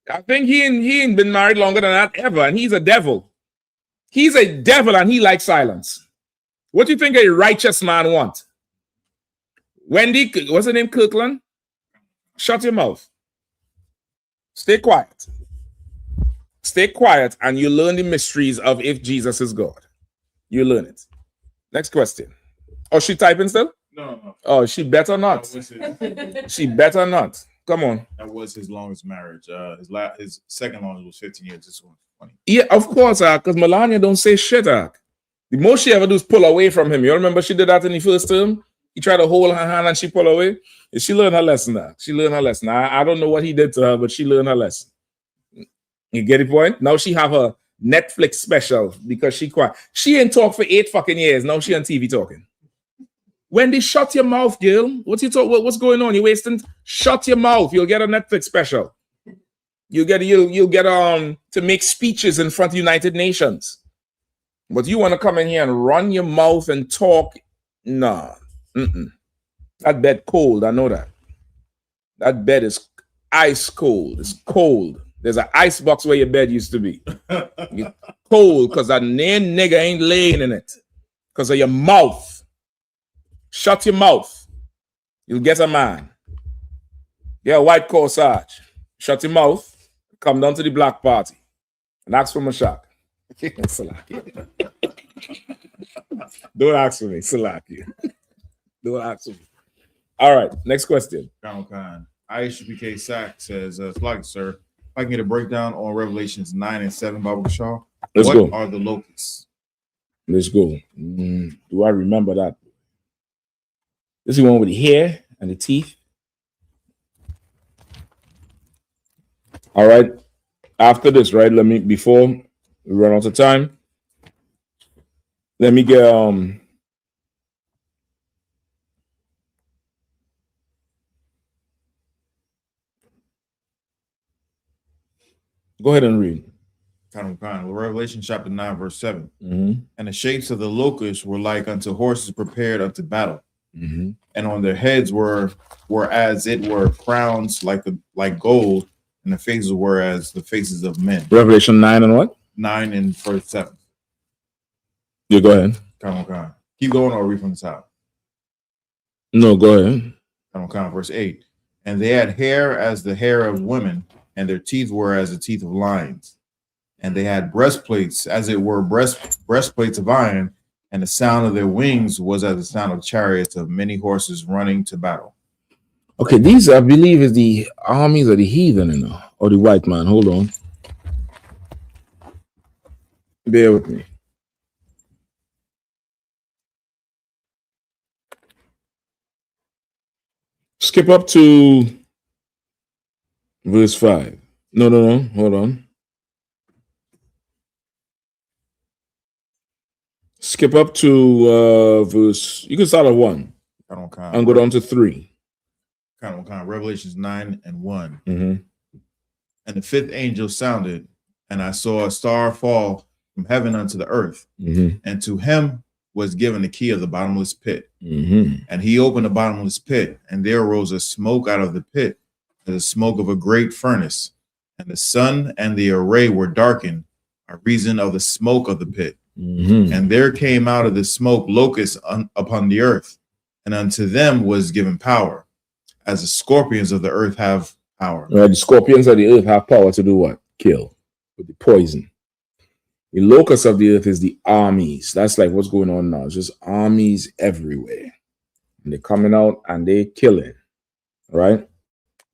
I think he ain't been married longer than that ever, and he's a devil. He's a devil, and he likes silence. What do you think a righteous man wants? Wendy, what's her name, Kirkland? Shut your mouth. Stay quiet. Stay quiet, and you learn the mysteries of if Jesus is God. You learn it. Next question. Oh, she typing still? No. Oh, she better not. She better not. Come on. That was his longest marriage. His second longest was 15 years. This one, 20. Yeah, of course, because Melania don't say shit. The most she ever do is pull away from him. You remember she did that in the first term? He tried to hold her hand and she pulled away. And she learned her lesson now. She learned her lesson. I don't know what he did to her, but she learned her lesson. You get the point? Now she have a Netflix special because she quiet. She ain't talk for 8 fucking years. Now she on TV talking. Wendy, shut your mouth, girl. What's going on? You're wasting. Shut your mouth. You'll get a Netflix special. You'll get to make speeches in front of United Nations. But you want to come in here and run your mouth and talk? Nah. That bed cold. I know that. That bed is ice cold. It's cold. There's an ice box where your bed used to be. It's cold because that nigga ain't laying in it. Because of your mouth. Shut your mouth. You'll get a man. Yeah, white corsage. Shut your mouth. Come down to the black party. And ask for my shot. Don't ask me, Salaki. Don't ask me. All right, next question. I.S.U.P.K. Sack says, Salaki, sir, if I can get a breakdown on Revelations 9 and 7, Bible Shaw. Let's what go. are the locusts? Let's go. Do I remember that? This is the one with the hair and the teeth. All right. After this, right? Before we run out of time, let me get go ahead and read. Revelation chapter 9, verse 7. Mm-hmm. And the shapes of the locusts were like unto horses prepared unto battle. Mm-hmm. And on their heads were as it were crowns like gold, and the faces were as the faces of men. Revelation 9 and what? 9 and verse 7. You go ahead. Keep going or read from the top. No, go ahead. Verse 8. And they had hair as the hair of women, and their teeth were as the teeth of lions. And they had breastplates, as it were breastplates of iron, and the sound of their wings was as the sound of chariots of many horses running to battle. Okay, these I believe is the armies of the heathen, you know, or the white man. Hold on. Bear with me. Skip up to verse 5. No. Hold on. Skip up to verse. You can start at 1 and go down to 3. Revelations 9 and 1. Mm-hmm. And the fifth angel sounded, and I saw a star fall from heaven unto the earth. Mm-hmm. And to him was given the key of the bottomless pit. Mm-hmm. And he opened the bottomless pit, and there arose a smoke out of the pit, as the smoke of a great furnace. And the sun and the array were darkened by reason of the smoke of the pit. Mm-hmm. And there came out of the smoke locusts upon the earth, and unto them was given power, as the scorpions of the earth have power. The scorpions of the earth have power to do what? Kill with the poison. The locusts of the earth is the armies. That's like what's going on now. It's just armies everywhere. And they're coming out and they're killing. Right?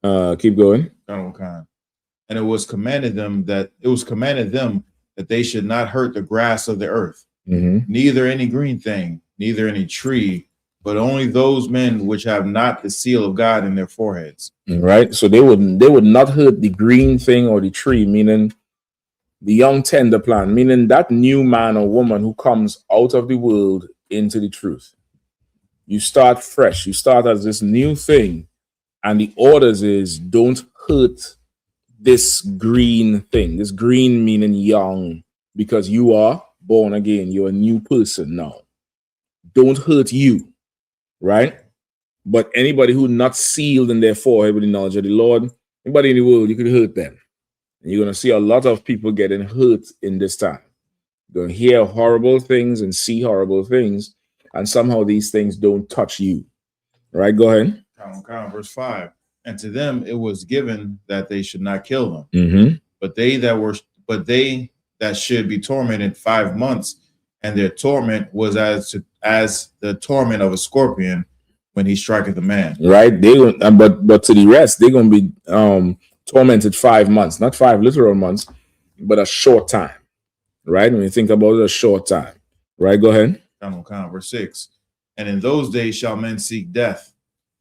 Keep going. And it was commanded them that they should not hurt the grass of the earth, neither any green thing, neither any tree, but only those men which have not the seal of God in their foreheads. Right. So they would not hurt the green thing or the tree, meaning the young tender plant, meaning that new man or woman who comes out of the world into the truth. You start fresh. You start as this new thing. And the orders is don't hurt this green thing. This green meaning young, because you are born again. You're a new person now. Don't hurt you. Right? But anybody who not sealed in their forehead with the knowledge of the Lord, anybody in the world, you could hurt them. And you're going to see a lot of people getting hurt in this time. You're going to hear horrible things and see horrible things. And somehow these things don't touch you. Right? Go ahead. Verse 5. And to them it was given that they should not kill them. Mm-hmm. But they that should be tormented 5 months, and their torment was as the torment of a scorpion when he striketh a man. Right. But to the rest, they're going to be tormented 5 months, not 5 literal months, but a short time. Right. When you think about it, a short time. Right. Go ahead. Verse 6. And in those days shall men seek death,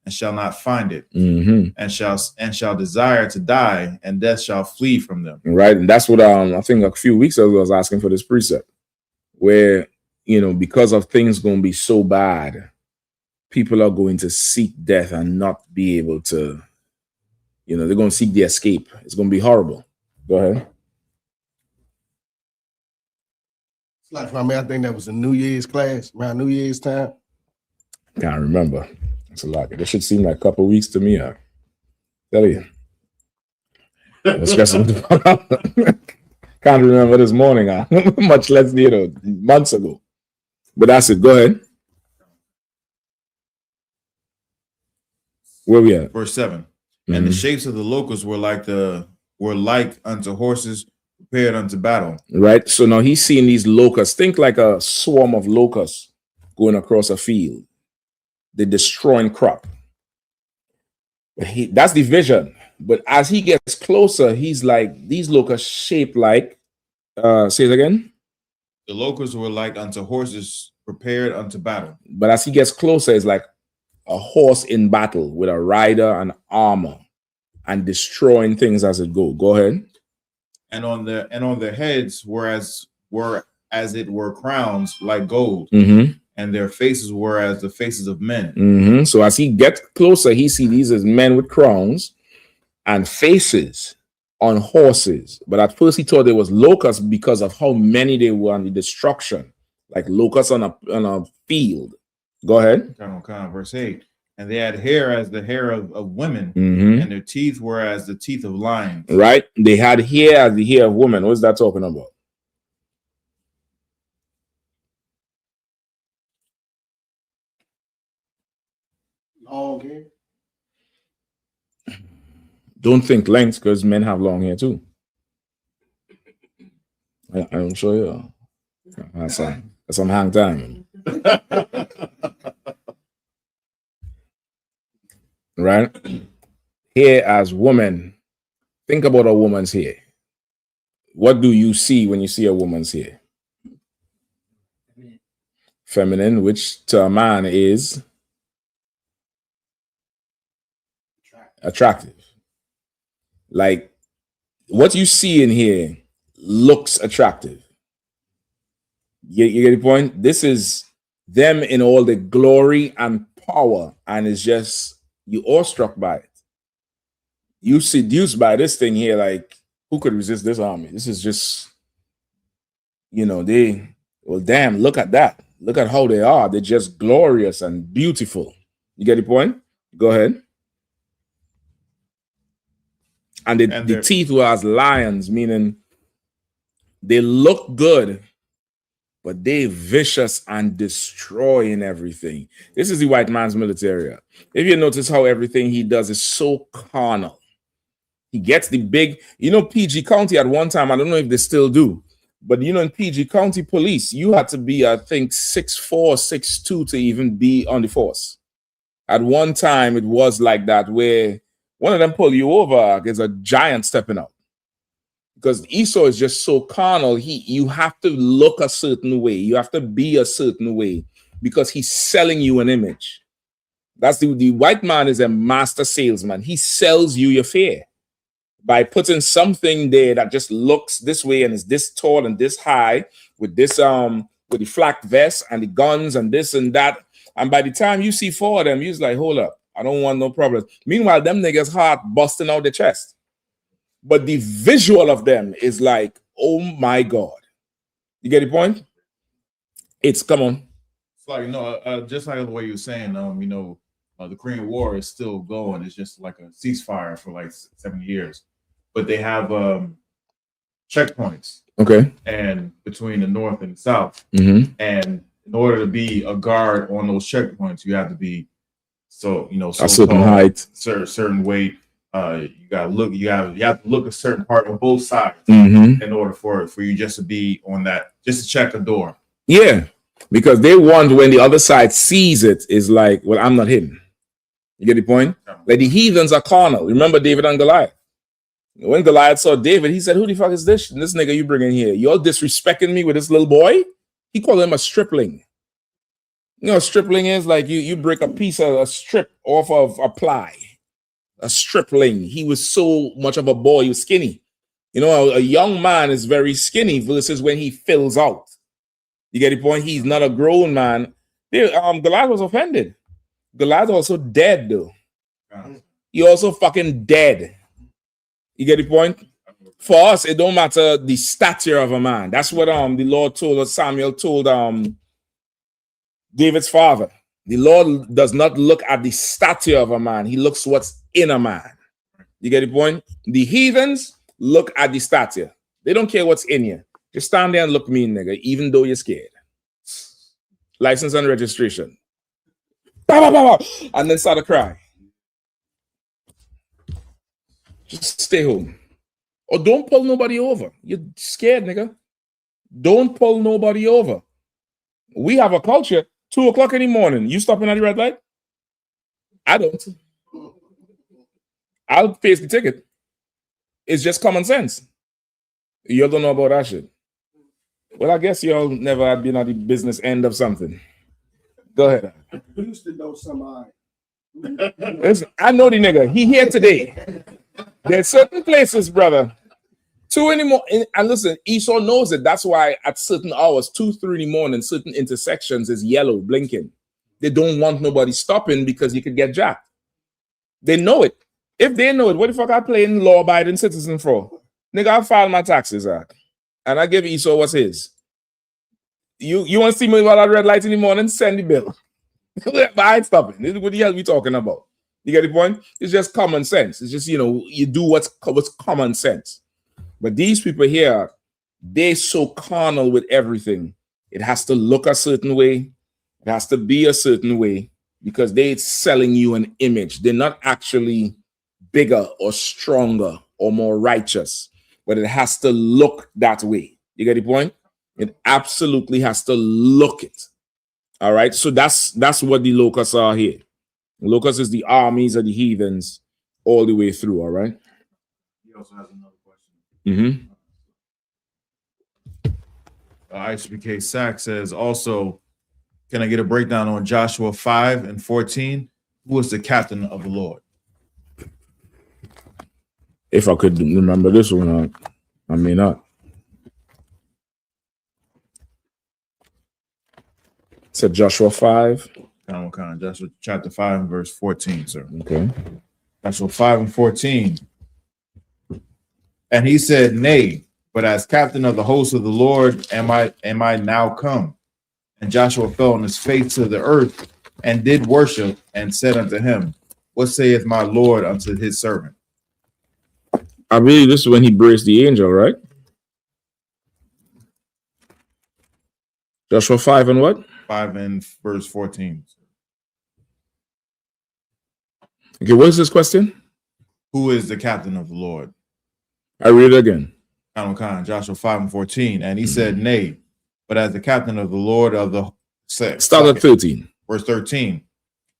and shall not find it, and shall desire to die, and death shall flee from them. Right. And that's what I think a few weeks ago I was asking for this precept, where, because of things going to be so bad, people are going to seek death and not be able to, they're going to seek the escape. It's going to be horrible. Go ahead. It's like, I think that was a New Year's class, around New Year's time. Can't remember. It's a lot. It should seem like a couple of weeks to me. Tell you. Can't remember this morning, much less, months ago. But that's it. Go ahead. Where we at? Verse 7. And the shapes of the locusts were like unto horses prepared unto battle. Right. So now he's seeing these locusts. Think like a swarm of locusts going across a field. They're destroying crop. That's the vision. But as he gets closer, he's like, these locusts shaped like, say it again. The locusts were like unto horses prepared unto battle. But as he gets closer, it's like a horse in battle with a rider and armor and destroying things as it go. Go ahead. And on their heads were as it were crowns like gold, and their faces were as the faces of men. So as he gets closer, he sees these as men with crowns and faces on horses. But at first he thought there was locusts because of how many they were and the destruction, like locusts on a field. Go ahead. Verse 8. And they had hair as the hair of women, and their teeth were as the teeth of lions. Right. They had hair as the hair of women. What's that talking about? Long hair. Don't think length, because men have long hair too. I'm sure you. That's some hang time. Right? Hair as woman. Think about a woman's hair. What do you see when you see a woman's hair? Feminine, which to a man is attractive. Like what you see in here looks attractive. You get the point? This is them in all the glory and power, and it's just you awestruck by it. You seduced by this thing here, like who could resist this army? This is just, damn, look at that. Look at how they are. They're just glorious and beautiful. You get the point? Go ahead. And the teeth were as lions, meaning they look good, but they vicious and destroying everything. This is the white man's military. If you notice how everything he does is so carnal. He gets the big, PG County at one time, I don't know if they still do, but in PG County police, you had to be, I think, 6'4", 6'2" to even be on the force. At one time, it was like that, where one of them pull you over, there's a giant stepping out. Because Esau is just so carnal, you have to look a certain way. You have to be a certain way because he's selling you an image. That's the white man is a master salesman. He sells you your fear by putting something there that just looks this way and is this tall and this high with this with the flak vest and the guns and this and that. And by the time you see four of them, you're like, hold up, I don't want no problems. Meanwhile, them niggas heart busting out the chest. But the visual of them is like, oh my God. You get the point? Come on. It's like, just like the way you were saying, the Korean War is still going. It's just like a ceasefire for like 7 years. But they have checkpoints. Okay. And between the North and the South. Mm-hmm. And in order to be a guard on those checkpoints, you have to be so a certain height, certain weight. You gotta look. You have to look a certain part on both sides in order for you just to be on that, just to check a door. Yeah, because they want when the other side sees it is like, well, I'm not him. You get the point? Like the heathens are carnal. Remember David and Goliath? When Goliath saw David, he said, "Who the fuck is this? This nigga you bring in here? You're disrespecting me with this little boy." He called him a stripling. A stripling is like you break a piece of a strip off of a ply. A stripling. He was so much of a boy. He was skinny. A young man is very skinny versus when he fills out. You get the point? He's not a grown man. Goliath was offended. Goliath also dead though. He also fucking dead. You get the point? For us, it don't matter the stature of a man. That's what the Lord told us. Samuel told David's father. The Lord does not look at the stature of a man. He looks what's in a man. You get the point? The heathens look at the stature. They don't care what's in you. Just stand there and look mean, nigga, even though you're scared. License and registration. Bah, bah, bah, bah. And then start to cry. Just stay home. Or don't pull nobody over. You're scared, nigga. Don't pull nobody over. We have a culture, 2 o'clock in the morning. You stopping at the red light? I don't. I'll face the ticket. It's just common sense. You don't know about that shit. Well, I guess y'all never have been at the business end of something. Go ahead. We used to know somebody. Listen, I know the nigga. He here today. There's certain places, brother. 2 in the morning, and listen, Esau knows it. That's why at certain hours, 2, 3 in the morning, certain intersections is yellow, blinking. They don't want nobody stopping because you could get jacked. They know it. If they know it, what the fuck I playing law-abiding citizen for? Nigga, I file my taxes, and I give Esau what's his. You want to see me while I red light in the morning? Send the bill. But I ain't stopping. What the hell we talking about? You get the point? It's just common sense. It's just, you do what's common sense. But these people here, they so carnal with everything. It has to look a certain way. It has to be a certain way because they're selling you an image. They're not actually bigger or stronger or more righteous, but it has to look that way. You get the point? It absolutely has to look it. All right. So that's what the locusts are here. Locusts is the armies of the heathens all the way through. All right. He also has another question. I.S.U.P.K. Sack says also, can I get a breakdown on Joshua 5 and 14? Who was the captain of the Lord? If I could remember this one, I may not. It said Joshua 5. Joshua chapter 5 and verse 14, sir. Okay. Joshua 5 and 14. And he said, nay, but as captain of the host of the Lord am I now come. And Joshua fell on his face to the earth and did worship and said unto him, what saith my Lord unto his servant? I believe this is when he braced the angel, right? Joshua 5 and what? 5 and verse 14. Okay, what is this question? Who is the captain of the Lord? I read it again. Joshua 5 and 14. And he said, nay, but as the captain of the Lord of the start at 13. Verse 13.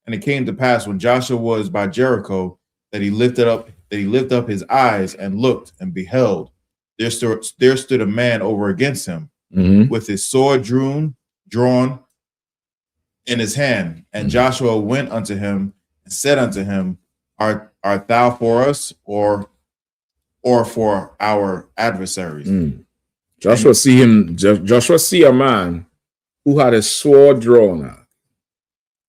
And it came to pass when Joshua was by Jericho that he lifted up his eyes and looked and beheld. There stood a man over against him with his sword drawn in his hand. And Joshua went unto him and said unto him, Art thou for us or for our adversaries? Joshua see a man who had a sword drawn out.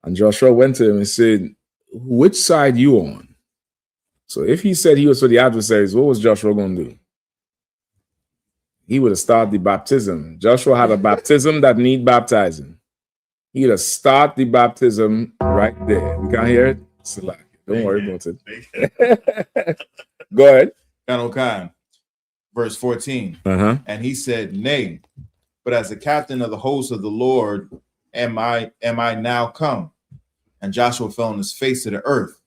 And Joshua went to him and said, which side you on? So if he said he was for the adversaries, what was Joshua going to do? He would have started the baptism. Joshua had a baptism that need baptizing. He would have started the baptism right there. We can't hear it? Don't worry about it. Go ahead. Verse 14. And he said, nay, but as the captain of the host of the Lord am I now come. And Joshua fell on his face to the earth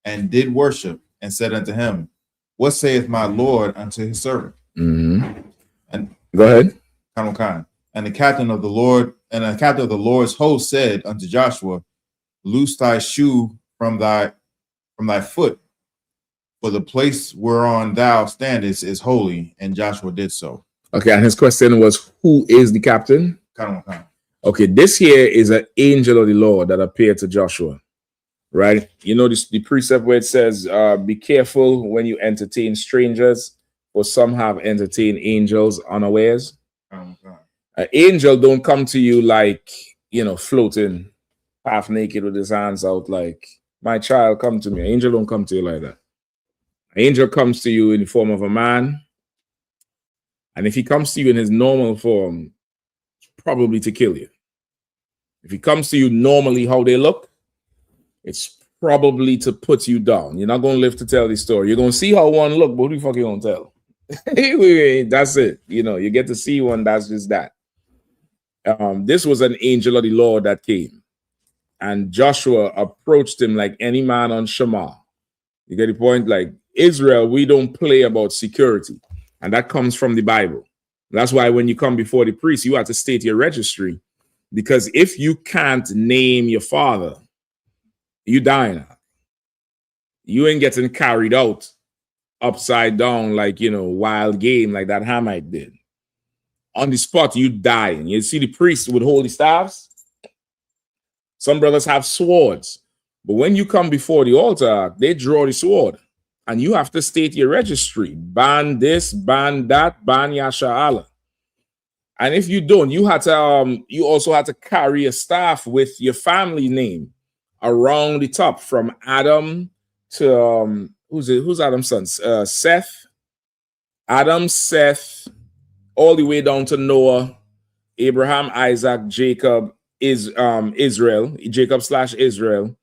and did worship and said unto him, what saith my Lord unto his servant? And go ahead. And the captain of the Lord's host said unto Joshua, loose thy shoe from thy foot, for the place whereon thou standest is holy. And Joshua did so. Okay, and his question was, who is the captain? Okay, this here is an angel of the Lord that appeared to Joshua, right? You know the precept where it says, be careful when you entertain strangers, for some have entertained angels unawares. An angel don't come to you like, floating half naked with his hands out like, my child, come to me. An angel don't come to you like that. An angel comes to you in the form of a man. And if he comes to you in his normal form, it's probably to kill you. If he comes to you normally how they look, it's probably to put you down. You're not going to live to tell the story. You're going to see how one look, but who the fuck you going to tell? That's it. You get to see one, that's just that. This was an angel of the Lord that came. And Joshua approached him like any man on Shema. You get the point? Like Israel, we don't play about security. And that comes from the Bible. That's why when you come before the priest, you have to state your registry. Because if you can't name your father, you dying. You ain't getting carried out upside down like, wild game like that Hamite did. On the spot, you dying. You see the priest would hold the staffs. Some brothers have swords. But when you come before the altar, they draw the sword. And you have to state your registry. Ban this, ban that, ban Yasha. And if you don't, you also had to carry a staff with your family name around the top, from Adam to who's Adam's sons? Seth, Adam, Seth, all the way down to Noah, Abraham, Isaac, Jacob, Israel, Jacob/Israel,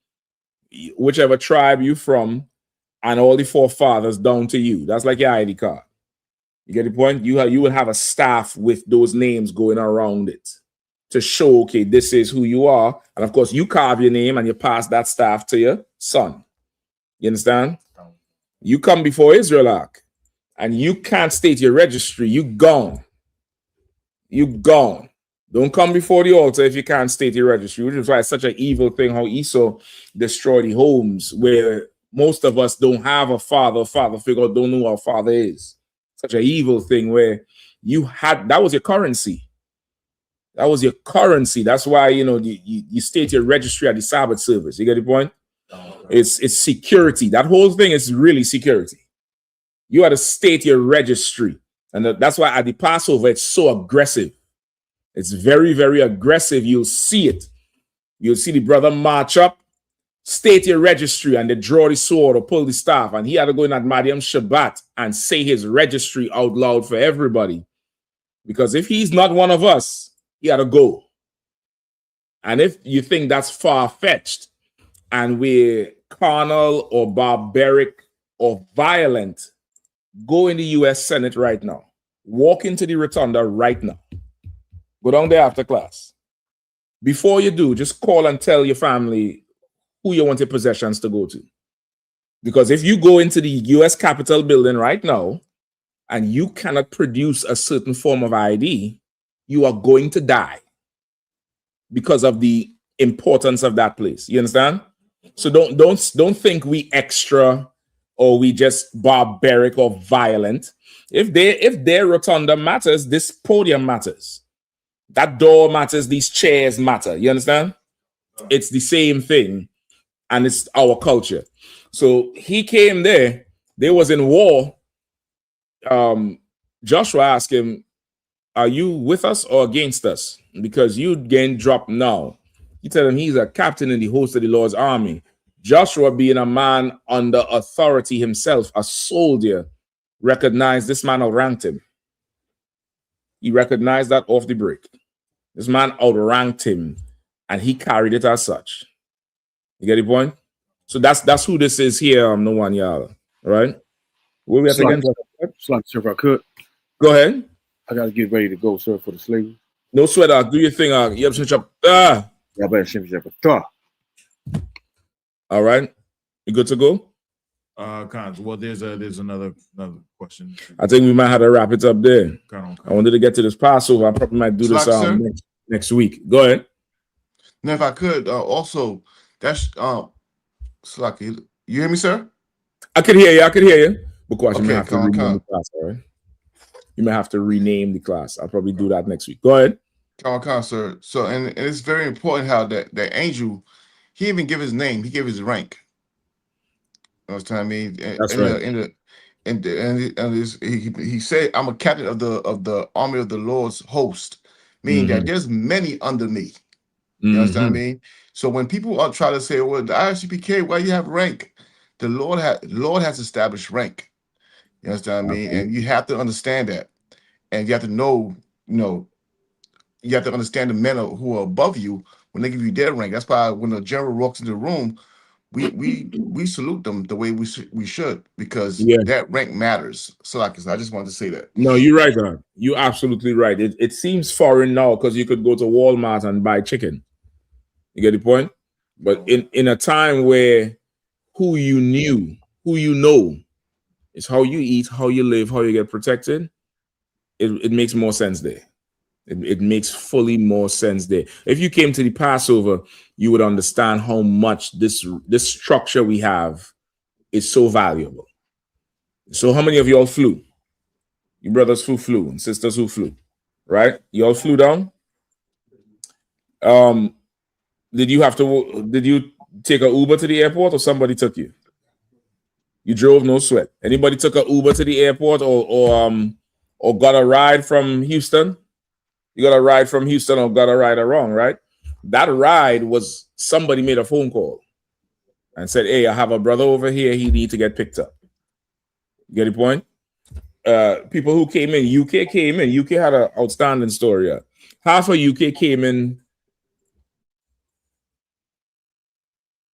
whichever tribe you from, and all the forefathers down to you. That's like your ID card. You get the point? You will have a staff with those names going around it to show, okay, this is who you are. And of course, you carve your name and you pass that staff to your son. You understand? You come before Israelite and you can't state your registry. You gone. You gone. Don't come before the altar if you can't state your registry, which is why it's such an evil thing how Esau destroyed the homes where most of us don't have a father figure, don't know who our father is. Such an evil thing where that was your currency. That was your currency. That's why, you state your registry at the Sabbath service. You get the point? It's security. That whole thing is really security. You had to state your registry. And that's why at the Passover, it's so aggressive. It's very, very aggressive. You'll see it. You'll see the brother march up, state your registry, and they draw the sword or pull the staff. And he had to go in at Mariam Shabbat and say his registry out loud for everybody. Because if he's not one of us, he had to go. And if you think that's far-fetched and we're carnal or barbaric or violent, go in the U.S. Senate right now. Walk into the rotunda right now. Go down there after class. Before you do, just call and tell your family who you want your possessions to go to. Because if you go into the U.S. Capitol building right now and you cannot produce a certain form of ID, you are going to die because of the importance of that place. You understand? So don't think we extra or we just barbaric or violent. If their rotunda matters, this podium matters. That door matters, these chairs matter. You understand? It's the same thing, and it's our culture. So he came there, they was in war. Joshua asked him, are you with us or against us? Because you getting dropped now. He told him he's a captain in the host of the Lord's army. Joshua, being a man under authority himself, a soldier, recognized this man outranked him. He recognized that off the break. This man outranked him, and he carried it as such. You get the point? So that's who this is here. No one, y'all. All right? Where we at again? Sir, if I could. Go ahead. I got to get ready to go, sir, for the slavery. No sweat. Do your thing. You have to switch up. All right. You good to go? Well, there's another question. I think we might have to wrap it up there. I wanted to get to this Passover. I probably might do this next week. Go ahead. Now, if I could, also, that's Slacky. You hear me, sir? I can hear you. Because you may have to rename the class, all right? You may have to rename the class. I'll probably do that next week. Go ahead. Sir. So, and it's very important how that angel, he even give his name, he gave his rank. You know what I mean? That's right. He said, "I'm a captain of the army of the Lord's host," meaning that there's many under me. You know what I mean? So when people are trying to say, "Well, the I.S.U.P.K, why you have rank?" The Lord has established rank. You understand what I mean? And you have to understand that, and you have to know, you have to understand the men who are above you when they give you their rank. That's why when the general walks in the room, we salute them the way we should, because that rank matters. So I just wanted to say that. No, you're right, God. You're absolutely right. It seems foreign now because you could go to Walmart and buy chicken. You get the point? But in a time where who you know It's how you eat, how you live, how you get protected. It makes more sense there. It makes fully more sense there. If you came to the Passover, you would understand how much this structure we have is so valuable. So how many of y'all flew? Your brothers who flew and sisters who flew, right? You all flew down. Did you take an Uber to the airport or somebody took you? You drove, no sweat. Anybody took an Uber to the airport or got a ride from Houston? You got a ride from Houston or got a ride wrong, right? That ride was somebody made a phone call and said, hey, I have a brother over here. He needs to get picked up. You get the point? People who came in, UK came in. UK had an outstanding story. Half of UK came in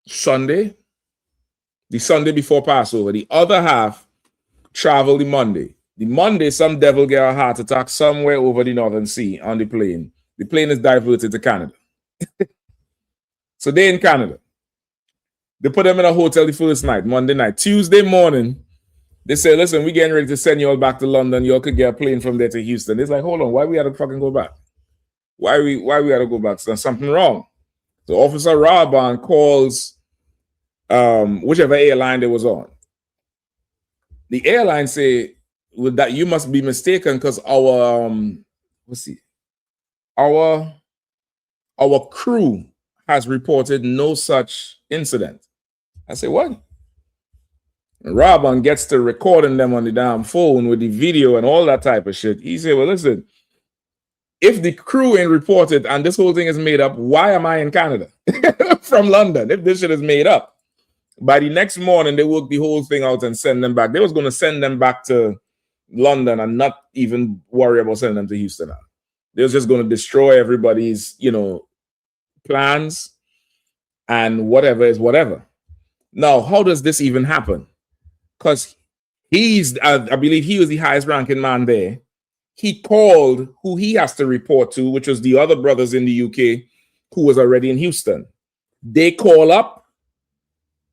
Sunday, the Sunday before Passover. The other half traveled the Monday. The Monday, some devil get a heart attack somewhere over the Northern Sea on the plane. The plane is diverted to Canada. So they're in Canada. They put them in a hotel the first night, Monday night. Tuesday morning, they say, listen, we're getting ready to send you all back to London. You all could get a plane from there to Houston. It's like, hold on, why we had to fucking go back? Why we had to go back? There's something wrong. So Officer Raban calls whichever airline they was on. The airline say, with that you must be mistaken because our crew has reported no such incident. I say, what? And Raban gets to recording them on the damn phone with the video and all that type of shit. He said, well, listen, if the crew ain't reported and this whole thing is made up, why am I in Canada from London if this shit is made up? By the next morning, they worked the whole thing out and send them back. They was going to send them back to London and not even worry about sending them to Houston. They was just going to destroy everybody's, plans and whatever is whatever. Now, how does this even happen? Because I believe he was the highest ranking man there. He called who he has to report to, which was the other brothers in the UK who was already in Houston. They call up,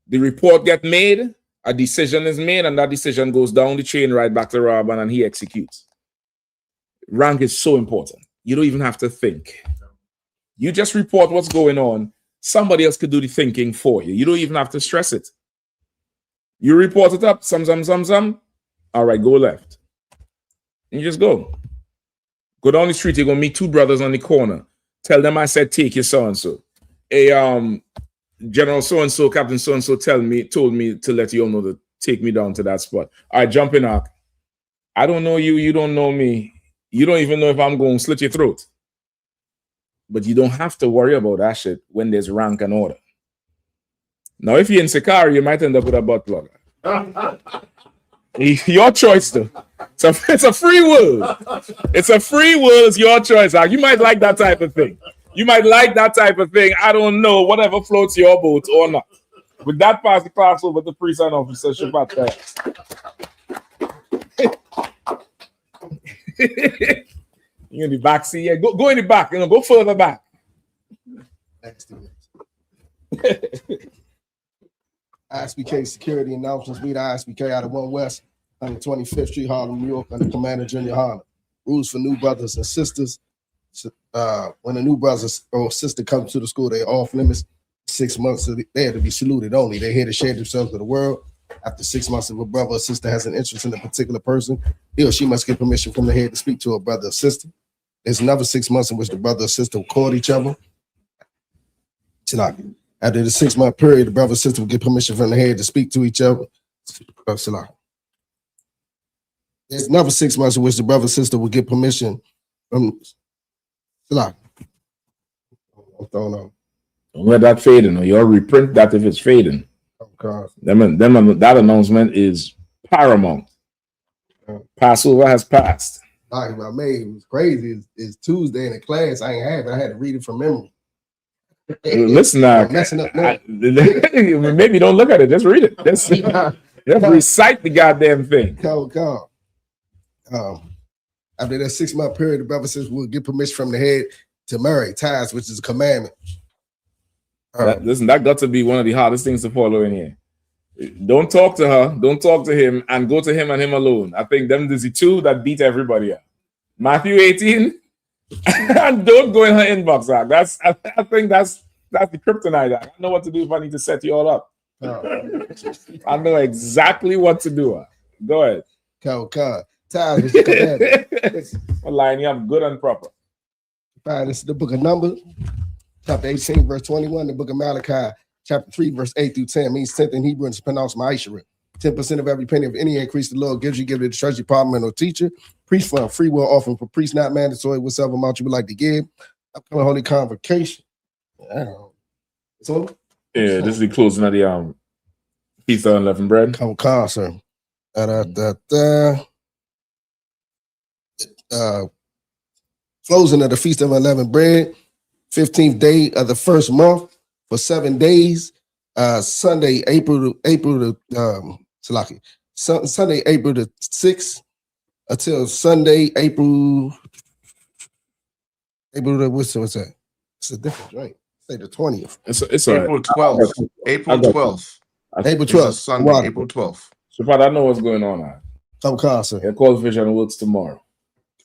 the report get made, a decision is made, and that decision goes down the chain right back to Raban, and he executes. Rank is so important. You don't even have to think. You just report what's going on. Somebody else could do the thinking for you. You don't even have to stress it. You report it up, some. All right, go left. And you just go. Go down the street, you're going to meet two brothers on the corner. Tell them I said, take your so-and-so. General so-and-so, Captain so-and-so told me to let you all know to take me down to that spot. All right, jump in, Ark. I don't know you. You don't know me. You don't even know if I'm going to slit your throat. But you don't have to worry about that shit when there's rank and order. Now, if you're in Sakari, you might end up with a butt plug. Your choice, though. It's a free world. It's a free world. It's your choice. You might like that type of thing. I don't know. Whatever floats your boat or not. With that, pass the class over to priest and officer. You're in the back seat. Yeah, go in the back. Go further back. I.S.U.P.K security announcements. Meet I.S.U.P.K out of 1 West, 125th Street, Harlem, New York, under Commander General Yahanna. Rules for new brothers and sisters. When a new brother or sister comes to the school, they're off limits. 6 months, they're to be saluted only. They're here to share themselves with the world. After 6 months, if a brother or sister has an interest in a particular person, he or she must get permission from the head to speak to a brother or sister. There's another 6 months in which the brother or sister will court each other. After the 6 month period, the brother or sister will get permission from the head to speak to each other. There's another 6 months in which the brother or sister will get permission from. I'm throwing on. Don't let that fading, or you'll reprint that if it's fading. That announcement is paramount. Passover has passed. I made it was crazy. It's Tuesday in the class. I ain't have it. I had to read it from memory. Listen, maybe don't look at it. Just read it. Just recite the goddamn thing. After that 6 month period, the brother says we'll get permission from the head to marry tithes, which is a commandment. Listen, that got to be one of the hardest things to follow in here. Don't talk to her. Don't talk to him, and go to him and him alone. I think them is the two that beat everybody up. Matthew 18, and don't go in her inbox. I think that's the kryptonite. I know what to do if I need to set you all up. I know exactly what to do. Go ahead. Tithes was the commandment. I'll line you up good and proper. This is the book of Numbers, chapter 18, verse 21. The book of Malachi, chapter 3, verse 8 through 10. Means 10th in Hebrew and it's pronounced I.S.U.P.K. 10% of every penny of any increase the Lord gives you, give it to the treasury department or teacher. Priest fund, free will offering for priests, not mandatory, whatever amount you would like to give. Upcoming holy convocation. So, yeah, this is the closing of the Feast of Unleavened Bread. Concert. Closing of the Feast of Unleavened Bread, 15th day of the first month for 7 days. Sunday, April the 6th until Sunday, April the what's that? It's a different drink. Say the 20th. It's April 12th. April 12th. April It's a 12th. Sunday, April 12th. So far, I know what's going on now. Come concert. Yeah, call Vision works tomorrow.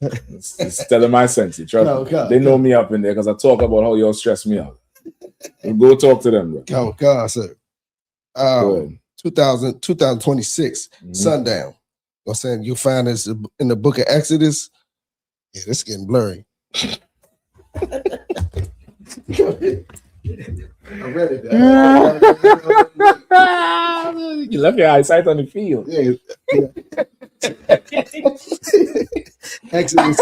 It's telling my sense. Trust me. They know me up in there because I talk about how y'all stress me out. Go talk to them, bro. Come concert. 2026 sundown. You know what I'm saying? You'll find this in the book of Exodus. Yeah, this is getting blurry. I read it. You left your eyesight on the field. Yeah. Exodus.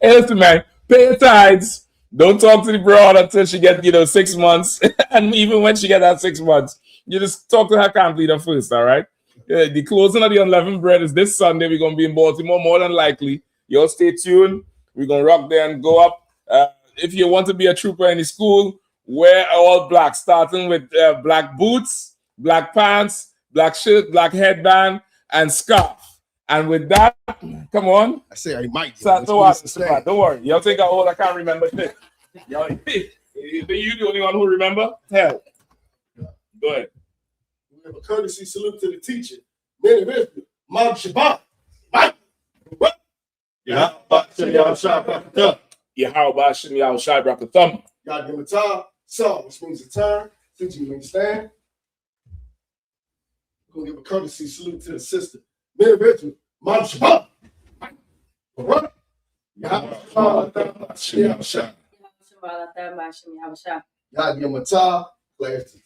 Hey, listen, man. Pay your tithes. Don't talk to the broad until she get 6 months. And even when she get that 6 months, you just talk to her camp leader first, all right? The closing of the unleavened bread is this Sunday. We're going to be in Baltimore, more than likely. Y'all stay tuned. We're going to rock there and go up. If you want to be a trooper in the school, wear all black, starting with black boots, black pants, black shirt, black headband, and scarf. And with that, come on. I say I might. Don't worry. Y'all think I'm old? I can't remember shit. Y'all, you the only one who remember? Hell. Go ahead. We have a courtesy salute to the teacher. Men of Israel, Mom Shabbat. Yahanna. God give him a time. So, which means a turn. Teaching you understand. We're going to give a courtesy salute to the sister. Men of Israel, Mom Shabbat. God give him a time. Class to